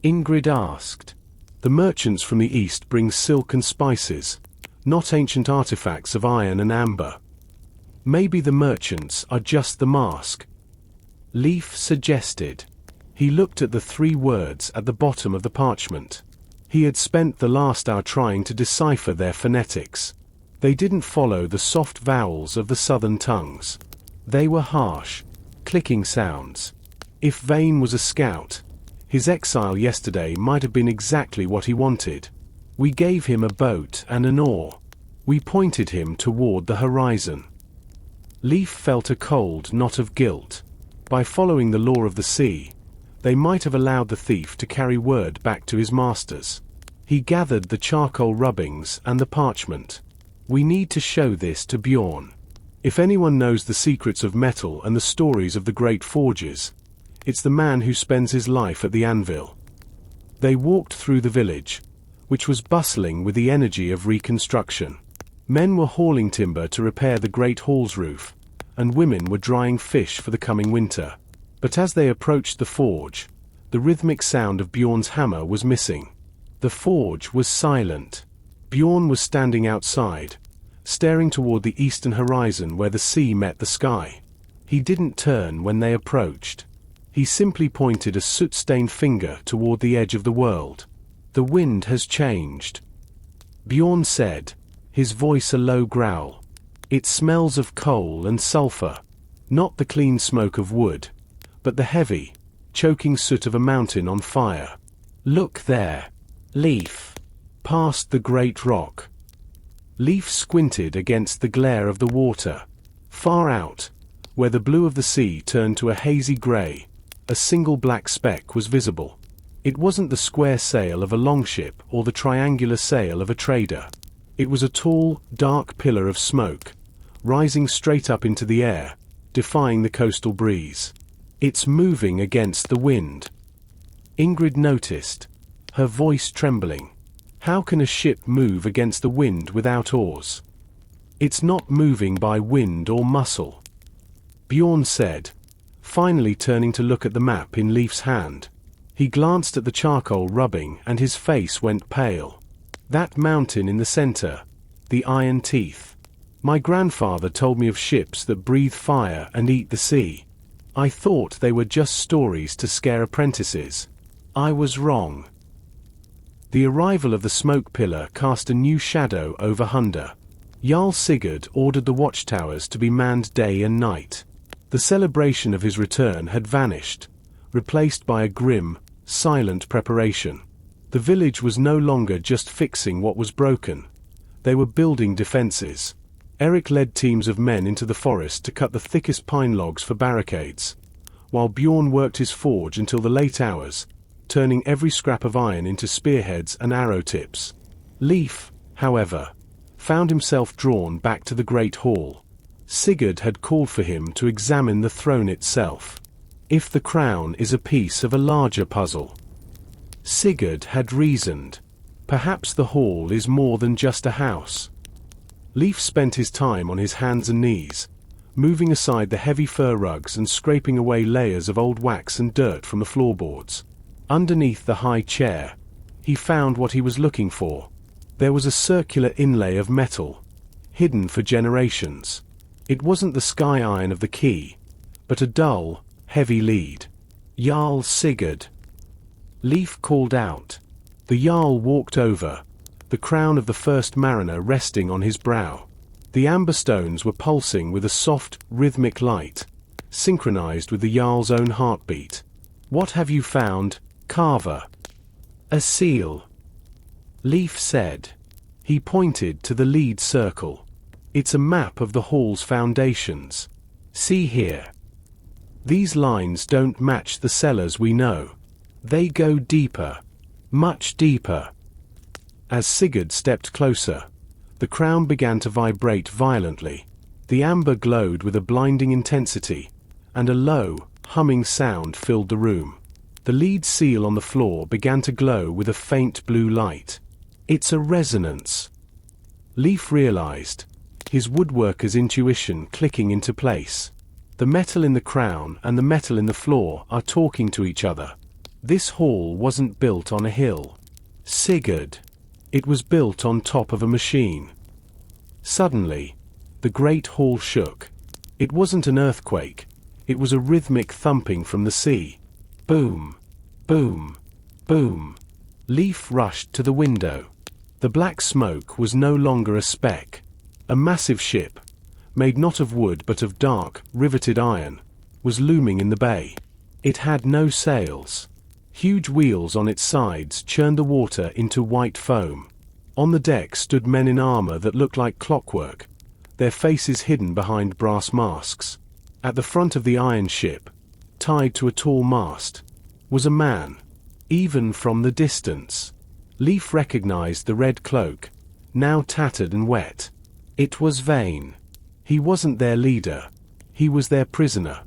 A: Ingrid asked. "The merchants from the east bring silk and spices, not ancient artifacts of iron and amber. Maybe the merchants are just the mask," Leif suggested. He looked at the 3 words at the bottom of the parchment. He had spent the last hour trying to decipher their phonetics. They didn't follow the soft vowels of the southern tongues. They were harsh, clicking sounds. If Vane was a scout, his exile yesterday might have been exactly what he wanted. "We gave him a boat and an oar. We pointed him toward the horizon." Leif felt a cold knot of guilt. By following the law of the sea, they might have allowed the thief to carry word back to his masters. He gathered the charcoal rubbings and the parchment. "We need to show this to Bjorn. If anyone knows the secrets of metal and the stories of the great forges, it's the man who spends his life at the anvil." They walked through the village, which was bustling with the energy of reconstruction. Men were hauling timber to repair the great hall's roof, and women were drying fish for the coming winter. But as they approached the forge, The rhythmic sound of Bjorn's hammer was missing. The forge was silent. Bjorn was standing outside, staring toward the eastern horizon where the sea met the sky. He didn't turn when they approached. He simply pointed a soot-stained finger toward the edge of the world. "The wind has changed," Bjorn said, his voice a low growl. "It smells of coal and sulfur. Not the clean smoke of wood, but the heavy, choking soot of a mountain on fire. Look there, Leif, past the great rock." Leif squinted against the glare of the water. Far out, where the blue of the sea turned to a hazy gray, a single black speck was visible. It wasn't the square sail of a longship or the triangular sail of a trader. It was a tall, dark pillar of smoke, rising straight up into the air, defying the coastal breeze. "It's moving against the wind," Ingrid noticed, her voice trembling. "How can a ship move against the wind without oars?" "It's not moving by wind or muscle," Bjorn said, finally turning to look at the map in Leif's hand. He glanced at the charcoal rubbing and his face went pale. "That mountain in the center, the Iron Teeth. My grandfather told me of ships that breathe fire and eat the sea. I thought they were just stories to scare apprentices. I was wrong." The arrival of the smoke pillar cast a new shadow over Hunda. Jarl Sigurd ordered the watchtowers to be manned day and night. The celebration of his return had vanished, replaced by a grim, silent preparation. The village was no longer just fixing what was broken. They were building defenses. Eric led teams of men into the forest to cut the thickest pine logs for barricades, while Bjorn worked his forge until the late hours, turning every scrap of iron into spearheads and arrow tips. Leif, however, found himself drawn back to the great hall. Sigurd had called for him to examine the throne itself. If the crown is a piece of a larger puzzle, Sigurd had reasoned, perhaps the hall is more than just a house. Leif spent his time on his hands and knees, moving aside the heavy fur rugs and scraping away layers of old wax and dirt from the floorboards. Underneath the high chair, he found what he was looking for. There was a circular inlay of metal, hidden for generations. It wasn't the sky iron of the key, but a dull, heavy lead. "Jarl Sigurd," Leif called out. The Jarl walked over, the crown of the first mariner resting on his brow. The amber stones were pulsing with a soft, rhythmic light, synchronized with the Jarl's own heartbeat. "What have you found, Carver?" "A seal," Leif said. He pointed to the lead circle. "It's a map of the hall's foundations. See here. These lines don't match the cellars we know. They go deeper, much deeper." As Sigurd stepped closer, the crown began to vibrate violently. The amber glowed with a blinding intensity, and a low, humming sound filled the room. The lead seal on the floor began to glow with a faint blue light. "It's a resonance," Leif realized, his woodworker's intuition clicking into place. "The metal in the crown and the metal in the floor are talking to each other. This hall wasn't built on a hill, Sigurd. It was built on top of a machine." Suddenly, the great hall shook. It wasn't an earthquake. It was a rhythmic thumping from the sea. Boom, boom, boom. Leif rushed to the window. The black smoke was no longer a speck. A massive ship, made not of wood but of dark, riveted iron, was looming in the bay. It had no sails. Huge wheels on its sides churned the water into white foam. On the deck stood men in armor that looked like clockwork, their faces hidden behind brass masks. At the front of the iron ship, tied to a tall mast, was a man. Even from the distance, Leif recognized the red cloak, now tattered and wet. It was Vane. He wasn't their leader. He was their prisoner.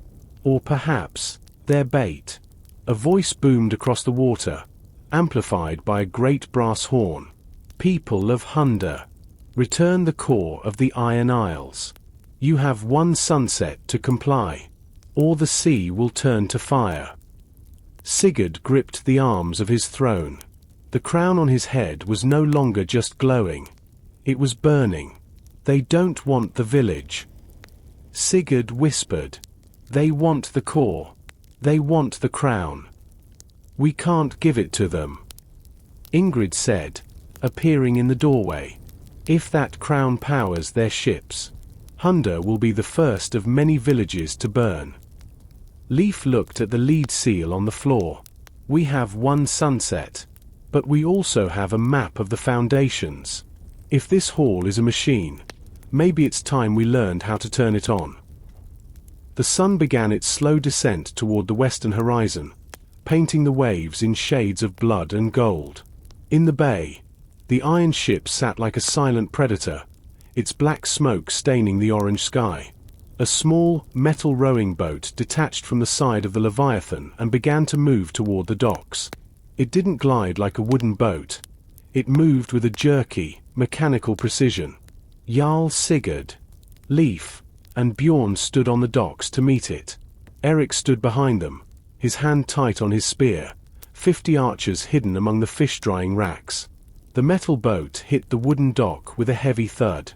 A: Or perhaps, their bait. A voice boomed across the water, amplified by a great brass horn. "People of Hunda, return the core of the Iron Isles. You have one sunset to comply, or the sea will turn to fire." Sigurd gripped the arms of his throne. The crown on his head was no longer just glowing. It was burning. "They don't want the village," Sigurd whispered. "They want the core. They want the crown. We can't give it to them," Ingrid said, appearing in the doorway. "If that crown powers their ships, Hunda will be the first of many villages to burn." Leif looked at the lead seal on the floor. "We have one sunset, but we also have a map of the foundations. If this hall is a machine, maybe it's time we learned how to turn it on." The sun began its slow descent toward the western horizon, painting the waves in shades of blood and gold. In the bay, the iron ship sat like a silent predator, its black smoke staining the orange sky. A small, metal rowing boat detached from the side of the Leviathan and began to move toward the docks. It didn't glide like a wooden boat. It moved with a jerky, mechanical precision. Jarl, Sigurd, Leif, and Bjorn stood on the docks to meet it. Eric stood behind them, his hand tight on his spear, 50 archers hidden among the fish-drying racks. The metal boat hit the wooden dock with a heavy thud.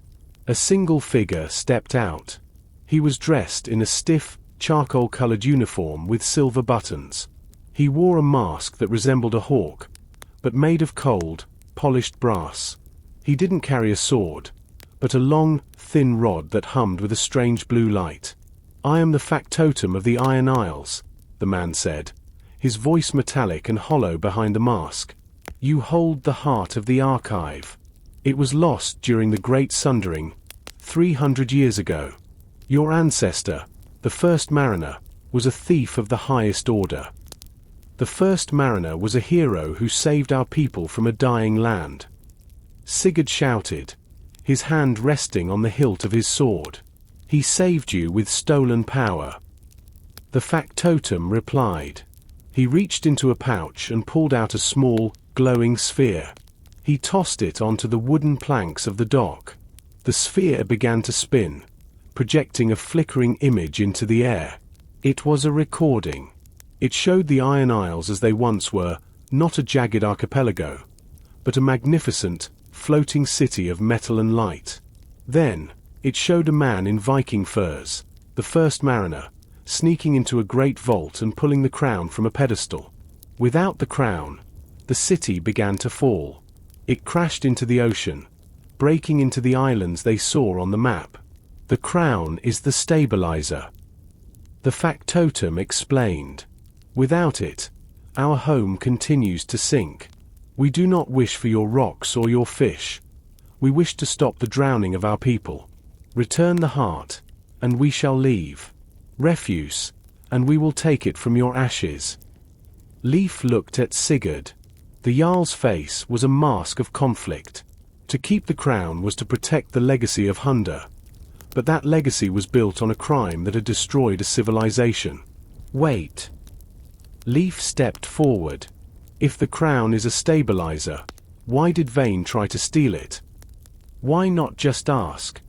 A: A single figure stepped out. He was dressed in a stiff, charcoal-colored uniform with silver buttons. He wore a mask that resembled a hawk, but made of cold, polished brass. He didn't carry a sword, but a long, thin rod that hummed with a strange blue light. "I am the factotum of the Iron Isles," the man said, his voice metallic and hollow behind the mask. "You hold the heart of the archive. It was lost during the Great Sundering, 300 years ago. Your ancestor, the first mariner, was a thief of the highest order. The first mariner was a hero who saved our people from a dying land." Sigurd shouted, his hand resting on the hilt of his sword. "He saved you with stolen power." The factotum replied. He reached into a pouch and pulled out a small, glowing sphere. He tossed it onto the wooden planks of the dock. The sphere began to spin, projecting a flickering image into the air. It was a recording. It showed the Iron Isles as they once were, not a jagged archipelago, but a magnificent, floating city of metal and light. Then, it showed a man in Viking furs, the first mariner, sneaking into a great vault and pulling the crown from a pedestal. Without the crown, the city began to fall. It crashed into the ocean, breaking into the islands they saw on the map. "The crown is the stabilizer," the factotum explained. "Without it, our home continues to sink. We do not wish for your rocks or your fish. We wish to stop the drowning of our people. Return the heart, and we shall leave. Refuse, and we will take it from your ashes." Leif looked at Sigurd. The Jarl's face was a mask of conflict. To keep the crown was to protect the legacy of Hunda. But that legacy was built on a crime that had destroyed a civilization. "Wait." Leif stepped forward. "If the crown is a stabilizer, why did Vane try to steal it? Why not just ask?"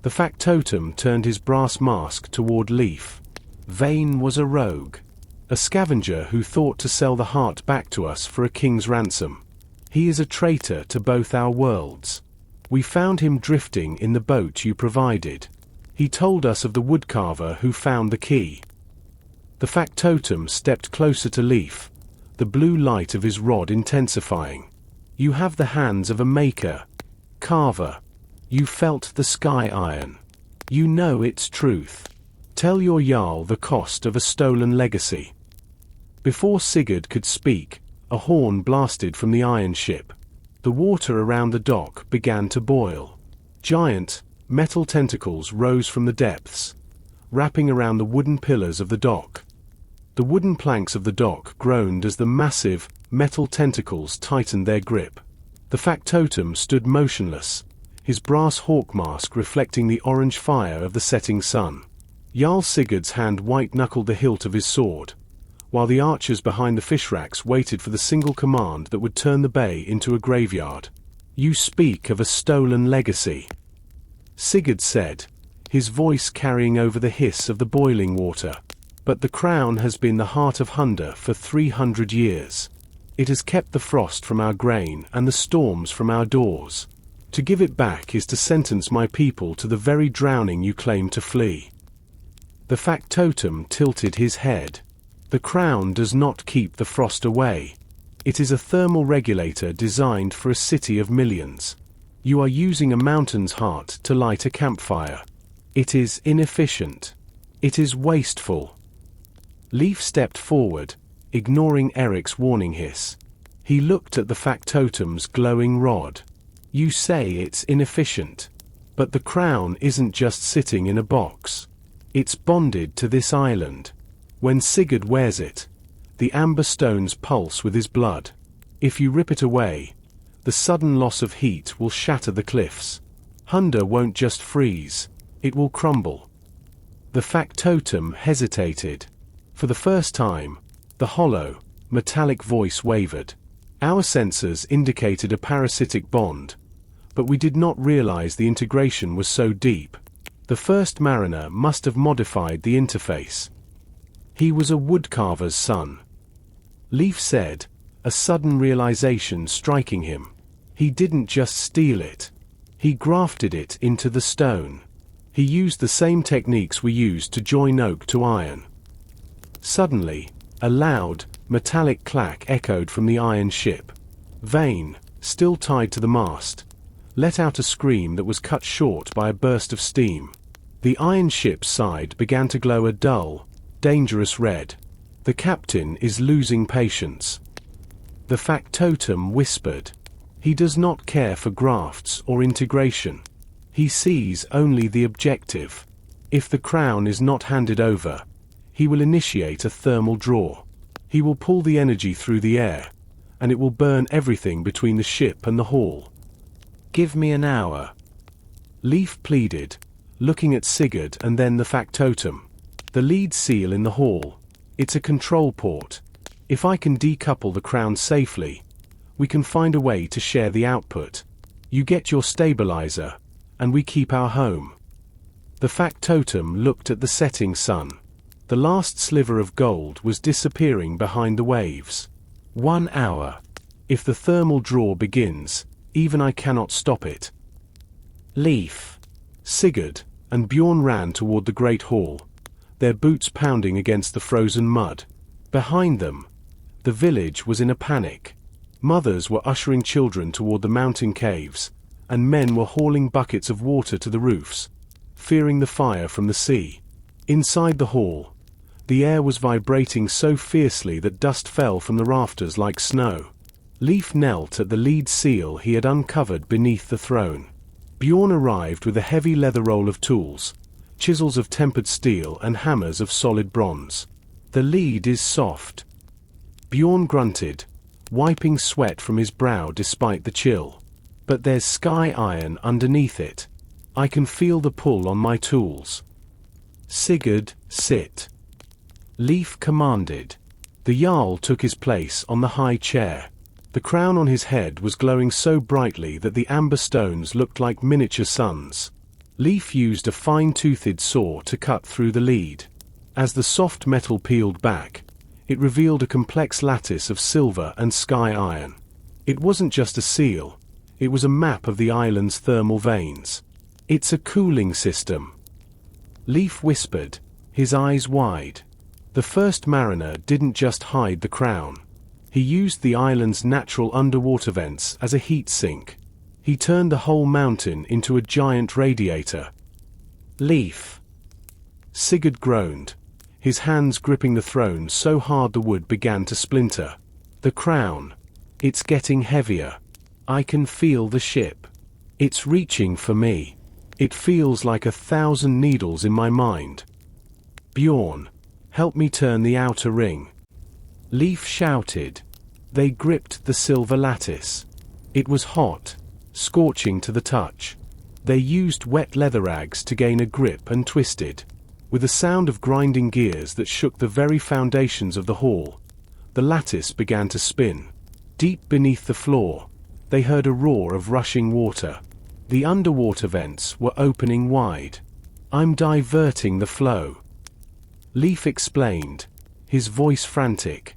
A: The factotum turned his brass mask toward Leif. "Vane was a rogue. A scavenger who thought to sell the heart back to us for a king's ransom. He is a traitor to both our worlds. We found him drifting in the boat you provided. He told us of the woodcarver who found the key." The factotum stepped closer to Leif, the blue light of his rod intensifying. "You have the hands of a maker, carver. You felt the sky iron. You know its truth. Tell your Jarl the cost of a stolen legacy." Before Sigurd could speak, a horn blasted from the iron ship. The water around the dock began to boil. Giant, metal tentacles rose from the depths, wrapping around the wooden pillars of the dock. The wooden planks of the dock groaned as the massive, metal tentacles tightened their grip. The factotum stood motionless, his brass hawk mask reflecting the orange fire of the setting sun. Jarl Sigurd's hand white-knuckled the hilt of his sword, while the archers behind the fish racks waited for the single command that would turn the bay into a graveyard. "You speak of a stolen legacy," Sigurd said, his voice carrying over the hiss of the boiling water. But the crown has been the heart of Hunda for 300 years. It has kept the frost from our grain and the storms from our doors. To give it back is to sentence my people to the very drowning you claim to flee." The factotum tilted his head. "The crown does not keep the frost away. It is a thermal regulator designed for a city of millions. You are using a mountain's heart to light a campfire. It is inefficient. It is wasteful." Leif stepped forward, ignoring Eric's warning hiss. He looked at the factotum's glowing rod. "You say it's inefficient. But the crown isn't just sitting in a box. It's bonded to this island. When Sigurd wears it, the amber stones pulse with his blood. If you rip it away, the sudden loss of heat will shatter the cliffs. Hunda won't just freeze, it will crumble." The factotum hesitated. For the first time, the hollow, metallic voice wavered. Our sensors indicated a parasitic bond, but we did not realize the integration was so deep. The first mariner must have modified the interface. He was a woodcarver's son. Leif said, a sudden realization striking him. He didn't just steal it. He grafted it into the stone. He used the same techniques we used to join oak to iron. Suddenly, a loud, metallic clack echoed from the iron ship. Vane, still tied to the mast, let out a scream that was cut short by a burst of steam. The iron ship's side began to glow a dull, dangerous red. "The captain is losing patience." The factotum whispered. "He does not care for grafts or integration. He sees only the objective. If the crown is not handed over, he will initiate a thermal draw. He will pull the energy through the air, and it will burn everything between the ship and the hall. Give me an hour." Leif pleaded, looking at Sigurd and then the factotum. "The lead seal in the hall. It's a control port. If I can decouple the crown safely, we can find a way to share the output. You get your stabilizer, and we keep our home." The factotum looked at the setting sun. The last sliver of gold was disappearing behind the waves. 1 hour. If the thermal draw begins, even I cannot stop it. Leif, Sigurd, and Bjorn ran toward the great hall, their boots pounding against the frozen mud. Behind them, the village was in a panic. Mothers were ushering children toward the mountain caves, and men were hauling buckets of water to the roofs, fearing the fire from the sea. Inside the hall, the air was vibrating so fiercely that dust fell from the rafters like snow. Leif knelt at the lead seal he had uncovered beneath the throne. Bjorn arrived with a heavy leather roll of tools, chisels of tempered steel and hammers of solid bronze. "The lead is soft." Bjorn grunted, wiping sweat from his brow despite the chill. "But there's sky iron underneath it. I can feel the pull on my tools." "Sigurd, sit," Leif commanded. The Jarl took his place on the high chair. The crown on his head was glowing so brightly that the amber stones looked like miniature suns. Leif used a fine-toothed saw to cut through the lead. As the soft metal peeled back, it revealed a complex lattice of silver and sky iron. It wasn't just a seal, it was a map of the island's thermal veins. "It's a cooling system," Leif whispered, his eyes wide. The first mariner didn't just hide the crown. He used the island's natural underwater vents as a heat sink. He turned the whole mountain into a giant radiator. "Leif," Sigurd groaned, his hands gripping the throne so hard the wood began to splinter. "The crown. It's getting heavier. I can feel the ship. It's reaching for me. It feels like 1,000 needles in my mind. Bjorn, help me turn the outer ring." Leif shouted. They gripped the silver lattice. It was hot, scorching to the touch. They used wet leather rags to gain a grip and twisted. With a sound of grinding gears that shook the very foundations of the hall, the lattice began to spin. Deep beneath the floor, they heard a roar of rushing water. The underwater vents were opening wide. "I'm diverting the flow." Leif explained, his voice frantic.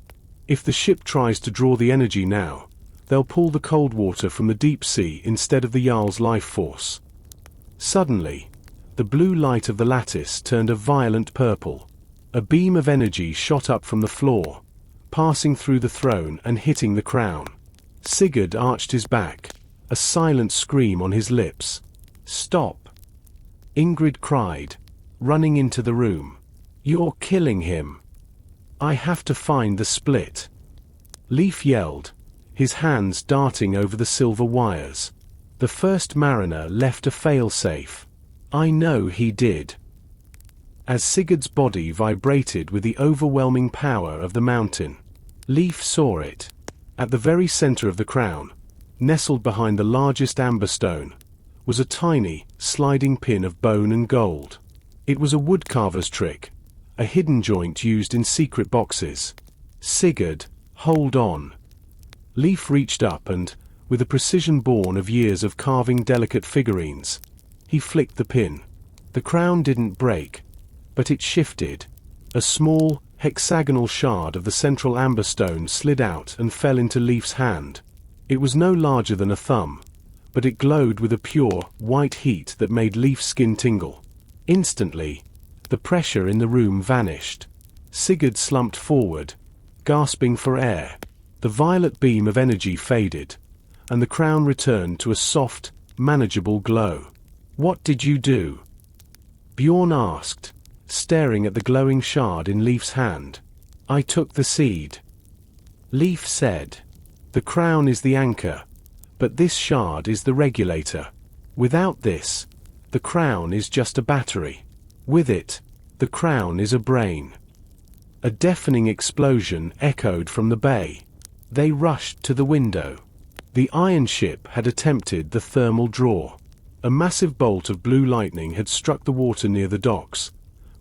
A: If the ship tries to draw the energy now, they'll pull the cold water from the deep sea instead of the Jarl's life force. Suddenly, the blue light of the lattice turned a violent purple. A beam of energy shot up from the floor, passing through the throne and hitting the crown. Sigurd arched his back, a silent scream on his lips. "Stop!" Ingrid cried, running into the room. "You're killing him. I have to find the split." Leif yelled, his hands darting over the silver wires. "The first mariner left a failsafe. I know he did." As Sigurd's body vibrated with the overwhelming power of the mountain, Leif saw it. At the very center of the crown, nestled behind the largest amber stone, was a tiny, sliding pin of bone and gold. It was a woodcarver's trick, a hidden joint used in secret boxes. "Sigurd, hold on." Leif reached up and, with a precision born of years of carving delicate figurines, he flicked the pin. The crown didn't break, but it shifted. A small, hexagonal shard of the central amber stone slid out and fell into Leif's hand. It was no larger than a thumb, but it glowed with a pure, white heat that made Leif's skin tingle. Instantly, the pressure in the room vanished. Sigurd slumped forward, gasping for air. The violet beam of energy faded, and the crown returned to a soft, manageable glow. "What did you do?" Bjorn asked, staring at the glowing shard in Leif's hand. "I took the seed." Leif said, "The crown is the anchor, but this shard is the regulator. Without this, the crown is just a battery. With it, the crown is a brain." A deafening explosion echoed from the bay. They rushed to the window. The iron ship had attempted the thermal draw. A massive bolt of blue lightning had struck the water near the docks,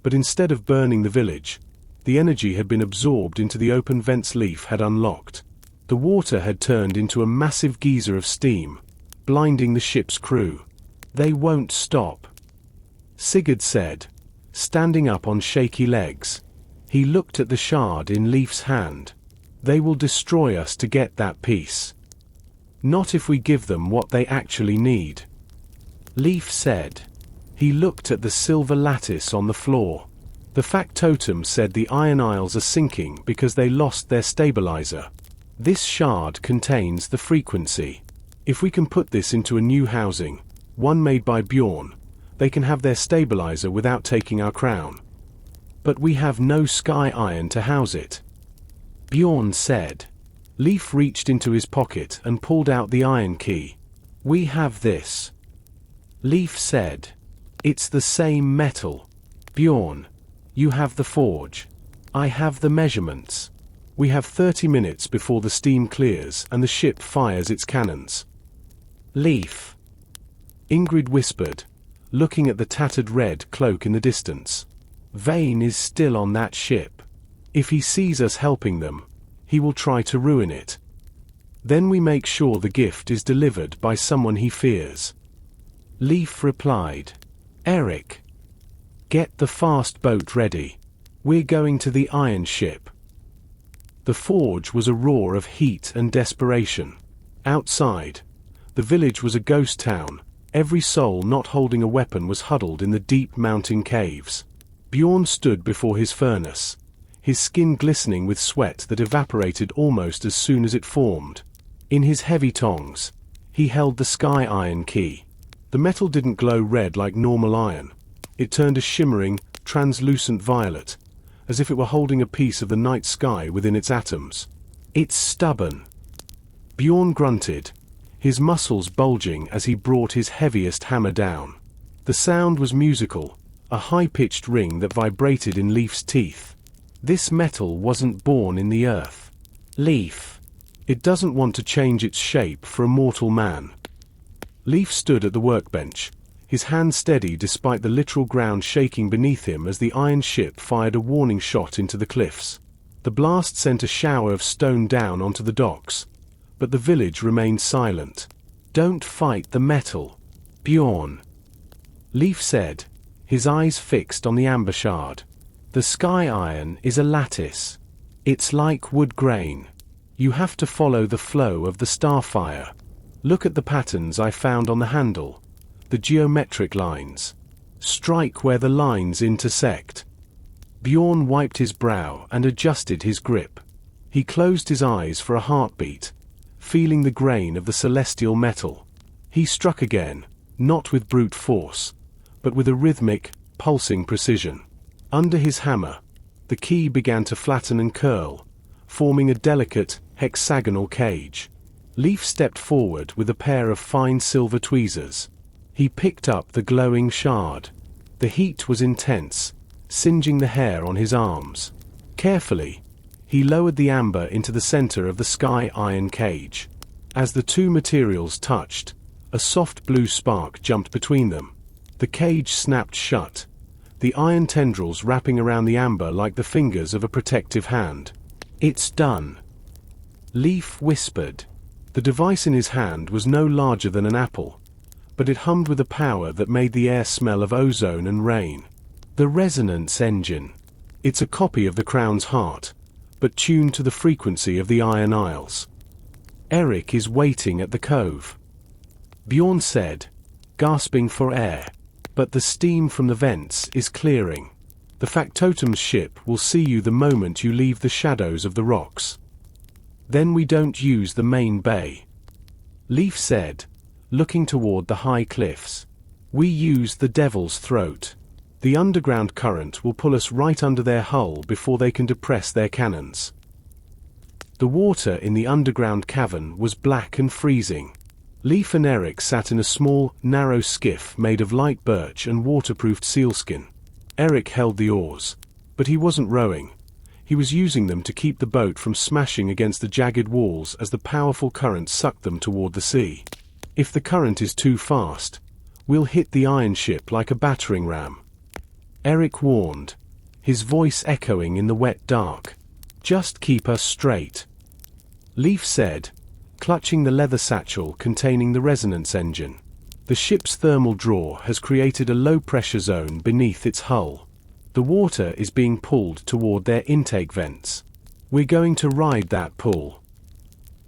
A: but instead of burning the village, the energy had been absorbed into the open vents Leif had unlocked. The water had turned into a massive geyser of steam, blinding the ship's crew. "They won't stop," Sigurd said, standing up on shaky legs. He looked at the shard in Leif's hand. "They will destroy us to get that piece. Not if we give them what they actually need," Leif said. He looked at the silver lattice on the floor. The factotum said the iron isles are sinking because they lost their stabilizer. "This shard contains the frequency. If we can put this into a new housing, one made by Bjorn, they can have their stabilizer without taking our crown." "But we have no sky iron to house it," Bjorn said. Leif reached into his pocket and pulled out the iron key. "We have this," Leif said. "It's the same metal. Bjorn, you have the forge. I have the measurements. We have 30 minutes before the steam clears and the ship fires its cannons." "Leif," Ingrid whispered, looking at the tattered red cloak in the distance. "Vane is still on that ship. If he sees us helping them, he will try to ruin it. Then we make sure the gift is delivered by someone he fears." Leif replied, "Eric, get the fast boat ready. We're going to the iron ship." The forge was a roar of heat and desperation. Outside, the village was a ghost town. Every soul not holding a weapon was huddled in the deep mountain caves. Bjorn stood before his furnace, his skin glistening with sweat that evaporated almost as soon as it formed. In his heavy tongs, he held the sky iron key. The metal didn't glow red like normal iron. It turned a shimmering, translucent violet, as if it were holding a piece of the night sky within its atoms. "It's stubborn," Bjorn grunted, his muscles bulging as he brought his heaviest hammer down. The sound was musical, a high-pitched ring that vibrated in Leif's teeth. This metal wasn't born in the earth. "Leif, it doesn't want to change its shape for a mortal man." Leif stood at the workbench, his hand steady despite the literal ground shaking beneath him as the iron ship fired a warning shot into the cliffs. The blast sent a shower of stone down onto the docks, but the village remained silent. "Don't fight the metal, Bjorn," Leif said, his eyes fixed on the amber shard. The sky iron is a lattice. It's like wood grain. You have to follow the flow of the starfire. Look at the patterns I found on the handle. The geometric lines. Strike where the lines intersect. Bjorn wiped his brow and adjusted his grip. He closed his eyes for a heartbeat, feeling the grain of the celestial metal. He struck again, not with brute force, but with a rhythmic, pulsing precision. Under his hammer, the key began to flatten and curl, forming a delicate, hexagonal cage. Leif stepped forward with a pair of fine silver tweezers. He picked up the glowing shard. The heat was intense, singeing the hair on his arms. Carefully, he lowered the amber into the center of the sky iron cage. As the two materials touched, a soft blue spark jumped between them. The cage snapped shut, the iron tendrils wrapping around the amber like the fingers of a protective hand. "It's done," Leif whispered. The device in his hand was no larger than an apple, but it hummed with a power that made the air smell of ozone and rain. The resonance engine. It's a copy of the crown's heart, but tuned to the frequency of the iron isles. "Eric is waiting at the cove," Bjorn said, gasping for air. "But the steam from the vents is clearing. The factotum's ship will see you the moment you leave the shadows of the rocks. Then we don't use the main bay," Leif said, looking toward the high cliffs. "We use the Devil's Throat. The underground current will pull us right under their hull before they can depress their cannons." The water in the underground cavern was black and freezing. Leif and Eric sat in a small, narrow skiff made of light birch and waterproofed sealskin. Eric held the oars, but he wasn't rowing. He was using them to keep the boat from smashing against the jagged walls as the powerful current sucked them toward the sea. "If the current is too fast, we'll hit the iron ship like a battering ram," Eric warned, his voice echoing in the wet dark. "Just keep us straight," Leif said, clutching the leather satchel containing the resonance engine. The ship's thermal draw has created a low-pressure zone beneath its hull. The water is being pulled toward their intake vents. We're going to ride that pull.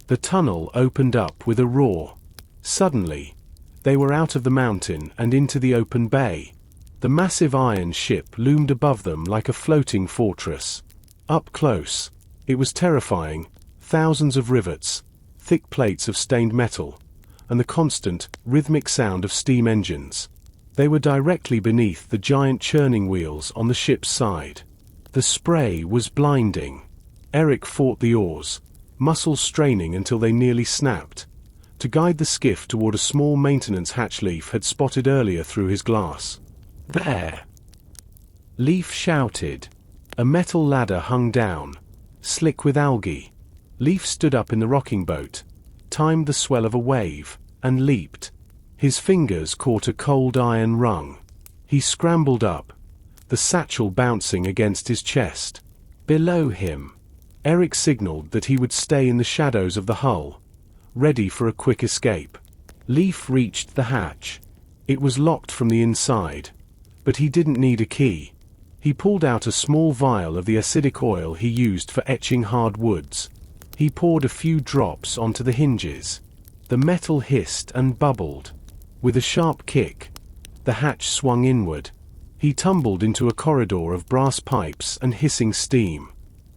A: The tunnel opened up with a roar. Suddenly, they were out of the mountain and into the open bay. The massive iron ship loomed above them like a floating fortress. Up close, it was terrifying. Thousands of rivets, thick plates of stained metal, and the constant, rhythmic sound of steam engines. They were directly beneath the giant churning wheels on the ship's side. The spray was blinding. Eric fought the oars, muscles straining until they nearly snapped, to guide the skiff toward a small maintenance hatch Leif had spotted earlier through his glass. "There!" Leif shouted. A metal ladder hung down, slick with algae. Leif stood up in the rocking boat, timed the swell of a wave, and leaped. His fingers caught a cold iron rung. He scrambled up, the satchel bouncing against his chest. Below him, Eric signaled that he would stay in the shadows of the hull, ready for a quick escape. Leif reached the hatch. It was locked from the inside, but he didn't need a key. He pulled out a small vial of the acidic oil he used for etching hard woods. He poured a few drops onto the hinges. The metal hissed and bubbled. With a sharp kick, the hatch swung inward. He tumbled into a corridor of brass pipes and hissing steam.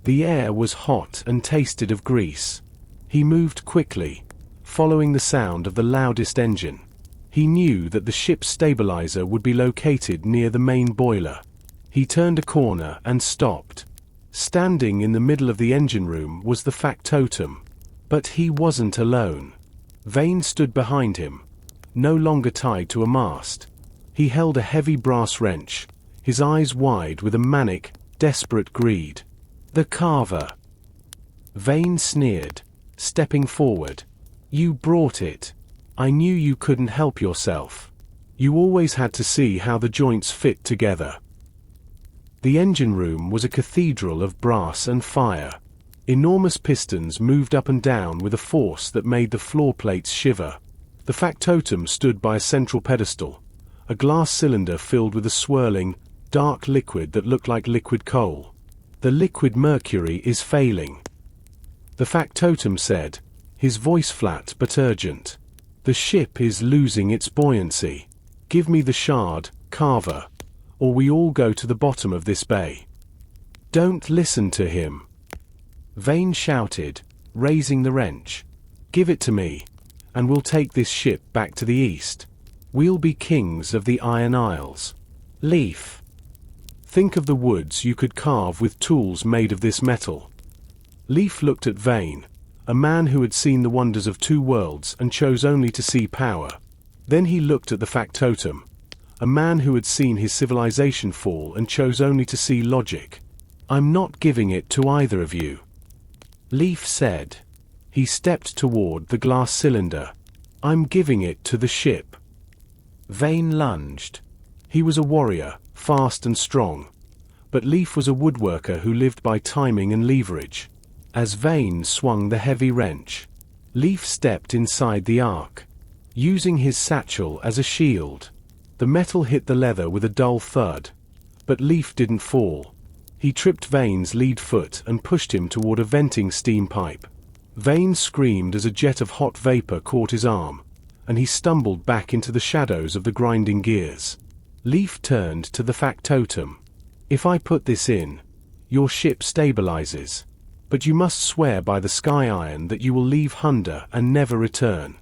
A: The air was hot and tasted of grease. He moved quickly, following the sound of the loudest engine. He knew that the ship's stabilizer would be located near the main boiler. He turned a corner and stopped. Standing in the middle of the engine room was the factotum. But he wasn't alone. Vane stood behind him, no longer tied to a mast. He held a heavy brass wrench, his eyes wide with a manic, desperate greed. "The carver," Vane sneered, stepping forward. "You brought it. I knew you couldn't help yourself. You always had to see how the joints fit together." The engine room was a cathedral of brass and fire. Enormous pistons moved up and down with a force that made the floor plates shiver. The factotum stood by a central pedestal, a glass cylinder filled with a swirling, dark liquid that looked like liquid coal. The liquid mercury is failing. The factotum said, his voice flat but urgent. The ship is losing its buoyancy. Give me the shard, carver, or we all go to the bottom of this bay. Don't listen to him. Vane shouted, raising the wrench. Give it to me, and we'll take this ship back to the east. We'll be kings of the Iron Isles. Leif. Think of the woods you could carve with tools made of this metal. Leif looked at Vane, a man who had seen the wonders of two worlds and chose only to see power. Then he looked at the factotum, a man who had seen his civilization fall and chose only to see logic. I'm not giving it to either of you, Leif said. He stepped toward the glass cylinder. I'm giving it to the ship. Vane lunged. He was a warrior, fast and strong. But Leif was a woodworker who lived by timing and leverage. As Vane swung the heavy wrench, Leif stepped inside the ark, using his satchel as a shield. The metal hit the leather with a dull thud. But Leif didn't fall. He tripped Vane's lead foot and pushed him toward a venting steam pipe. Vane screamed as a jet of hot vapor caught his arm, and he stumbled back into the shadows of the grinding gears. Leif turned to the factotum. If I put this in, your ship stabilizes. But you must swear by the sky iron that you will leave Hunda and never return.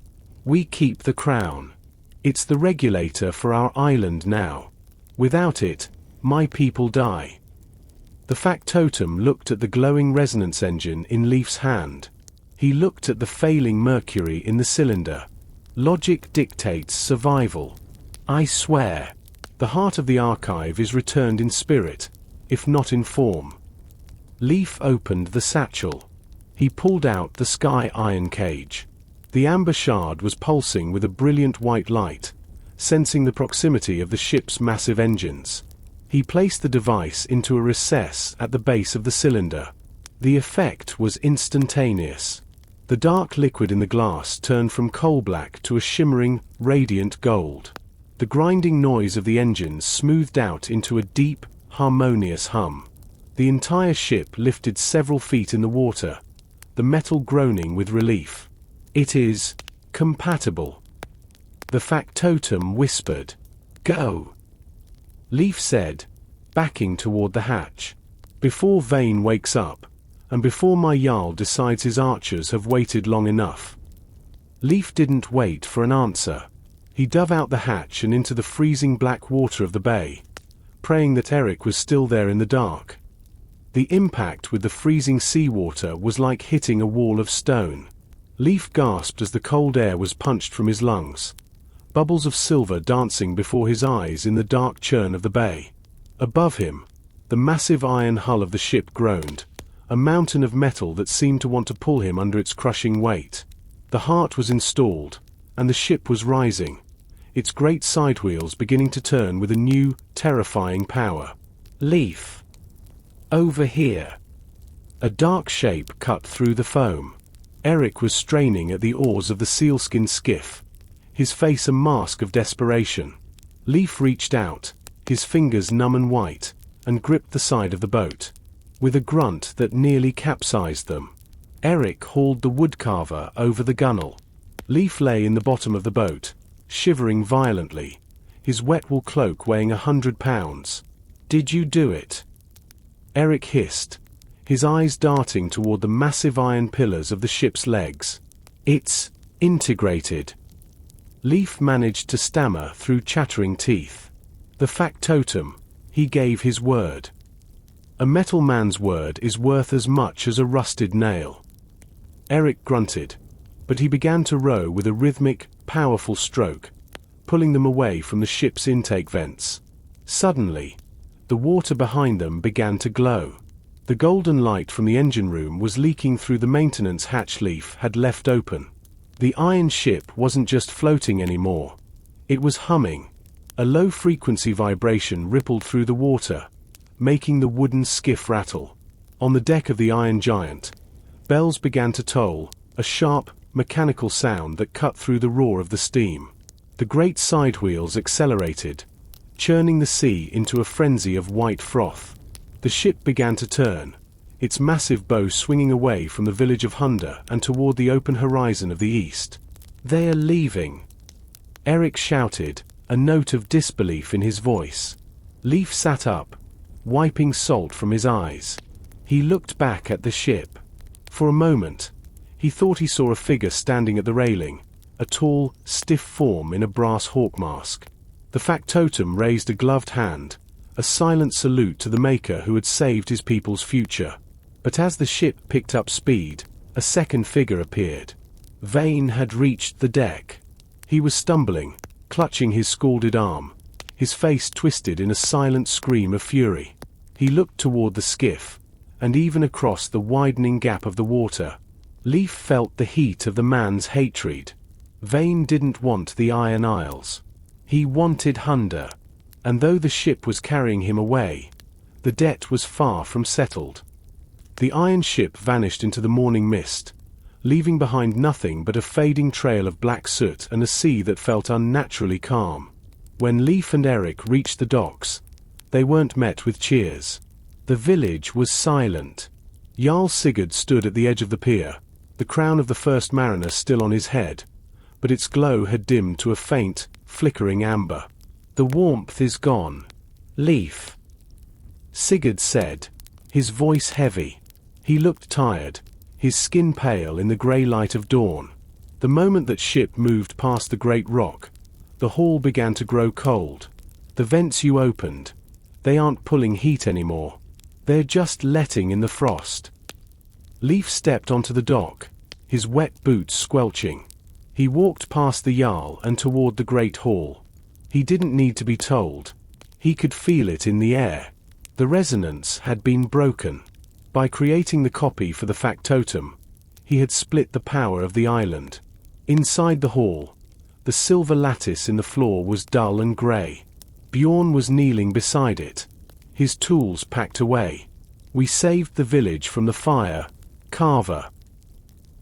A: We keep the crown. It's the regulator for our island now. Without it, my people die. The factotum looked at the glowing resonance engine in Leif's hand. He looked at the failing mercury in the cylinder. Logic dictates survival. I swear. The heart of the archive is returned in spirit, if not in form. Leif opened the satchel. He pulled out the sky iron cage. The amber shard was pulsing with a brilliant white light, sensing the proximity of the ship's massive engines. He placed the device into a recess at the base of the cylinder. The effect was instantaneous. The dark liquid in the glass turned from coal black to a shimmering, radiant gold. The grinding noise of the engines smoothed out into a deep, harmonious hum. The entire ship lifted several feet in the water, the metal groaning with relief. It is compatible. The factotum whispered, "Go." Leif said, backing toward the hatch. Before Vane wakes up, and before my Jarl decides his archers have waited long enough. Leif didn't wait for an answer. He dove out the hatch and into the freezing black water of the bay, praying that Eric was still there in the dark. The impact with the freezing seawater was like hitting a wall of stone. Leif gasped as the cold air was punched from his lungs, bubbles of silver dancing before his eyes in the dark churn of the bay. Above him, the massive iron hull of the ship groaned, a mountain of metal that seemed to want to pull him under its crushing weight. The heart was installed, and the ship was rising, its great side wheels beginning to turn with a new, terrifying power. Leif. Over here. A dark shape cut through the foam. Eric was straining at the oars of the sealskin skiff, his face a mask of desperation. Leif reached out, his fingers numb and white, and gripped the side of the boat. With a grunt that nearly capsized them, Eric hauled the woodcarver over the gunwale. Leif lay in the bottom of the boat, shivering violently, his wet wool cloak weighing 100 pounds. "Did you do it?" Eric hissed, his eyes darting toward the massive iron pillars of the ship's legs. "It's integrated." Leif managed to stammer through chattering teeth. The factotum, he gave his word. A metal man's word is worth as much as a rusted nail. Eric grunted, but he began to row with a rhythmic, powerful stroke, pulling them away from the ship's intake vents. Suddenly, the water behind them began to glow. The golden light from the engine room was leaking through the maintenance hatch Leif had left open. The iron ship wasn't just floating anymore. It was humming. A low-frequency vibration rippled through the water, making the wooden skiff rattle. On the deck of the Iron Giant, bells began to toll, a sharp, mechanical sound that cut through the roar of the steam. The great side wheels accelerated, churning the sea into a frenzy of white froth. The ship began to turn, its massive bow swinging away from the village of Hunda and toward the open horizon of the east. "They are leaving," Eric shouted, a note of disbelief in his voice. Leif sat up, wiping salt from his eyes. He looked back at the ship. For a moment, he thought he saw a figure standing at the railing, a tall, stiff form in a brass hawk mask. The factotum raised a gloved hand, a silent salute to the maker who had saved his people's future. But as the ship picked up speed, a second figure appeared. Vane had reached the deck. He was stumbling, clutching his scalded arm, his face twisted in a silent scream of fury. He looked toward the skiff, and even across the widening gap of the water. Leif felt the heat of the man's hatred. Vane didn't want the Iron Isles. He wanted Hunda. And though the ship was carrying him away, the debt was far from settled. The iron ship vanished into the morning mist, leaving behind nothing but a fading trail of black soot and a sea that felt unnaturally calm. When Leif and Eric reached the docks, they weren't met with cheers. The village was silent. Jarl Sigurd stood at the edge of the pier, the crown of the first mariner still on his head, but its glow had dimmed to a faint, flickering amber. "The warmth is gone, Leif," Sigurd said, his voice heavy. He looked tired, his skin pale in the grey light of dawn. The moment that ship moved past the great rock, the hall began to grow cold. "The vents you opened, they aren't pulling heat anymore. They're just letting in the frost." Leif stepped onto the dock, his wet boots squelching. He walked past the Jarl and toward the great hall. He didn't need to be told. He could feel it in the air. The resonance had been broken. By creating the copy for the factotum, he had split the power of the island. Inside the hall, the silver lattice in the floor was dull and grey. Bjorn was kneeling beside it, his tools packed away. "We saved the village from the fire, Carver,"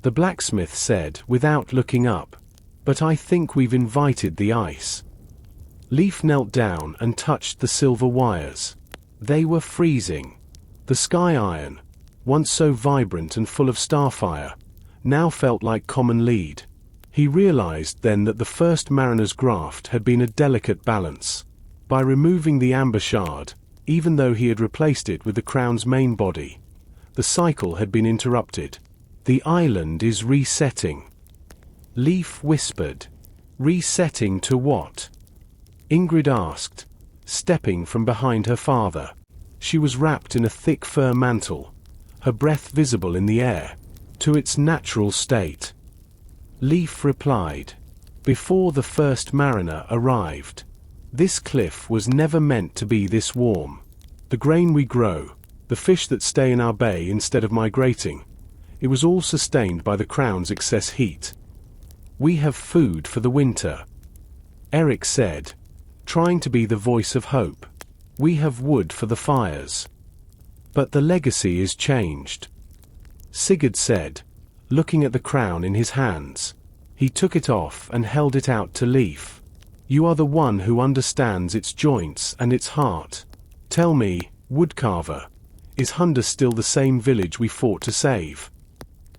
A: the blacksmith said without looking up. "But I think we've invited the ice." Leif knelt down and touched the silver wires. They were freezing. The sky iron, once so vibrant and full of starfire, now felt like common lead. He realized then that the first mariner's graft had been a delicate balance. By removing the amber shard, even though he had replaced it with the crown's main body, the cycle had been interrupted. "The island is resetting," Leif whispered. "Resetting to what?" Ingrid asked, stepping from behind her father. She was wrapped in a thick fur mantle, her breath visible in the air. "To its natural state," Leif replied. "Before the first mariner arrived. This cliff was never meant to be this warm. The grain we grow, the fish that stay in our bay instead of migrating, it was all sustained by the crown's excess heat. We have food for the winter," Eric said, trying to be the voice of hope. "We have wood for the fires. But the legacy is changed," Sigurd said, looking at the crown in his hands. He took it off and held it out to Leif. "You are the one who understands its joints and its heart. Tell me, woodcarver, is Hunda still the same village we fought to save?"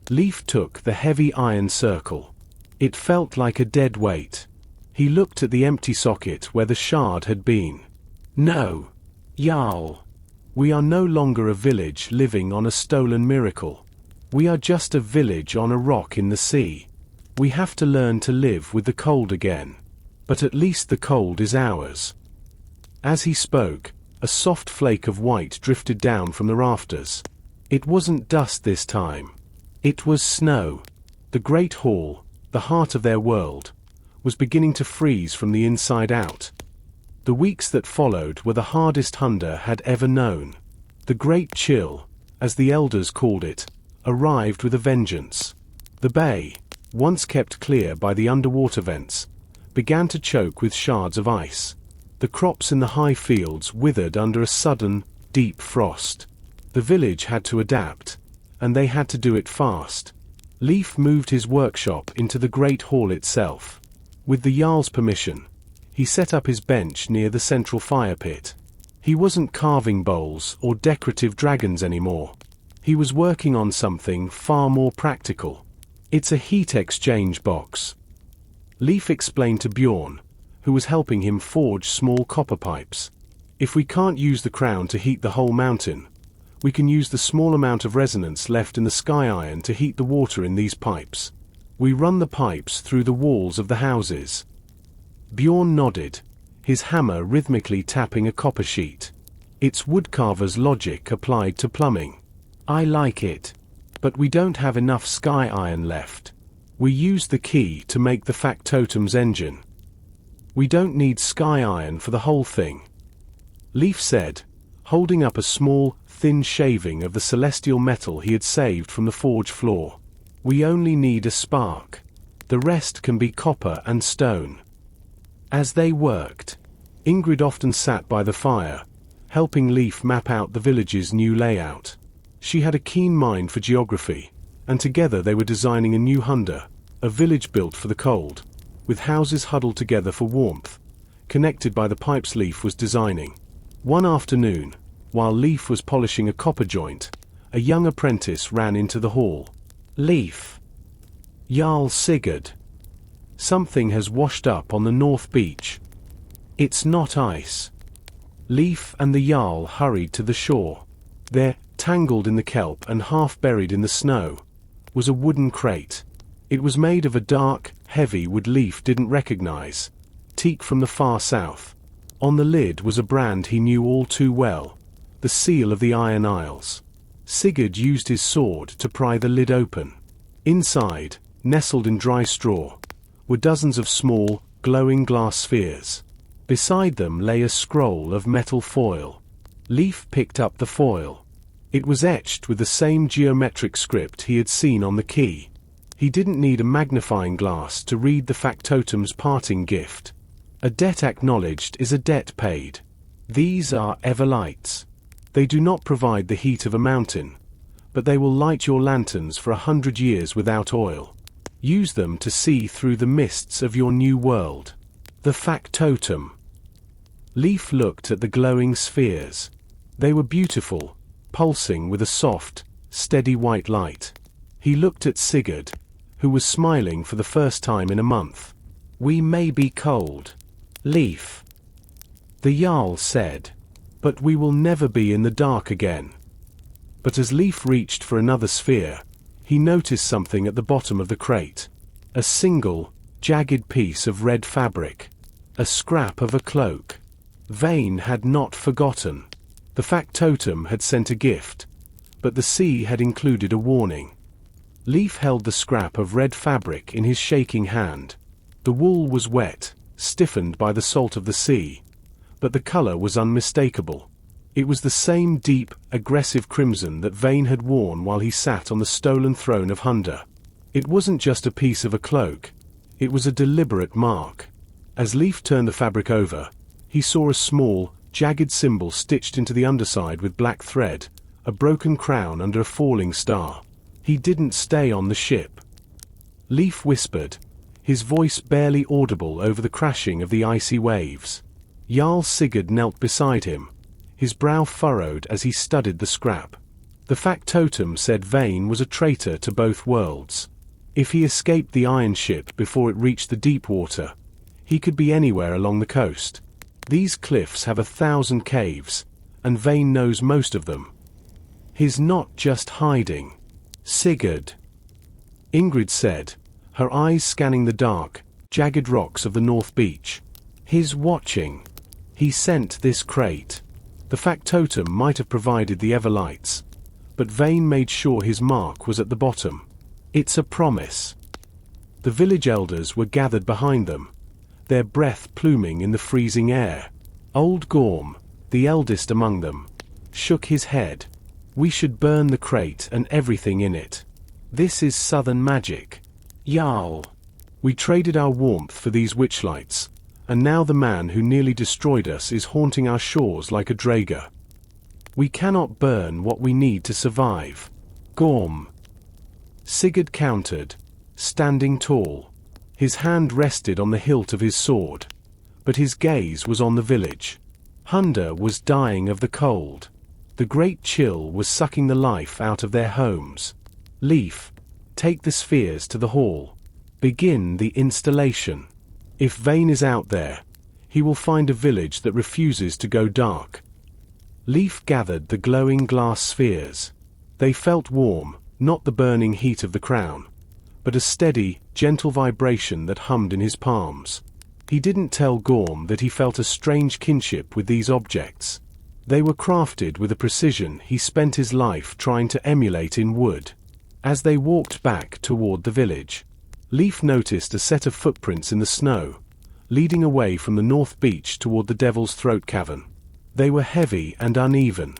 A: Leif took the heavy iron circle. It felt like a dead weight. He looked at the empty socket where the shard had been. "No, Jarl. We are no longer a village living on a stolen miracle. We are just a village on a rock in the sea. We have to learn to live with the cold again. But at least the cold is ours." As he spoke, a soft flake of white drifted down from the rafters. It wasn't dust this time. It was snow. The great hall, the heart of their world, was beginning to freeze from the inside out. The weeks that followed were the hardest Hunda had ever known. The Great Chill, as the elders called it, arrived with a vengeance. The bay, once kept clear by the underwater vents, began to choke with shards of ice. The crops in the high fields withered under a sudden, deep frost. The village had to adapt, and they had to do it fast. Leif moved his workshop into the great hall itself. With the Jarl's permission, He set up his bench near the central fire pit. He wasn't carving bowls or decorative dragons anymore. He was working on something far more practical. It's a heat exchange box. Leif explained to Bjorn, who was helping him forge small copper pipes. If we can't use the crown to heat the whole mountain, we can use the small amount of resonance left in the sky iron to heat the water in these pipes. We run the pipes through the walls of the houses. Bjorn nodded, his hammer rhythmically tapping a copper sheet. It's woodcarver's logic applied to plumbing. I like it. But we don't have enough sky iron left. We used the key to make the factotum's engine. We don't need sky iron for the whole thing. Leif said, holding up a small, thin shaving of the celestial metal he had saved from the forge floor. We only need a spark. The rest can be copper and stone. As they worked, Ingrid often sat by the fire, helping Leif map out the village's new layout. She had a keen mind for geography, and together they were designing a new Hunda, a village built for the cold, with houses huddled together for warmth, connected by the pipes Leif was designing. One afternoon, while Leif was polishing a copper joint, a young apprentice ran into the hall. Leif. Jarl Sigurd. Something has washed up on the north beach. It's not ice. Leif and the Jarl hurried to the shore. There, tangled in the kelp and half buried in the snow, was a wooden crate. It was made of a dark, heavy wood Leif didn't recognize, teak from the far south. On the lid was a brand he knew all too well, the seal of the Iron Isles. Sigurd used his sword to pry the lid open. Inside, nestled in dry straw, were dozens of small, glowing glass spheres. Beside them lay a scroll of metal foil. Leif picked up the foil. It was etched with the same geometric script he had seen on the key. He didn't need a magnifying glass to read the factotum's parting gift. A debt acknowledged is a debt paid. These are everlights. They do not provide the heat of a mountain, but they will light your lanterns for 100 years without oil. Use them to see through the mists of your new world. The factotum. Leif looked at the glowing spheres. They were beautiful, pulsing with a soft, steady white light. He looked at Sigurd, who was smiling for the first time in a month. We may be cold, Leif. The Jarl said. But we will never be in the dark again. But as Leif reached for another sphere, he noticed something at the bottom of the crate. A single, jagged piece of red fabric. A scrap of a cloak. Vane had not forgotten. The factotum had sent a gift, but the sea had included a warning. Leif held the scrap of red fabric in his shaking hand. The wool was wet, stiffened by the salt of the sea, but the color was unmistakable. It was the same deep, aggressive crimson that Vane had worn while he sat on the stolen throne of Hunda. It wasn't just a piece of a cloak. It was a deliberate mark. As Leif turned the fabric over, he saw a small, jagged symbol stitched into the underside with black thread, a broken crown under a falling star. He didn't stay on the ship. Leif whispered, his voice barely audible over the crashing of the icy waves. Jarl Sigurd knelt beside him, his brow furrowed as he studied the scrap. The factotum said Vane was a traitor to both worlds. If he escaped the iron ship before it reached the deep water, he could be anywhere along the coast. These cliffs have 1,000 caves, and Vane knows most of them. He's not just hiding. Sigurd. Ingrid said, her eyes scanning the dark, jagged rocks of the North Beach. He's watching. He sent this crate. The factotum might have provided the everlights, but Vane made sure his mark was at the bottom. It's a promise. The village elders were gathered behind them, their breath pluming in the freezing air. Old Gorm, the eldest among them, shook his head. We should burn the crate and everything in it. This is southern magic. Jarl. We traded our warmth for these witchlights, and now the man who nearly destroyed us is haunting our shores like a Drager. We cannot burn what we need to survive. Gorm. Sigurd countered, standing tall. His hand rested on the hilt of his sword. but his gaze was on the village. Hunda was dying of the cold. The great chill was sucking the life out of their homes. Leif, take the spheres to the hall. Begin the installation. If Vane is out there, he will find a village that refuses to go dark. Leif gathered the glowing glass spheres. They felt warm, not the burning heat of the crown, but a steady, gentle vibration that hummed in his palms. He didn't tell Gorm that he felt a strange kinship with these objects. They were crafted with a precision he spent his life trying to emulate in wood. As they walked back toward the village, Leif noticed a set of footprints in the snow, leading away from the north beach toward the Devil's Throat cavern. They were heavy and uneven,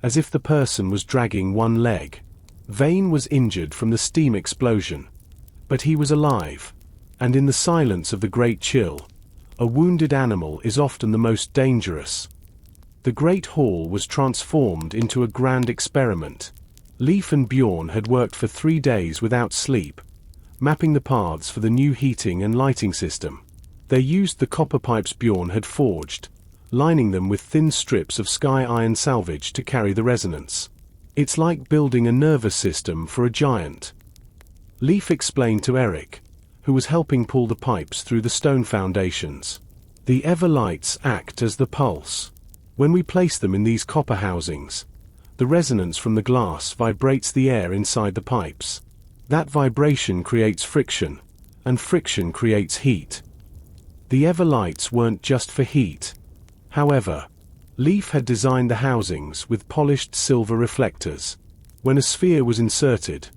A: as if the person was dragging one leg. Vane was injured from the steam explosion, but he was alive, and in the silence of the great chill, a wounded animal is often the most dangerous. The great hall was transformed into a grand experiment. Leif and Bjorn had worked for 3 days without sleep, mapping the paths for the new heating and lighting system. They used the copper pipes Bjorn had forged, lining them with thin strips of sky iron salvage to carry the resonance. It's like building a nervous system for a giant. Leif explained to Eric, who was helping pull the pipes through the stone foundations. The everlights act as the pulse. When we place them in these copper housings, the resonance from the glass vibrates the air inside the pipes. That vibration creates friction, and friction creates heat. The everlights weren't just for heat. However, Leif had designed the housings with polished silver reflectors. When a sphere was inserted,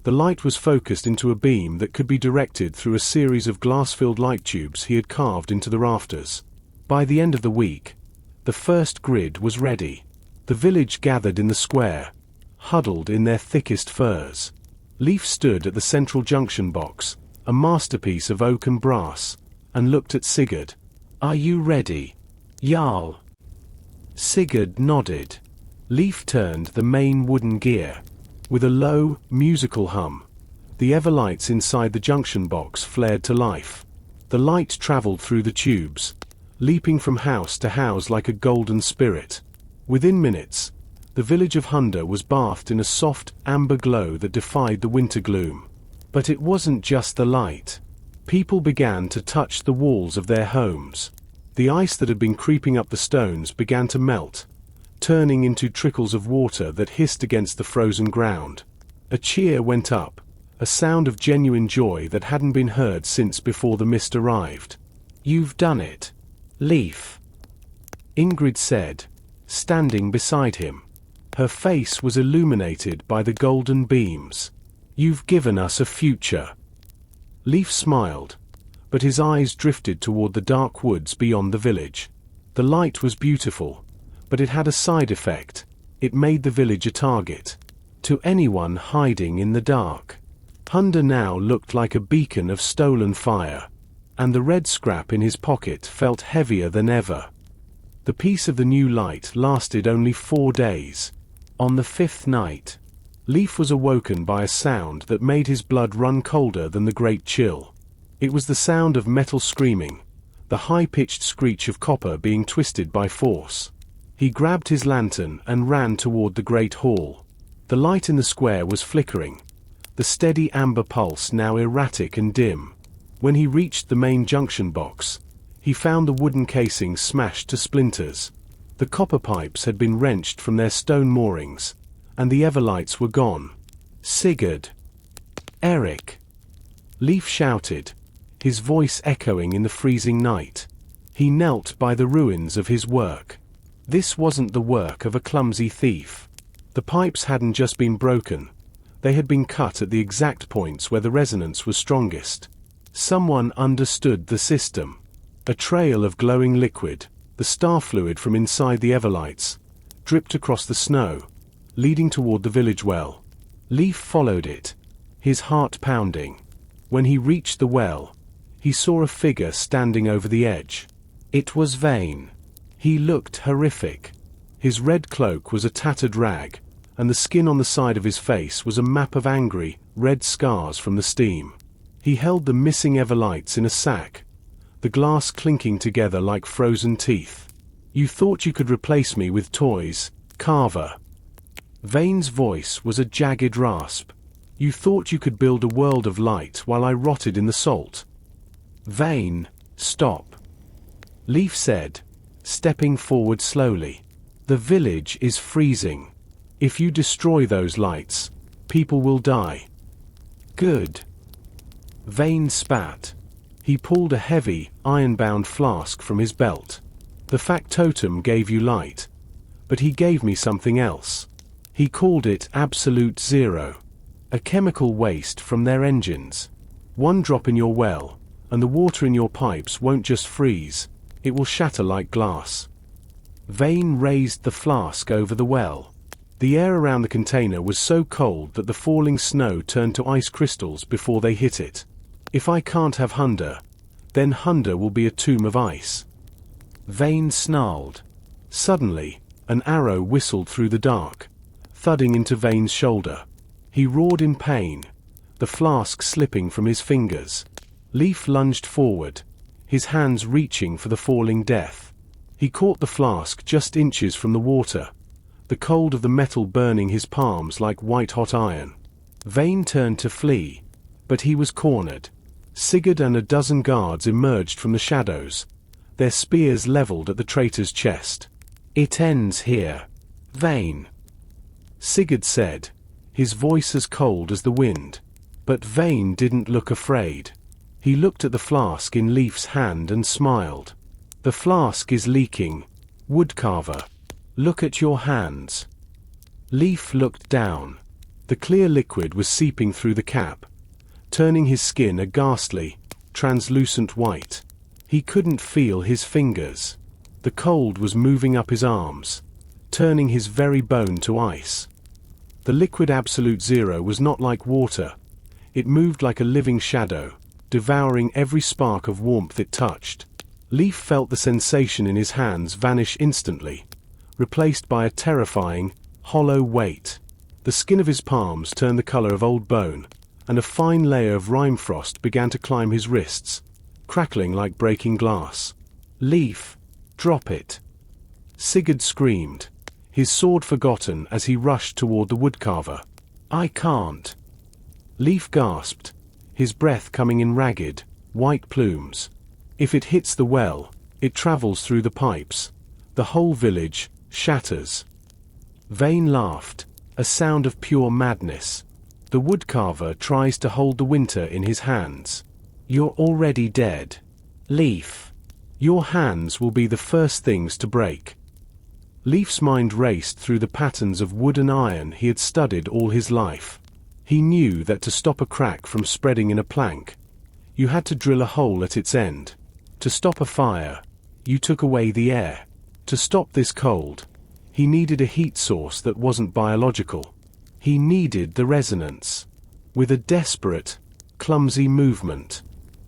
A: the light was focused into a beam that could be directed through a series of glass-filled light tubes he had carved into the rafters. By the end of the week, the first grid was ready. The village gathered in the square, huddled in their thickest furs. Leif stood at the central junction box, a masterpiece of oak and brass, and looked at Sigurd. "Are you ready, Jarl?" Sigurd nodded. Leif turned the main wooden gear. With a low, musical hum, the everlights inside the junction box flared to life. The light traveled through the tubes, leaping from house to house like a golden spirit. Within minutes, the village of Hunda was bathed in a soft, amber glow that defied the winter gloom. But it wasn't just the light. People began to touch the walls of their homes. The ice that had been creeping up the stones began to melt, turning into trickles of water that hissed against the frozen ground. A cheer went up, a sound of genuine joy that hadn't been heard since before the mist arrived. "You've done it, Leif," Ingrid said, standing beside him. Her face was illuminated by the golden beams. "You've given us a future." Leif smiled, but his eyes drifted toward the dark woods beyond the village. The light was beautiful, but it had a side effect. It made the village a target to anyone hiding in the dark. Hunda now looked like a beacon of stolen fire, and the red scrap in his pocket felt heavier than ever. The peace of the new light lasted only 4 days. On the 5th night, Leif was awoken by a sound that made his blood run colder than the great chill. It was the sound of metal screaming, the high-pitched screech of copper being twisted by force. He grabbed his lantern and ran toward the great hall. The light in the square was flickering, the steady amber pulse now erratic and dim. When he reached the main junction box, he found the wooden casing smashed to splinters. The copper pipes had been wrenched from their stone moorings, and the everlights were gone. "Sigurd! Eric!" Leif shouted, his voice echoing in the freezing night. He knelt by the ruins of his work. This wasn't the work of a clumsy thief. The pipes hadn't just been broken, they had been cut at the exact points where the resonance was strongest. Someone understood the system. A trail of glowing liquid, the star fluid from inside the everlights, dripped across the snow, leading toward the village well. Leif followed it, his heart pounding. When he reached the well, he saw a figure standing over the edge. It was Vane. He looked horrific. His red cloak was a tattered rag, and the skin on the side of his face was a map of angry, red scars from the steam. He held the missing everlights in a sack, the glass clinking together like frozen teeth. "You thought you could replace me with toys, carver." Vane's voice was a jagged rasp. "You thought you could build a world of light while I rotted in the salt." "Vane, stop," Leif said, stepping forward slowly. "The village is freezing. If you destroy those lights, people will die." "Good." Vane spat. He pulled a heavy, iron-bound flask from his belt. "The factotum gave you light, but he gave me something else. He called it absolute zero. A chemical waste from their engines. One drop in your well, and the water in your pipes won't just freeze, it will shatter like glass." Vane raised the flask over the well. The air around the container was so cold that the falling snow turned to ice crystals before they hit it. "If I can't have Hunda, then Hunda will be a tomb of ice." Vane snarled. Suddenly, an arrow whistled through the dark, thudding into Vane's shoulder. He roared in pain, the flask slipping from his fingers. Leif lunged forward, his hands reaching for the falling death. He caught the flask just inches from the water, the cold of the metal burning his palms like white-hot iron. Vane turned to flee, but he was cornered. Sigurd and a dozen guards emerged from the shadows, their spears leveled at the traitor's chest. "It ends here, Vane," Sigurd said, his voice as cold as the wind. But Vane didn't look afraid. He looked at the flask in Leif's hand and smiled. "The flask is leaking, woodcarver. Look at your hands." Leif looked down. The clear liquid was seeping through the cap, turning his skin a ghastly, translucent white. He couldn't feel his fingers. The cold was moving up his arms, turning his very bone to ice. The liquid absolute zero was not like water. It moved like a living shadow, devouring every spark of warmth it touched. Leif felt the sensation in his hands vanish instantly, replaced by a terrifying, hollow weight. The skin of his palms turned the color of old bone, and a fine layer of rime frost began to climb his wrists, crackling like breaking glass. "Leif, drop it!" Sigurd screamed, his sword forgotten as he rushed toward the woodcarver. "I can't!" Leif gasped, his breath coming in ragged, white plumes. "If it hits the well, it travels through the pipes. The whole village shatters." Vane laughed, a sound of pure madness. The woodcarver tries to hold the winter in his hands. "You're already dead, Leif. Your hands will be the first things to break." Leif's mind raced through the patterns of wood and iron he had studied all his life. He knew that to stop a crack from spreading in a plank, you had to drill a hole at its end. To stop a fire, you took away the air. To stop this cold, he needed a heat source that wasn't biological. He needed the resonance. With a desperate, clumsy movement,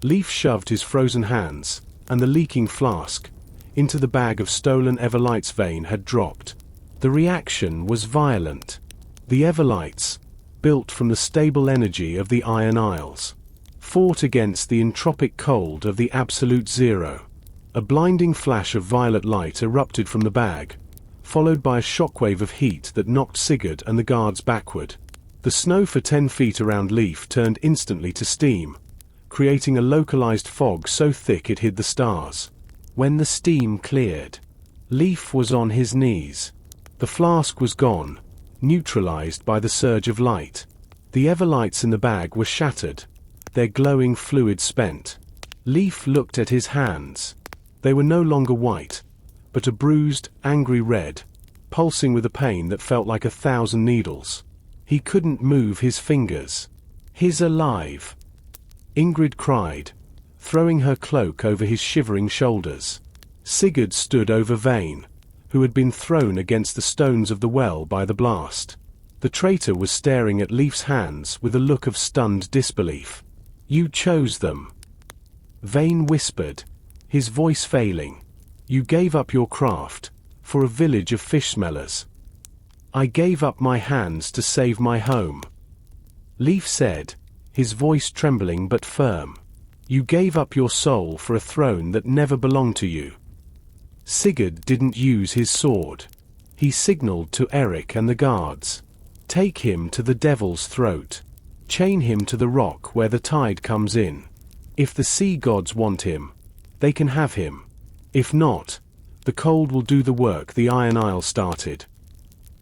A: Leif shoved his frozen hands, and the leaking flask, into the bag of stolen Everlights Vane had dropped. The reaction was violent. The Everlights, built from the stable energy of the Iron Isles, fought against the entropic cold of the absolute zero. A blinding flash of violet light erupted from the bag, followed by a shockwave of heat that knocked Sigurd and the guards backward. The snow for 10 feet around Leif turned instantly to steam, creating a localized fog so thick it hid the stars. When the steam cleared, Leif was on his knees. The flask was gone, neutralized by the surge of light. The Everlights in the bag were shattered, their glowing fluid spent. Leif looked at his hands. They were no longer white, but a bruised, angry red, pulsing with a pain that felt like 1,000 needles. He couldn't move his fingers. "He's alive!" Ingrid cried, throwing her cloak over his shivering shoulders. Sigurd stood over Vane, who had been thrown against the stones of the well by the blast. The traitor was staring at Leif's hands with a look of stunned disbelief. "You chose them," Vane whispered, his voice failing. "You gave up your craft, for a village of fish smellers." "I gave up my hands to save my home," Leif said, his voice trembling but firm. You gave up your soul for a throne that never belonged to you. Sigurd didn't use his sword. He signaled to Eric and the guards. Take him to the devil's throat. Chain him to the rock where the tide comes in. If the sea gods want him, they can have him. If not, the cold will do the work the Iron Isle started.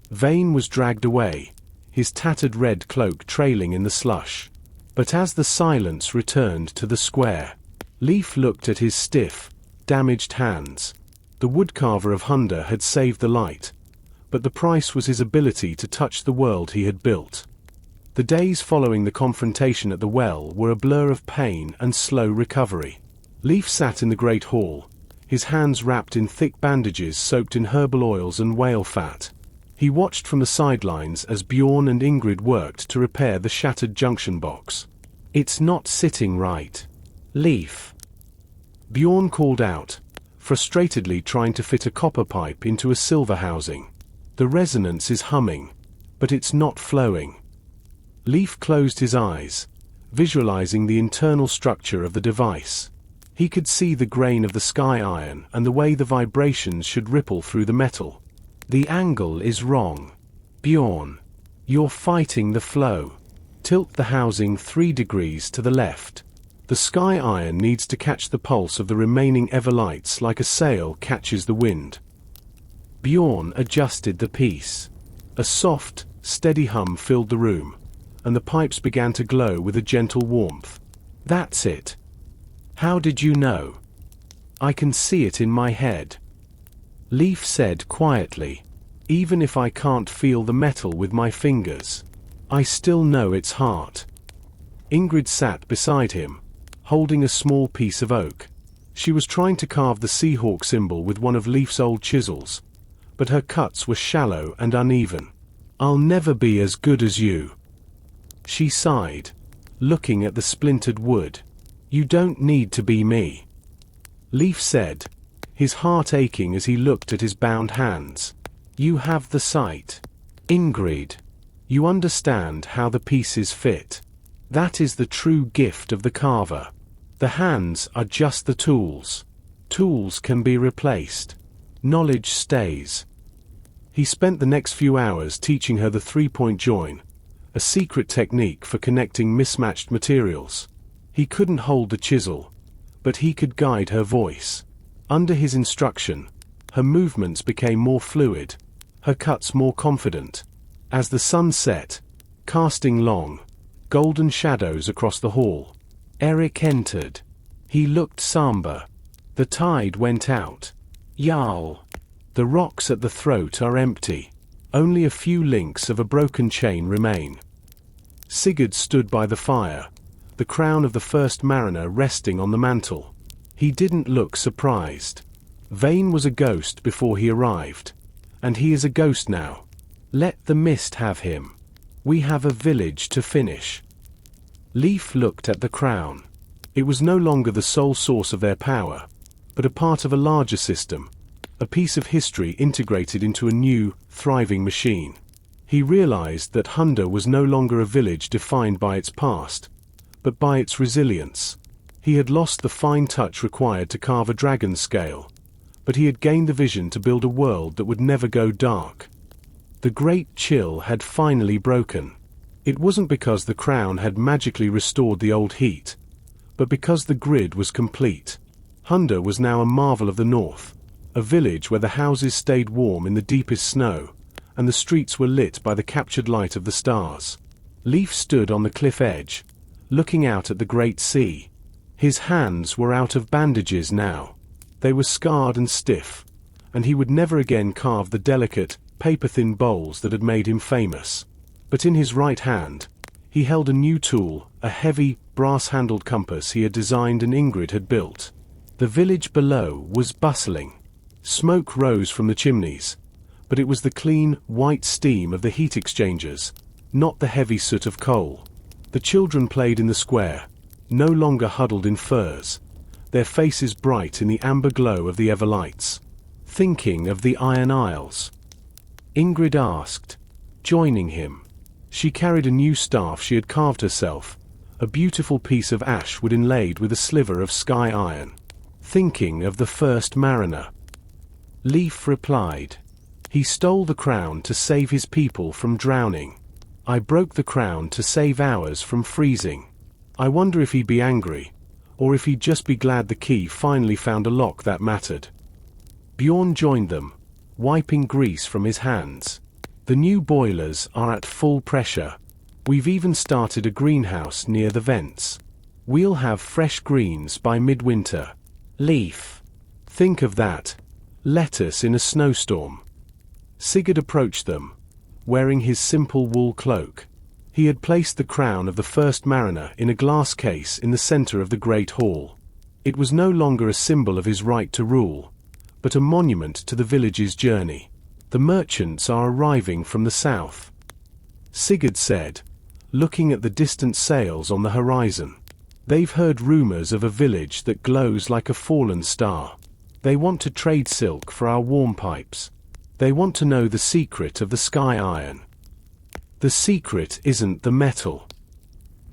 A: Vane was dragged away, his tattered red cloak trailing in the slush. But as the silence returned to the square, Leif looked at his stiff, damaged hands. The woodcarver of Hunda had saved the light, but the price was his ability to touch the world he had built. The days following the confrontation at the well were a blur of pain and slow recovery. Leif sat in the great hall, his hands wrapped in thick bandages soaked in herbal oils and whale fat. He watched from the sidelines as Bjorn and Ingrid worked to repair the shattered junction box. It's not sitting right. Leif. Bjorn called out, frustratedly trying to fit a copper pipe into a silver housing. The resonance is humming, but it's not flowing. Leif closed his eyes, visualizing the internal structure of the device. He could see the grain of the sky iron and the way the vibrations should ripple through the metal. The angle is wrong. Bjorn, you're fighting the flow. Tilt the housing 3 degrees to the left. The sky iron needs to catch the pulse of the remaining everlights like a sail catches the wind. Bjorn adjusted the piece. A soft, steady hum filled the room, and the pipes began to glow with a gentle warmth. That's it. How did you know? I can see it in my head. Leif said quietly, even if I can't feel the metal with my fingers, I still know its heart. Ingrid sat beside him, holding a small piece of oak. She was trying to carve the Seahawk symbol with one of Leif's old chisels, but her cuts were shallow and uneven. I'll never be as good as you. She sighed, looking at the splintered wood. You don't need to be me. Leif said, his heart aching as he looked at his bound hands. You have the sight. Ingrid, you understand how the pieces fit. That is the true gift of the carver. The hands are just the tools. Tools can be replaced. Knowledge stays. He spent the next few hours teaching her the 3-point join, a secret technique for connecting mismatched materials. He couldn't hold the chisel, but he could guide her voice. Under his instruction, her movements became more fluid, her cuts more confident. As the sun set, casting long, golden shadows across the hall, Eric entered. He looked somber. The tide went out. Jarl. The rocks at the throat are empty. Only a few links of a broken chain remain. Sigurd stood by the fire, the crown of the first mariner resting on the mantle. He didn't look surprised. Vane was a ghost before he arrived, and he is a ghost now. Let the mist have him. We have a village to finish. Leif looked at the crown. It was no longer the sole source of their power, but a part of a larger system, a piece of history integrated into a new, thriving machine. He realized that Hunda was no longer a village defined by its past, but by its resilience. He had lost the fine touch required to carve a dragon's scale, but he had gained the vision to build a world that would never go dark. The great chill had finally broken. It wasn't because the crown had magically restored the old heat, but because the grid was complete. Hunda was now a marvel of the north, a village where the houses stayed warm in the deepest snow, and the streets were lit by the captured light of the stars. Leif stood on the cliff edge, looking out at the great sea. His hands were out of bandages now. They were scarred and stiff, and he would never again carve the delicate, paper-thin bowls that had made him famous. But in his right hand, he held a new tool, a heavy, brass-handled compass he had designed and Ingrid had built. The village below was bustling. Smoke rose from the chimneys, but it was the clean, white steam of the heat exchangers, not the heavy soot of coal. The children played in the square, no longer huddled in furs, their faces bright in the amber glow of the everlights. Thinking of the Iron Isles? Ingrid asked, joining him. She carried a new staff she had carved herself, a beautiful piece of ash wood inlaid with a sliver of sky iron. Thinking of the first mariner. Leif replied. He stole the crown to save his people from drowning. I broke the crown to save ours from freezing. I wonder if he'd be angry, or if he'd just be glad the key finally found a lock that mattered. Bjorn joined them, wiping grease from his hands. The new boilers are at full pressure. We've even started a greenhouse near the vents. We'll have fresh greens by midwinter. Leif. Think of that. Lettuce in a snowstorm. Sigurd approached them, wearing his simple wool cloak. He had placed the crown of the first mariner in a glass case in the center of the great hall. It was no longer a symbol of his right to rule, but a monument to the village's journey. The merchants are arriving from the south, Sigurd said, looking at the distant sails on the horizon. They've heard rumors of a village that glows like a fallen star. They want to trade silk for our warm pipes. They want to know the secret of the sky iron. The secret isn't the metal,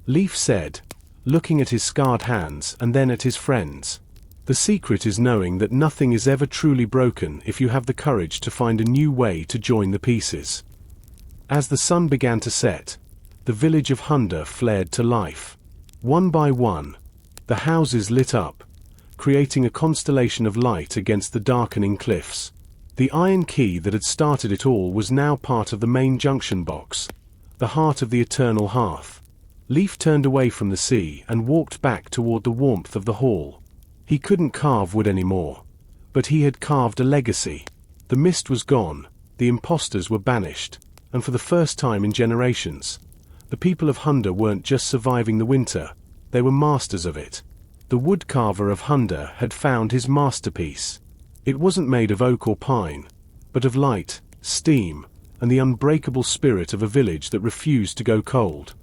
A: Leif said, looking at his scarred hands and then at his friends. The secret is knowing that nothing is ever truly broken if you have the courage to find a new way to join the pieces. As the sun began to set, the village of Hunda flared to life. One by one, the houses lit up, creating a constellation of light against the darkening cliffs. The iron key that had started it all was now part of the main junction box, the heart of the eternal hearth. Leif turned away from the sea and walked back toward the warmth of the hall. He couldn't carve wood anymore, but he had carved a legacy. The mist was gone, the impostors were banished, and for the first time in generations, the people of Hunda weren't just surviving the winter, they were masters of it. The woodcarver of Hunda had found his masterpiece. It wasn't made of oak or pine, but of light, steam, and the unbreakable spirit of a village that refused to go cold.